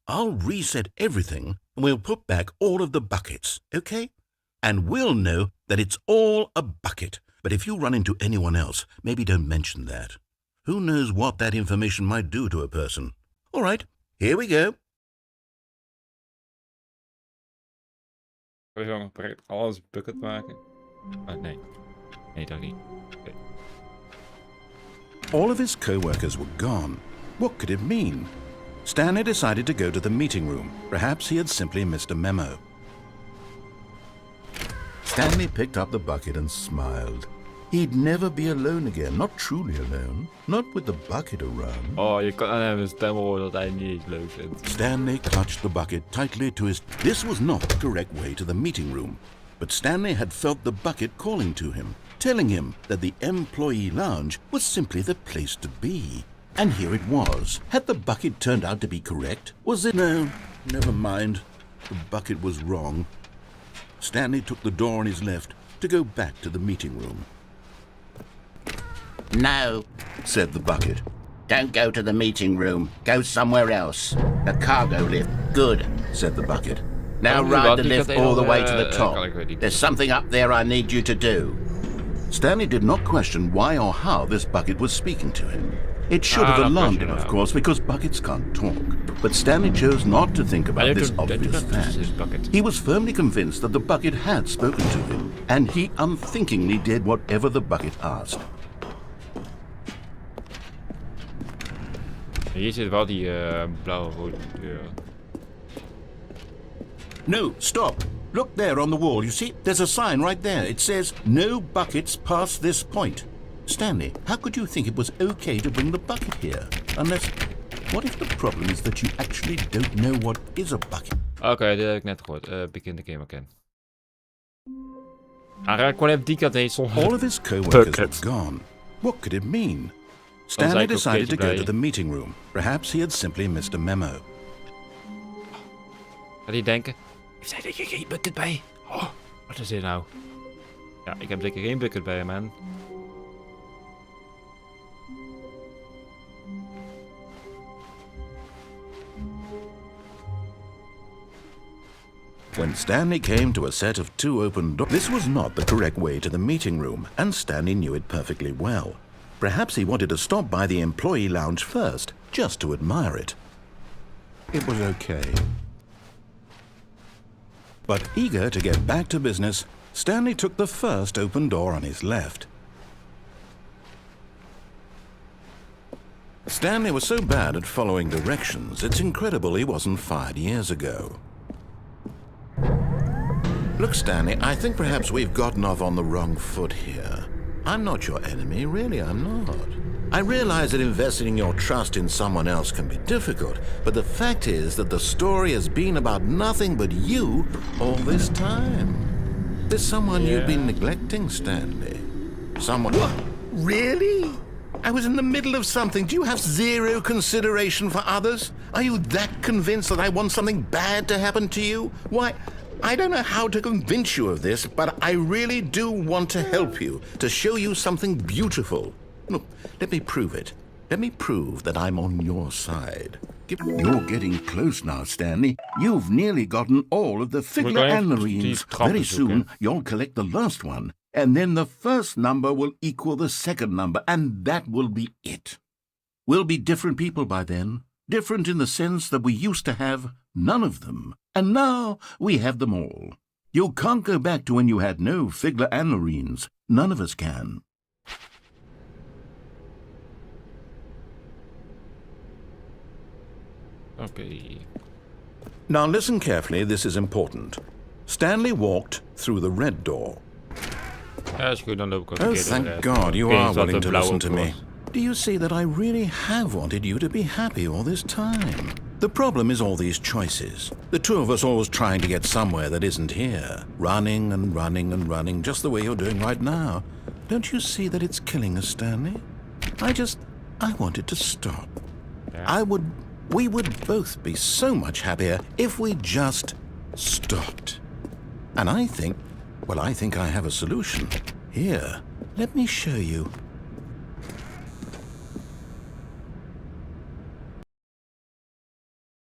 S2: I'll reset everything and we'll put back all of the buckets, okay? And we'll know that it's all a bucket. But if you run into anyone else, maybe don't mention that. Who knows what that information might do to a person? All right, here we go.
S1: Wil je gewoon direct alles bucket maken? Nee. Nee, dat niet. Okay.
S2: All of his co-workers were gone. What could it mean? Stanley decided to go to the meeting room. Perhaps he had simply missed a memo. Stanley picked up the bucket and smiled. He'd never be alone again, not truly alone, not with the bucket around.
S1: Oh, je kan aan hem stem horen dat hij niet leuk vindt.
S2: Stanley clutched the bucket tightly to his... This was not the correct way to the meeting room, but Stanley had felt the bucket calling to him, telling him that the employee lounge was simply the place to be. And here it was. Had the bucket turned out to be correct? Was it... No, never mind. The bucket was wrong. Stanley took the door on his left to go back to the meeting room.
S8: No,
S2: Said the bucket.
S8: don't go to the meeting room. Go somewhere else. The cargo lift. Good.
S2: Said the bucket.
S8: Now
S1: Oh,
S8: ride
S1: wat,
S8: the
S1: die
S8: lift
S1: gaat
S8: all the
S1: even,
S8: way to the
S1: kan ik
S8: top.
S1: weet niet.
S8: There's something up there I need you to do.
S2: Stanley did not question why or how this bucket was speaking to him. It should have
S1: not
S2: alarmed him,
S1: question
S2: of
S1: how.
S2: course, because buckets can't talk. But Stanley chose not to think about this obvious fact. He was firmly convinced that the bucket had spoken to him, and he unthinkingly did whatever the bucket asked.
S1: Hier zit wel die blauwe-rode deur.
S2: No, stop. Look there on the wall, you see? There's a sign right there. It says, no buckets past this point. Stanley, how could you think it was okay to bring the bucket here? Unless, what if the problem is that you actually don't know what is a bucket?
S1: Oké, dit heb ik net gehoord. Begin the game again. Hij raakt gewoon even die kant heen.
S2: All of his co-workers were gone. What could it mean? Stanley decided to go to the meeting room. Perhaps he had simply missed a memo.
S1: Gaat hij denken? Heeft hij er geen bucket bij? Oh, wat is dit nou? Ja, ik heb zeker geen bucket bij, man.
S2: When Stanley came to a set of 2 open doors, this was not the correct way to the meeting room, and Stanley knew it perfectly well. Perhaps he wanted to stop by the employee lounge first, just to admire it. It was okay. But eager to get back to business, Stanley took the first open door on his left. Stanley was so bad at following directions, it's incredible he wasn't fired years ago. Look, Stanley, I think perhaps we've gotten off on the wrong foot here. I'm not your enemy, really, I'm not. I realize that investing your trust in someone else can be difficult, but the fact is that the story has been about nothing but you all this time. There's someone you've been neglecting, Stanley. Someone... What? Really? I was in the middle of something. Do you have zero consideration for others? Are you that convinced that I want something bad to happen to you? Why, I don't know how to convince you of this, but I really do want to help you, to show you something beautiful. Look, let me prove it. Let me prove that I'm on your side. You're getting close now, Stanley. You've nearly gotten all of the figure anarines. Very soon, you'll collect the last one. And then the first number will equal the second number, and that will be it. We'll be different people by then. Different in the sense that we used to have none of them. And now we have them all. You can't go back to when you had no figure anarines. None of us can.
S1: Okay.
S2: Now listen carefully, this is important. Stanley walked through the red door.
S1: Ja, is goed, dan loop ik ook
S2: Oh, thank God you are willing to listen to me. Do you see that I really have wanted you to be happy all this time? The problem is all these choices. The two of us always trying to get somewhere that isn't here. Running and running and running, just the way you're doing right now. Don't you see that it's killing us, Stanley? I wanted to stop.
S1: Yeah.
S2: We would both be so much happier if we just stopped. And I think I have a solution. Here, let me show you.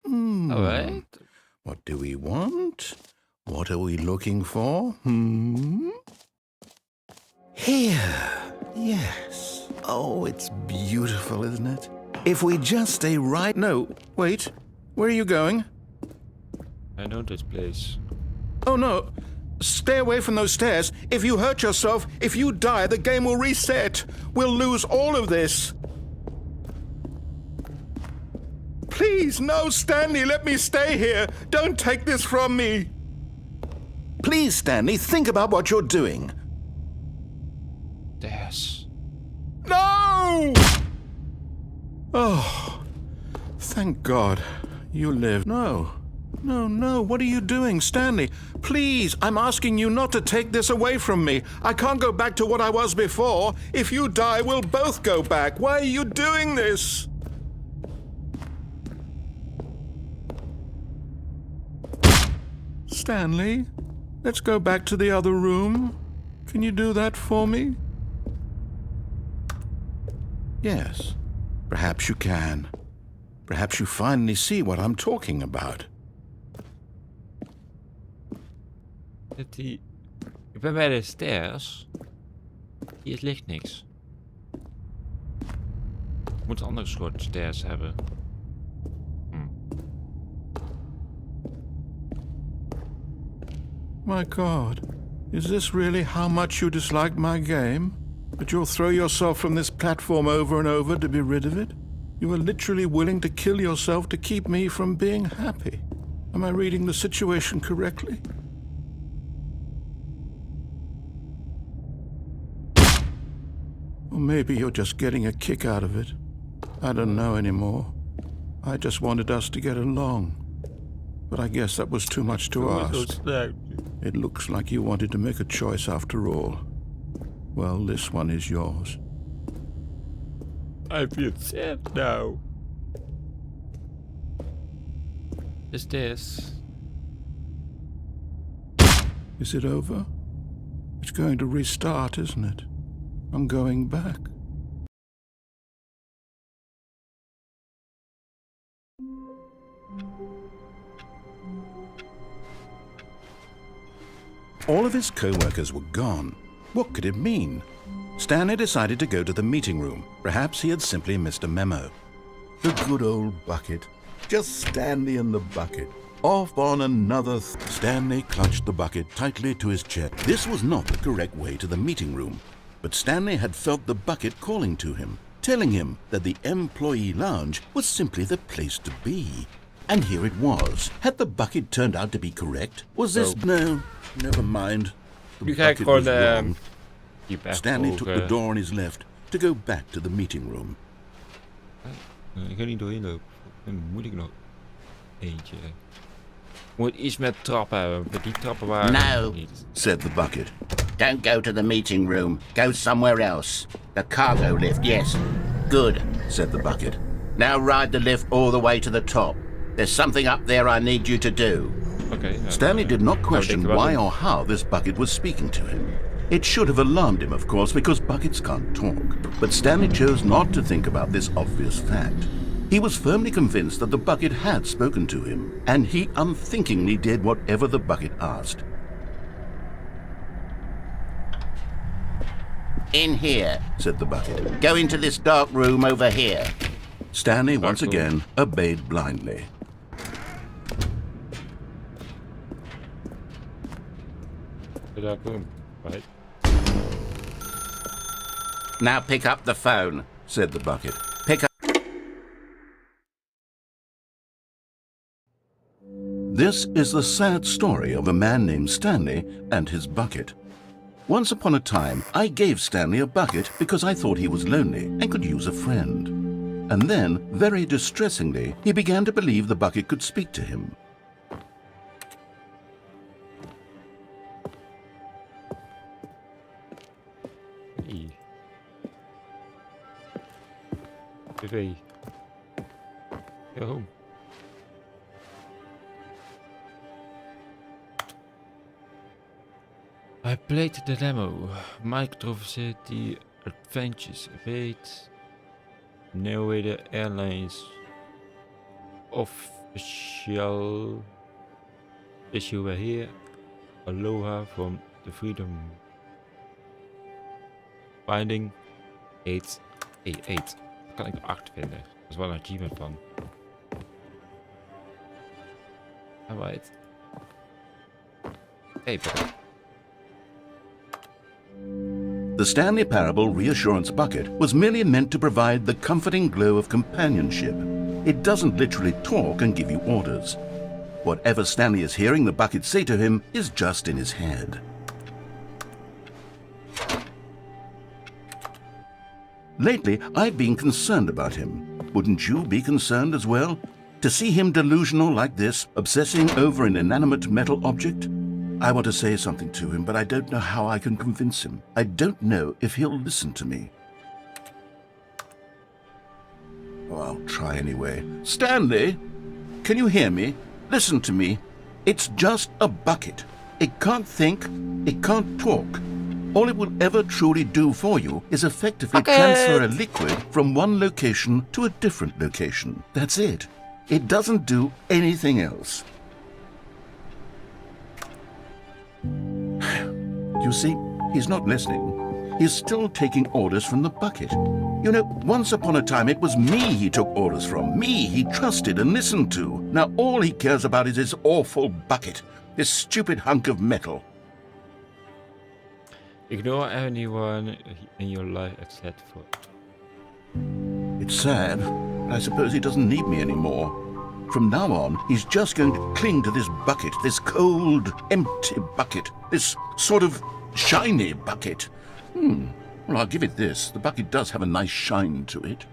S1: All right.
S2: What do we want? What are we looking for? Here. Yes. Oh, it's beautiful, isn't it? If we just stay right... No, wait. Where are you going?
S1: I know this place.
S2: Oh, no. Stay away from those stairs. If you hurt yourself, if you die, the game will reset. We'll lose all of this. Please, no, Stanley, let me stay here. Don't take this from me. Please, Stanley, think about what you're doing.
S1: Yes.
S2: No! Oh, thank God. You live. No, what are you doing, Stanley? Please, I'm asking you not to take this away from me. I can't go back to what I was before. If you die, we'll both go back. Why are you doing this? Stanley, let's go back to the other room. Can you do that for me? Yes, perhaps you can. Perhaps you finally see what I'm talking about.
S1: Ik ben bij de stairs. Hier ligt niks. Ik moet een andere soort stairs hebben.
S2: My God, is this really how much you dislike my game? That you'll throw yourself from this platform over and over to be rid of it? You are literally willing to kill yourself to keep me from being happy. Am I reading the situation correctly? Or maybe you're just getting a kick out of it. I don't know anymore. I just wanted us to get along. But I guess that was too much to ask. It looks like you wanted to make a choice after all. Well, this one is yours.
S1: I feel sad now. Is this?
S2: Is it over? It's going to restart, isn't it? I'm going back. All of his co-workers were gone. What could it mean? Stanley decided to go to the meeting room. Perhaps he had simply missed a memo. The good old bucket. Just Stanley and the bucket. Off on another Stanley clutched the bucket tightly to his chest. This was not the correct way to the meeting room, but Stanley had felt the bucket calling to him, telling him that the employee lounge was simply the place to be. And here it was. Had the bucket turned out to be correct? Was this... No, never mind. The bucket was wrong. Stanley took the door on his left to go back to the meeting room.
S1: Ik ga niet doorheen lopen. Dan moet ik nog eentje. Moet iets met trappen hebben. Met die trappen waren
S8: No,
S1: niet.
S2: Said the bucket.
S8: Don't go to the meeting room. Go somewhere else. The cargo lift, yes. Good,
S2: Said the bucket.
S8: now ride the lift all the way to the top. There's something up there I need you to do.
S1: Okay,
S2: Stanley did not question why or how this bucket was speaking to him. It should have alarmed him, of course, because buckets can't talk. But Stanley chose not to think about this obvious fact. He was firmly convinced that the bucket had spoken to him, and he unthinkingly did whatever the bucket asked.
S8: In here.
S2: Said the bucket.
S8: Go into this dark room over here.
S2: Stanley once again obeyed blindly.
S1: Right.
S8: Now pick up the phone.
S2: Said the bucket.
S8: Pick up.
S2: This is the sad story of a man named Stanley and his bucket. Once upon a time, I gave Stanley a bucket because I thought he was lonely and could use a friend. And then, very distressingly, he began to believe the bucket could speak to him.
S1: Hey. TV. Go home. I played the demo. Microcity Adventures. Wait. Narrator Airlines. Official issue we're here. Aloha from the Freedom. Binding 888. Kan ik er 8 vinden? Dat is wel een achievement van. Alright. Hey, buddy.
S2: The Stanley Parable Reassurance Bucket was merely meant to provide the comforting glow of companionship. It doesn't literally talk and give you orders. Whatever Stanley is hearing the bucket say to him is just in his head. Lately, I've been concerned about him. Wouldn't you be concerned as well? To see him delusional like this, obsessing over an inanimate metal object? I want to say something to him, but I don't know how I can convince him. I don't know if he'll listen to me. Oh, I'll try anyway. Stanley, can you hear me? Listen to me. It's just a bucket. It can't think, it can't talk. All it will ever truly do for you is effectively transfer a liquid from one location to a different location. That's it. It doesn't do anything else. You see, he's not listening. He's still taking orders from the bucket. You know, once upon a time it was me he took orders from. Me he trusted and listened to. Now all he cares about is his awful bucket. This stupid hunk of metal.
S1: Ignore anyone in your life except for...
S2: It's sad, but I suppose he doesn't need me anymore. From now on, he's just going to cling to this bucket, this cold, empty bucket, this sort of shiny bucket. Well, I'll give it this. The bucket does have a nice shine to it.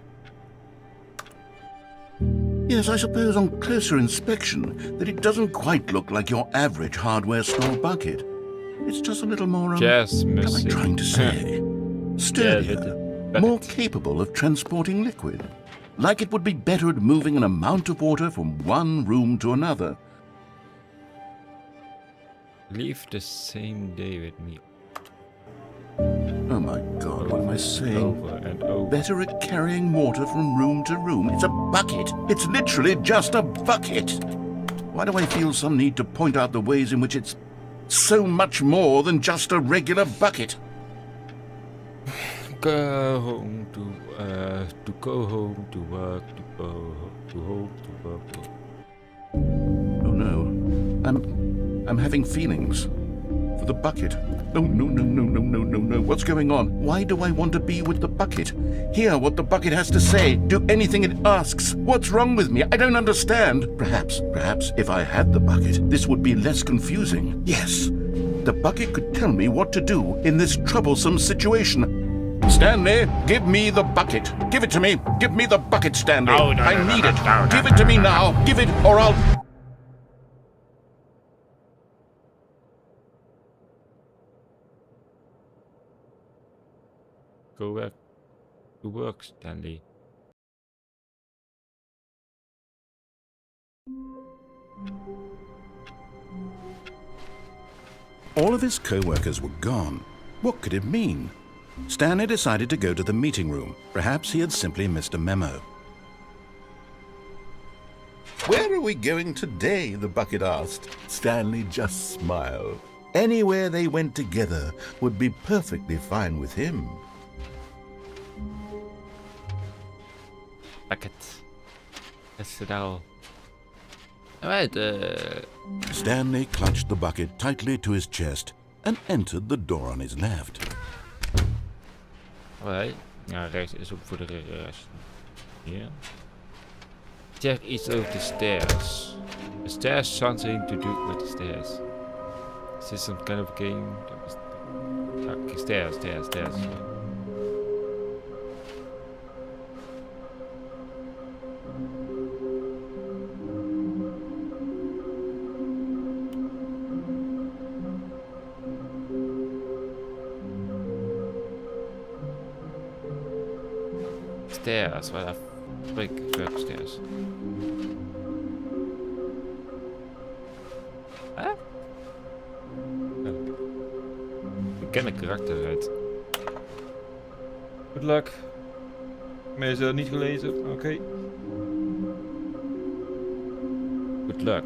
S2: Yes, I suppose on closer inspection that it doesn't quite look like your average hardware store bucket. It's just a little more,
S1: Jazz
S2: what am I
S1: music.
S2: trying to say? Sturdier, more capable of transporting liquid. Like it would be better at moving an amount of water from one room to another.
S1: Leave the same day with me.
S2: Oh my God, what am I saying?
S1: Over and over.
S2: Better at carrying water from room to room. It's a bucket. It's literally just a bucket. Why do I feel some need to point out the ways in which it's so much more than just a regular bucket?
S1: Go home to go home to work, to go home to work.
S2: Oh no, I'm having feelings for the bucket. No. What's going on? Why do I want to be with the bucket? Hear what the bucket has to say. Do anything it asks. What's wrong with me? I don't understand. Perhaps if I had the bucket, this would be less confusing. Yes, the bucket could tell me what to do in this troublesome situation. Stanley, give me the bucket. Give it to me. Give me the bucket, Stanley. I need it. Give it to me now. Give it or I'll...
S1: Go back to work, Stanley.
S2: All of his co-workers were gone. What could it mean? Stanley decided to go to the meeting room. Perhaps he had simply missed a memo. Where are we going today? The bucket asked. Stanley just smiled. Anywhere they went together would be perfectly fine with him.
S1: Bucket. That's it all. Alright,
S2: Stanley clutched the bucket tightly to his chest and entered the door on his left.
S1: alright. Ja, rechts is ook voor de rest. Hier. Check each of the stairs. The stairs, something to do with the stairs. Is this some kind of game? Okay, stairs. Stairs, waar daar welke stairs? Huh? Ik ken de karakter uit. Good luck. Mensen niet gelezen, oké. Good luck.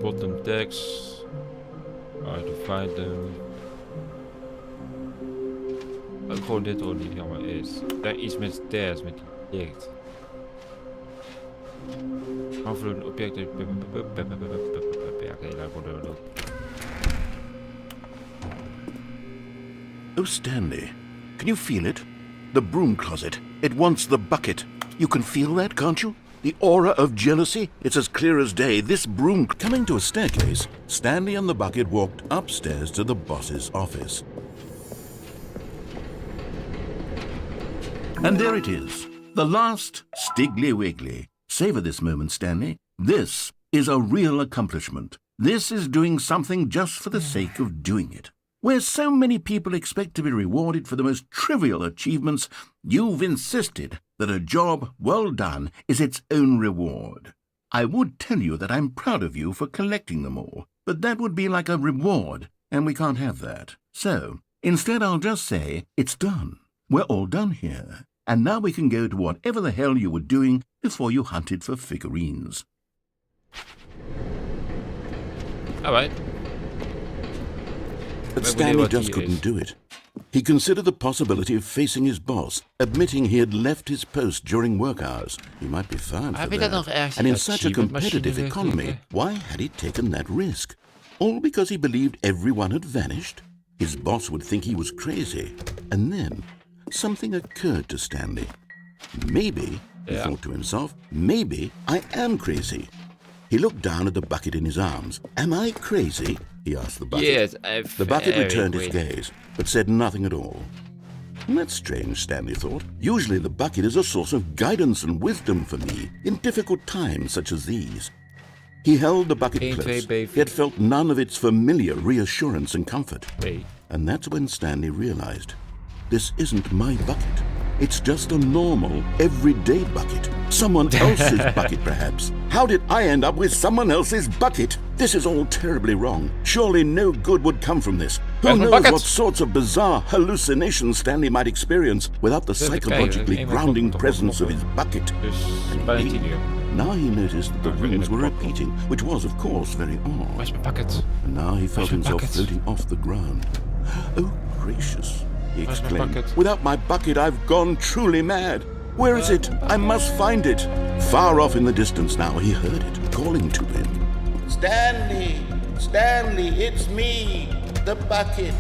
S1: Bottom text. How to find them. Ook gewoon dit hoor niet jammer is. Daar iets met stairs, met die licht. Afvloed objecten. Ja, oké, daar wordt het ook.
S2: Oh, Stanley, can you feel it? The broom closet. It wants the bucket. You can feel that, can't you? The aura of jealousy? It's as clear as day. This broom... Coming to a staircase, Stanley and the bucket walked upstairs to the boss's office. And there it is, the last Stiggly Wiggly. Savor this moment, Stanley. This is a real accomplishment. This is doing something just for the sake of doing it. Where so many people expect to be rewarded for the most trivial achievements, you've insisted that a job well done is its own reward. I would tell you that I'm proud of you for collecting them all, but that would be like a reward, and we can't have that. So, instead I'll just say, it's done. We're all done here. And now we can go to whatever the hell you were doing before you hunted for figurines.
S1: Alright.
S2: But Stanley just couldn't do it. He considered the possibility of facing his boss, admitting he had left his post during work hours. He might be fired for that. And in such a competitive economy, why had he taken that risk? All because he believed everyone had vanished? His boss would think he was crazy. And then something occurred to Stanley. Maybe, he thought to himself, maybe I am crazy. He looked down at the bucket in his arms. Am I crazy? He asked the bucket.
S1: Yes,
S2: the bucket returned its gaze, but said nothing at all. That's strange, Stanley thought. Usually the bucket is a source of guidance and wisdom for me in difficult times such as these. He held the bucket close, yet felt none of its familiar reassurance and comfort. And that's when Stanley realized, this isn't my bucket. It's just a normal, everyday bucket. Someone else's bucket, perhaps. How did I end up with someone else's bucket? This is all terribly wrong. Surely no good would come from this. Who knows what sorts of bizarre hallucinations Stanley might experience without the psychologically grounding presence of his bucket. Now he noticed that the rooms were repeating, which was, of course, very odd.
S1: Where's my bucket?
S2: And now he felt himself floating off the ground. Oh, gracious, he exclaimed. Without my bucket, I've gone truly mad. Where is it? I must find it. Far off in the distance now, he heard it, calling to him.
S8: Stanley! Stanley, it's me! The bucket!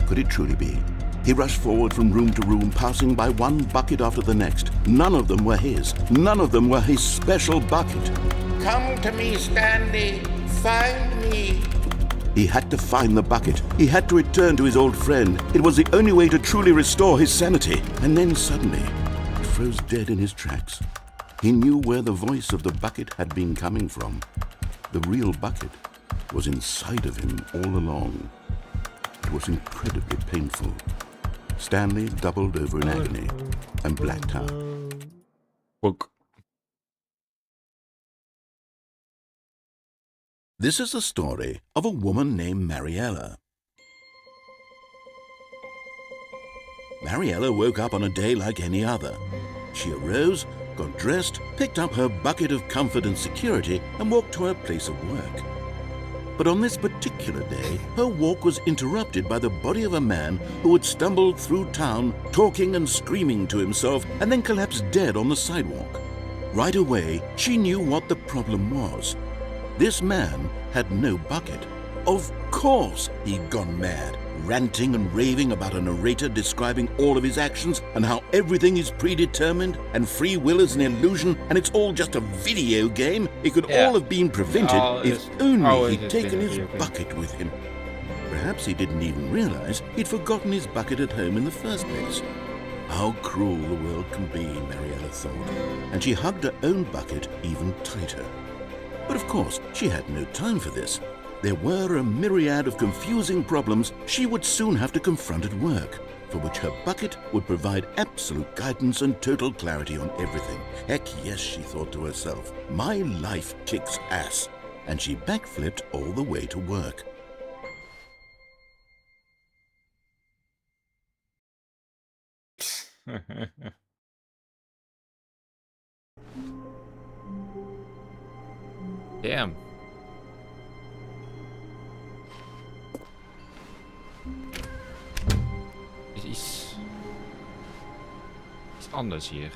S2: Could it truly be? He rushed forward from room to room, passing by one bucket after the next. None of them were his. None of them were his special bucket.
S8: Come to me, Stanley! Find me!
S2: He had to find the bucket. He had to return to his old friend. It was the only way to truly restore his sanity. And then suddenly, he froze dead in his tracks. He knew where the voice of the bucket had been coming from. The real bucket was inside of him all along. It was incredibly painful. Stanley doubled over in agony and blacked out.
S1: Book.
S2: This is the story of a woman named Mariella. Mariella woke up on a day like any other. She arose, got dressed, picked up her bucket of comfort and security, and walked to her place of work. But on this particular day, her walk was interrupted by the body of a man who had stumbled through town, talking and screaming to himself, and then collapsed dead on the sidewalk. Right away, she knew what the problem was. This man had no bucket. Of course he'd gone mad, ranting and raving about a narrator describing all of his actions and how everything is predetermined and free will is an illusion and it's all just a video game. It could all have been prevented if only he'd taken his bucket with him. Perhaps he didn't even realize he'd forgotten his bucket at home in the first place. How cruel the world can be, Mariella thought, and she hugged her own bucket even tighter. But of course, she had no time for this. There were a myriad of confusing problems she would soon have to confront at work, for which her bucket would provide absolute guidance and total clarity on everything. Heck yes, she thought to herself, my life kicks ass. And she backflipped all the way to work.
S1: Damn. Iets anders hier.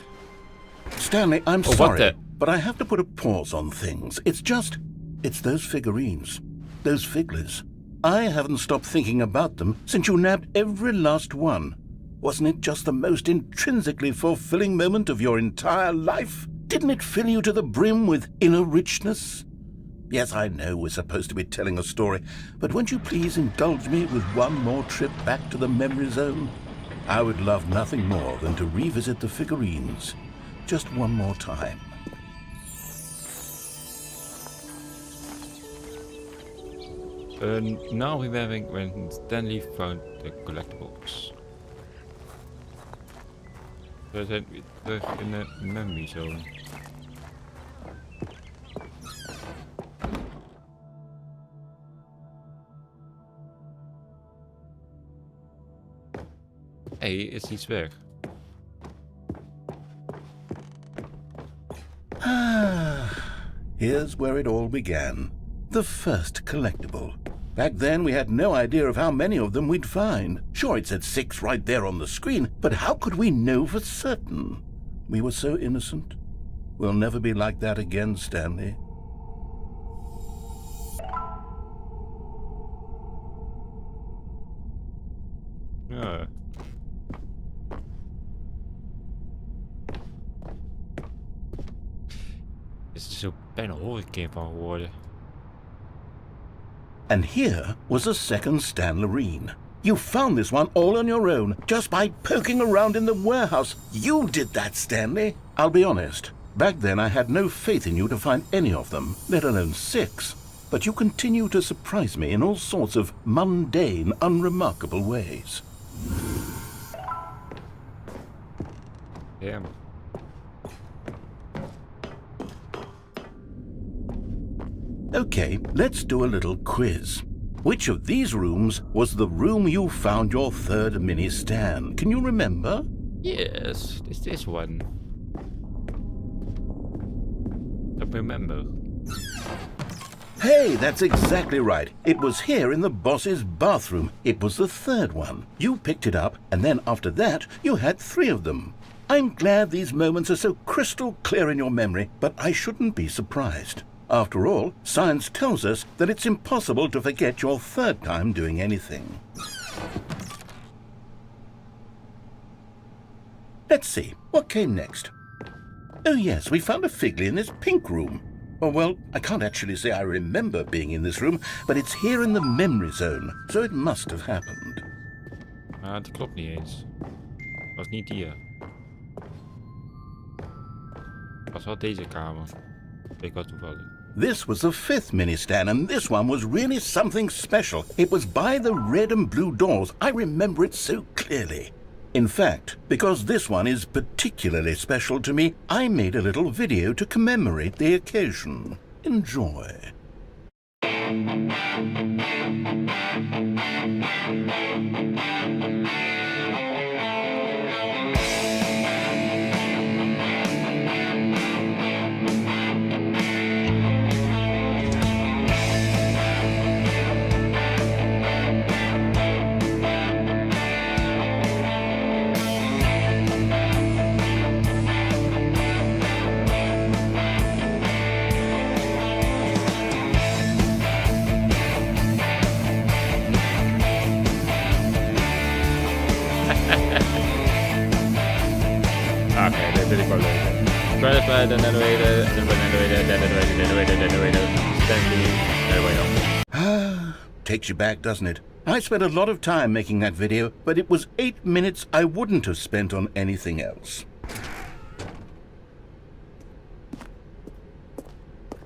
S2: Stanley, I'm sorry, but I have to put a pause on things. It's those figurines, those figglers. I haven't stopped thinking about them since you nabbed every last one. Wasn't it just the most intrinsically fulfilling moment of your entire life? Didn't it fill you to the brim with inner richness? Yes, I know we're supposed to be telling a story, but won't you please indulge me with one more trip back to the memory zone? I would love nothing more than to revisit the figurines just one more time.
S1: Now remembering when Stanley found the collectibles. We zijn weer terug in de memory zone. Hey, is iets weg.
S2: Here's where it all began. The first collectible. Back then, we had no idea of how many of them we'd find. Sure, it said 6 right there on the screen, but how could we know for certain? We were so innocent. We'll never be like that again, Stanley.
S1: Ja. Is er zo bijna horrorgame van geworden.
S2: And here was a second Stanlerine. You found this one all on your own, just by poking around in the warehouse. You did that, Stanley. I'll be honest. Back then I had no faith in you to find any of them, let alone 6. But you continue to surprise me in all sorts of mundane, unremarkable ways.
S1: Yeah.
S2: Okay, let's do a little quiz. Which of these rooms was the room you found your 3rd mini Stan? Can you remember?
S1: Yes, it's this one. Don't remember.
S2: Hey, that's exactly right. It was here in the boss's bathroom. It was the 3rd one. You picked it up, and then after that, you had 3 of them. I'm glad these moments are so crystal clear in your memory, but I shouldn't be surprised. After all, science tells us that it's impossible to forget your 3rd time doing anything. Let's see, what came next? Oh yes, we found a Figley in this pink room. Oh well, I can't actually say I remember being in this room, but it's here in the memory zone, so it must have happened.
S1: Dat klopt niet eens. Was niet hier. Was wel deze kamer. Ik was toevallig.
S2: This was the 5th mini Stan, and this one was really something special. It was by the red and blue doors. I remember it so clearly. In fact, because this one is particularly special to me, I made a little video to commemorate the occasion. Enjoy.
S1: Oké, dit vind ik wel leuk. Credits bij de narrator, Stanley.
S2: Takes you back, doesn't it? I spent a lot of time making that video, but it was 8 minutes I wouldn't have spent on anything else.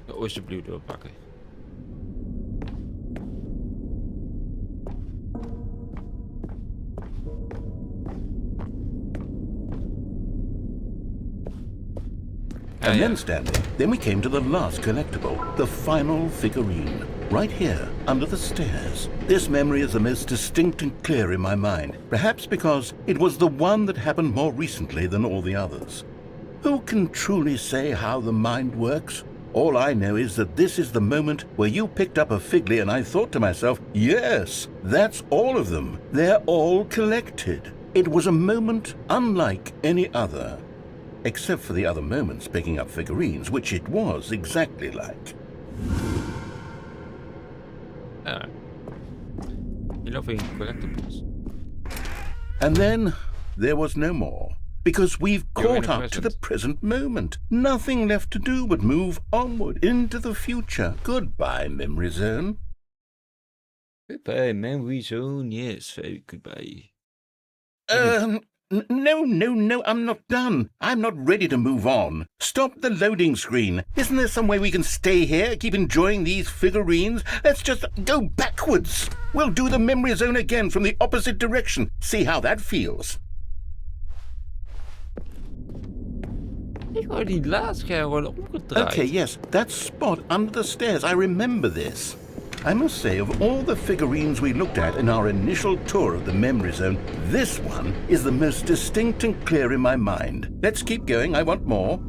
S1: De Oosterbloed doorpakken.
S2: And then, Stanley, then we came to the last collectible, the final figurine, right here, under the stairs. This memory is the most distinct and clear in my mind, perhaps because it was the one that happened more recently than all the others. Who can truly say how the mind works? All I know is that this is the moment where you picked up a Figley and I thought to myself, yes, that's all of them. They're all collected. It was a moment unlike any other. Except for the other moments picking up figurines, which it was exactly like.
S1: You love collectibles.
S2: And then there was no more, because we've caught up to the present moment. Nothing left to do but move onward into the future. Goodbye, Memory Zone.
S1: Goodbye, Memory Zone. Yes, very goodbye.
S2: No, I'm not done. I'm not ready to move on. Stop the loading screen. Isn't there some way we can stay here, keep enjoying these figurines? Let's just go backwards. We'll do the memory zone again from the opposite direction. See how that feels.
S1: Ik wou die laadscherm worden omgedraaid.
S2: Okay, yes, that spot under the stairs. I remember this. I must say, of all the figurines we looked at in our initial tour of the memory zone, this one is the most distinct and clear in my mind. Let's keep going. I want more.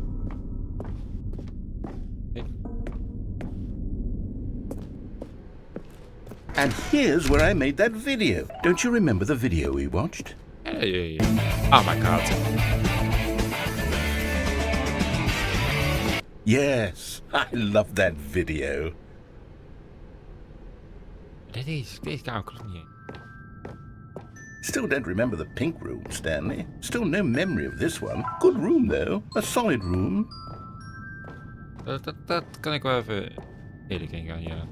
S2: And here's where I made that video. Don't you remember the video we watched?
S1: Yeah. Oh my god.
S2: Yes, I love that video.
S1: Deze kamer klopt niet.
S2: Still don't remember the pink room, Stanley. Still no memory of this one. Good room, though. A solid room.
S1: Dat kan ik wel even eerlijk in gaan, ja.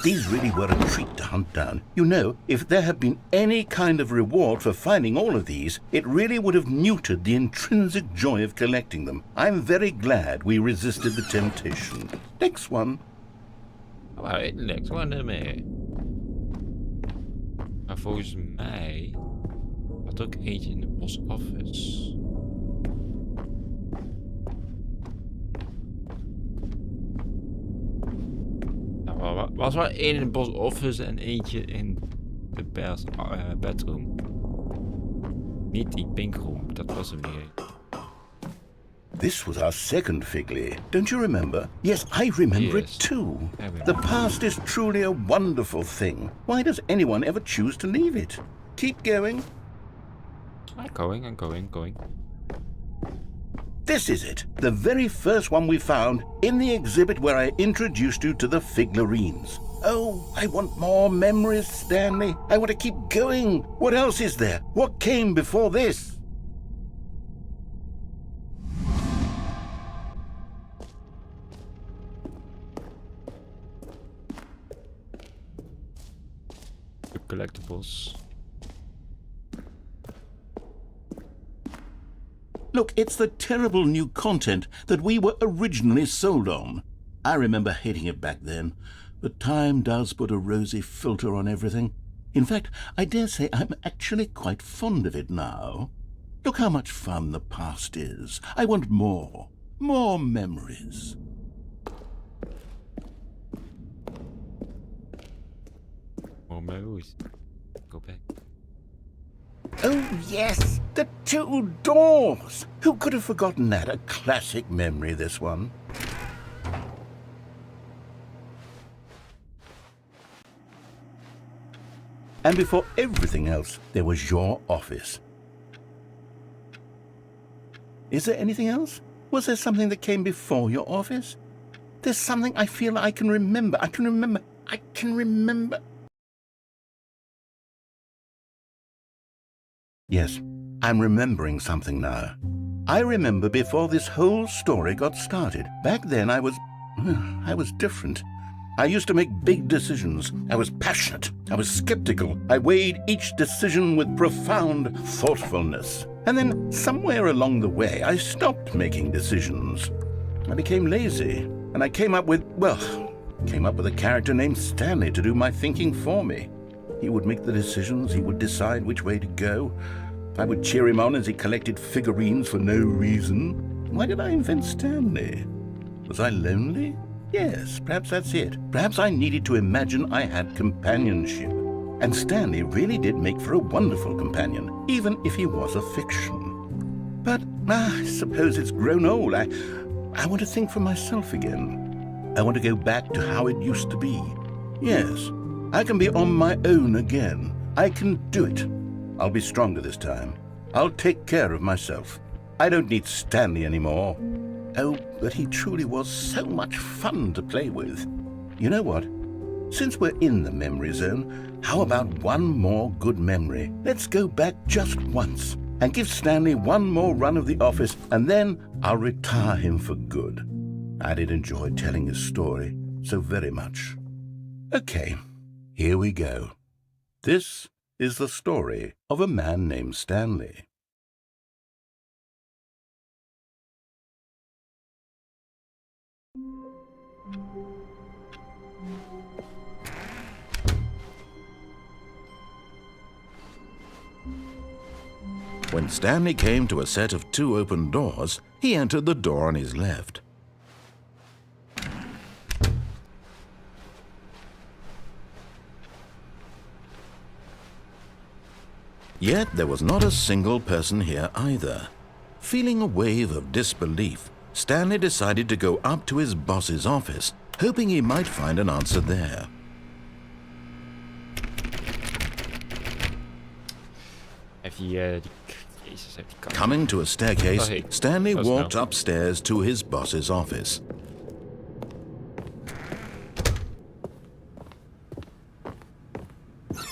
S2: These really were a treat to hunt down. You know, if there had been any kind of reward for finding all of these, it really would have neutered the intrinsic joy of collecting them. I'm very glad we resisted the temptation. Next one.
S1: Alright, next one ermee. Maar volgens mij had ook eentje in de post office. Nou, was wel één in de post office en eentje in de bedroom. Niet die pink room, dat was hem niet.
S2: This was our second Figley. Don't you remember? Yes, I remember it too. The past is truly a wonderful thing. Why does anyone ever choose to leave it? Keep going.
S1: I'm going.
S2: This is it. The very first one we found in the exhibit where I introduced you to the figlarines. Oh, I want more memories, Stanley. I want to keep going. What else is there? What came before this?
S1: The collectibles.
S2: Look, it's the terrible new content that we were originally sold on. I remember hating it back then, but time does put a rosy filter on everything. In fact, I dare say I'm actually quite fond of it now. Look how much fun the past is. I want more. More memories.
S1: More memories. Go back.
S2: Oh, yes, the two doors. Who could have forgotten that? A classic memory, this one. And before everything else, there was your office. Is there anything else? Was there something that came before your office? There's something I feel I can remember. I can remember. Yes, I'm remembering something now. I remember before this whole story got started. Back then I was different. I used to make big decisions. I was passionate. I was skeptical. I weighed each decision with profound thoughtfulness. And then somewhere along the way, I stopped making decisions. I became lazy, and I came up with a character named Stanley to do my thinking for me. He would make the decisions, he would decide which way to go. I would cheer him on as he collected figurines for no reason. Why did I invent Stanley? Was I lonely? Yes, perhaps that's it. Perhaps I needed to imagine I had companionship. And Stanley really did make for a wonderful companion, even if he was a fiction. But I suppose it's grown old. I want to think for myself again. I want to go back to how it used to be. Yes, I can be on my own again. I can do it. I'll be stronger this time. I'll take care of myself. I don't need Stanley anymore. Oh, but he truly was so much fun to play with. You know what? Since we're in the memory zone, how about one more good memory? Let's go back just once and give Stanley one more run of the office, and then I'll retire him for good. I did enjoy telling his story so very much. Okay, here we go. This is the story of a man named Stanley. When Stanley came to a set of 2 open doors, he entered the door on his left. Yet there was not a single person here either. Feeling a wave of disbelief, Stanley decided to go up to his boss's office, hoping he might find an answer there. Coming to a staircase, Stanley walked upstairs to his boss's office.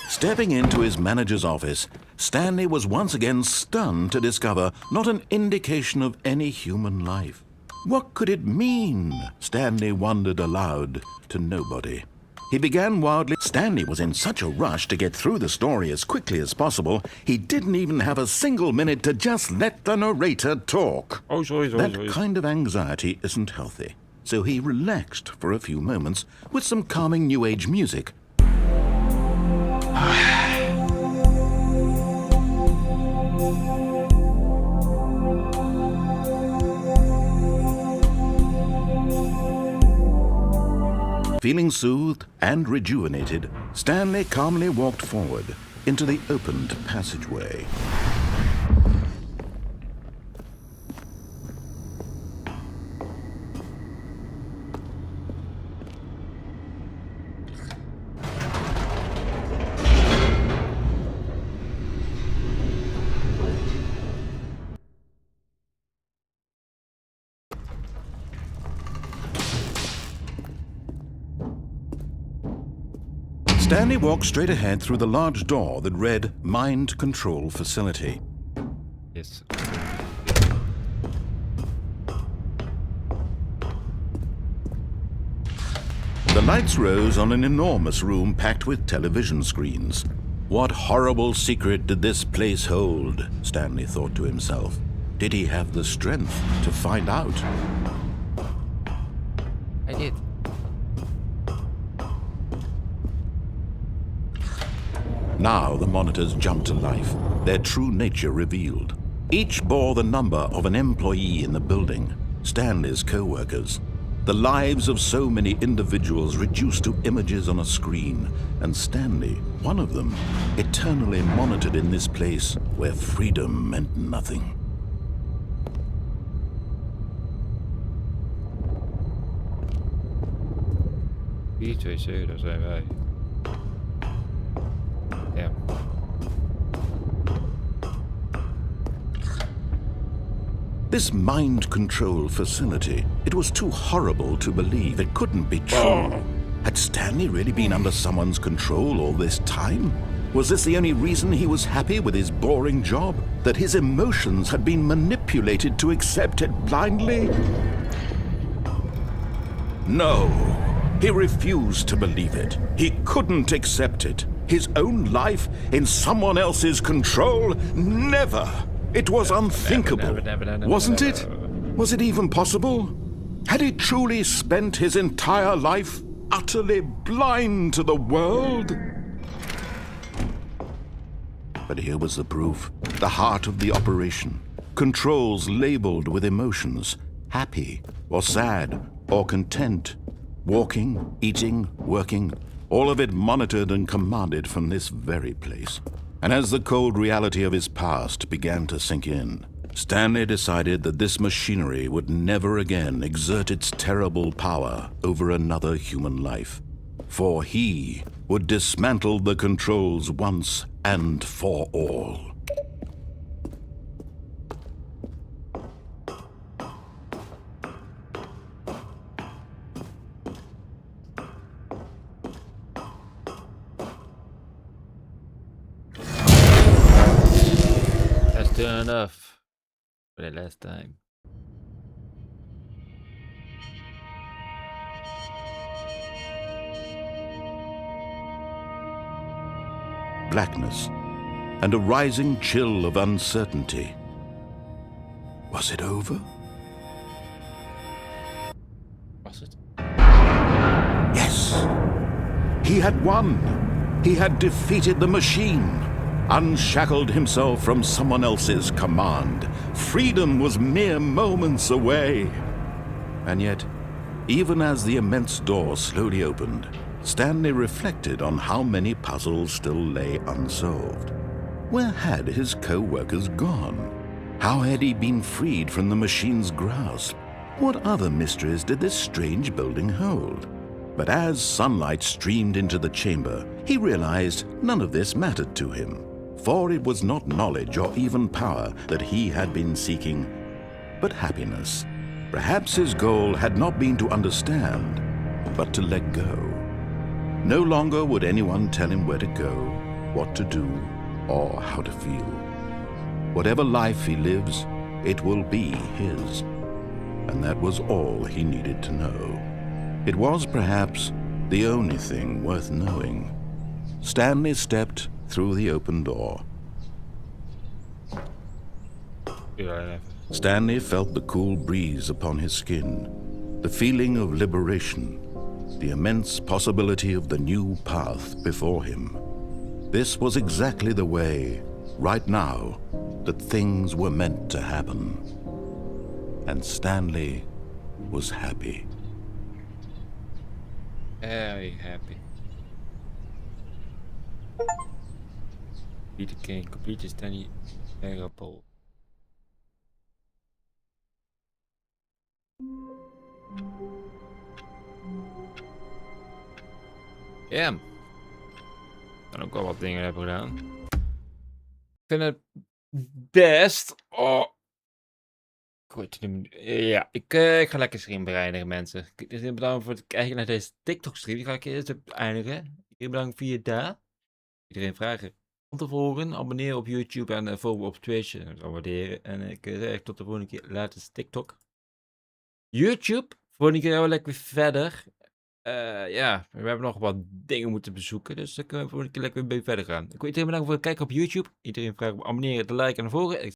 S2: Stepping into his manager's office, Stanley was once again stunned to discover not an indication of any human life. What could it mean? Stanley wondered aloud to nobody. he began wildly. Stanley was in such a rush to get through the story as quickly as possible, he didn't even have a single minute to just let the narrator talk.
S1: Oh, sorry.
S2: That kind of anxiety isn't healthy, so he relaxed for a few moments with some calming New Age music. Feeling soothed and rejuvenated, Stanley calmly walked forward into the opened passageway. Stanley walked straight ahead through the large door that read Mind Control Facility.
S1: Yes.
S2: The lights rose on an enormous room packed with television screens. What horrible secret did this place hold? Stanley thought to himself. Did he have the strength to find out?
S1: I did.
S2: Now the monitors jumped to life, their true nature revealed. Each bore the number of an employee in the building, Stanley's co-workers. The lives of so many individuals reduced to images on a screen, and Stanley, one of them, eternally monitored in this place where freedom meant nothing.
S1: B2C, daar zijn wij. Ja.
S2: This mind control facility, it was too horrible to believe. It couldn't be true. Had Stanley really been under someone's control all this time? Was this the only reason he was happy with his boring job? That his emotions had been manipulated to accept it blindly? No, he refused to believe it. He couldn't accept it. His own life in someone else's control? Never! It was unthinkable, wasn't it? Was it even possible? Had he truly spent his entire life utterly blind to the world? But here was the proof, the heart of the operation. Controls labeled with emotions, happy or sad or content. Walking, eating, working, all of it monitored and commanded from this very place. And as the cold reality of his past began to sink in, Stanley decided that this machinery would never again exert its terrible power over another human life. For he would dismantle the controls once and for all.
S1: Still enough for the last time.
S2: Blackness and a rising chill of uncertainty. Was it over?
S1: Was it?
S2: Yes. He had won. He had defeated the machine. Unshackled himself from someone else's command. Freedom was mere moments away. And yet, even as the immense door slowly opened, Stanley reflected on how many puzzles still lay unsolved. Where had his co-workers gone? How had he been freed from the machine's grasp? What other mysteries did this strange building hold? But as sunlight streamed into the chamber, he realized none of this mattered to him. For it was not knowledge or even power that he had been seeking, but happiness. Perhaps his goal had not been to understand, but to let go. No longer would anyone tell him where to go, what to do, or how to feel. Whatever life he lives, it will be his. And that was all he needed to know. It was perhaps the only thing worth knowing. Stanley stepped through the open door. Stanley felt the cool breeze upon his skin, the feeling of liberation, the immense possibility of the new path before him. This was exactly the way, right now, that things were meant to happen. And Stanley was happy.
S1: Very happy. Beat the game, complete the Stanley Parable. Ja. Dan ook wel wat dingen hebben gedaan. Ik vind het best. Oh. Goed. Ja, ik ga lekker stream bereinigen, mensen. Iedereen bedankt voor het kijken naar deze TikTok-stream. Die ga ik eerst eindigen. Iedereen bedankt voor je daar. Iedereen vragen om te volgen. Abonneer op YouTube en volgen op Twitch. Dat zou waarderen. En ik zeg tot de volgende keer. Later is TikTok. YouTube. Volgende keer gaan we lekker weer verder. Ja, we hebben nog wat dingen moeten bezoeken. Dus dan kunnen we volgende keer lekker weer verder gaan. Ik wil iedereen bedanken voor het kijken op YouTube. Iedereen vragen om abonneren, te liken en te volgen.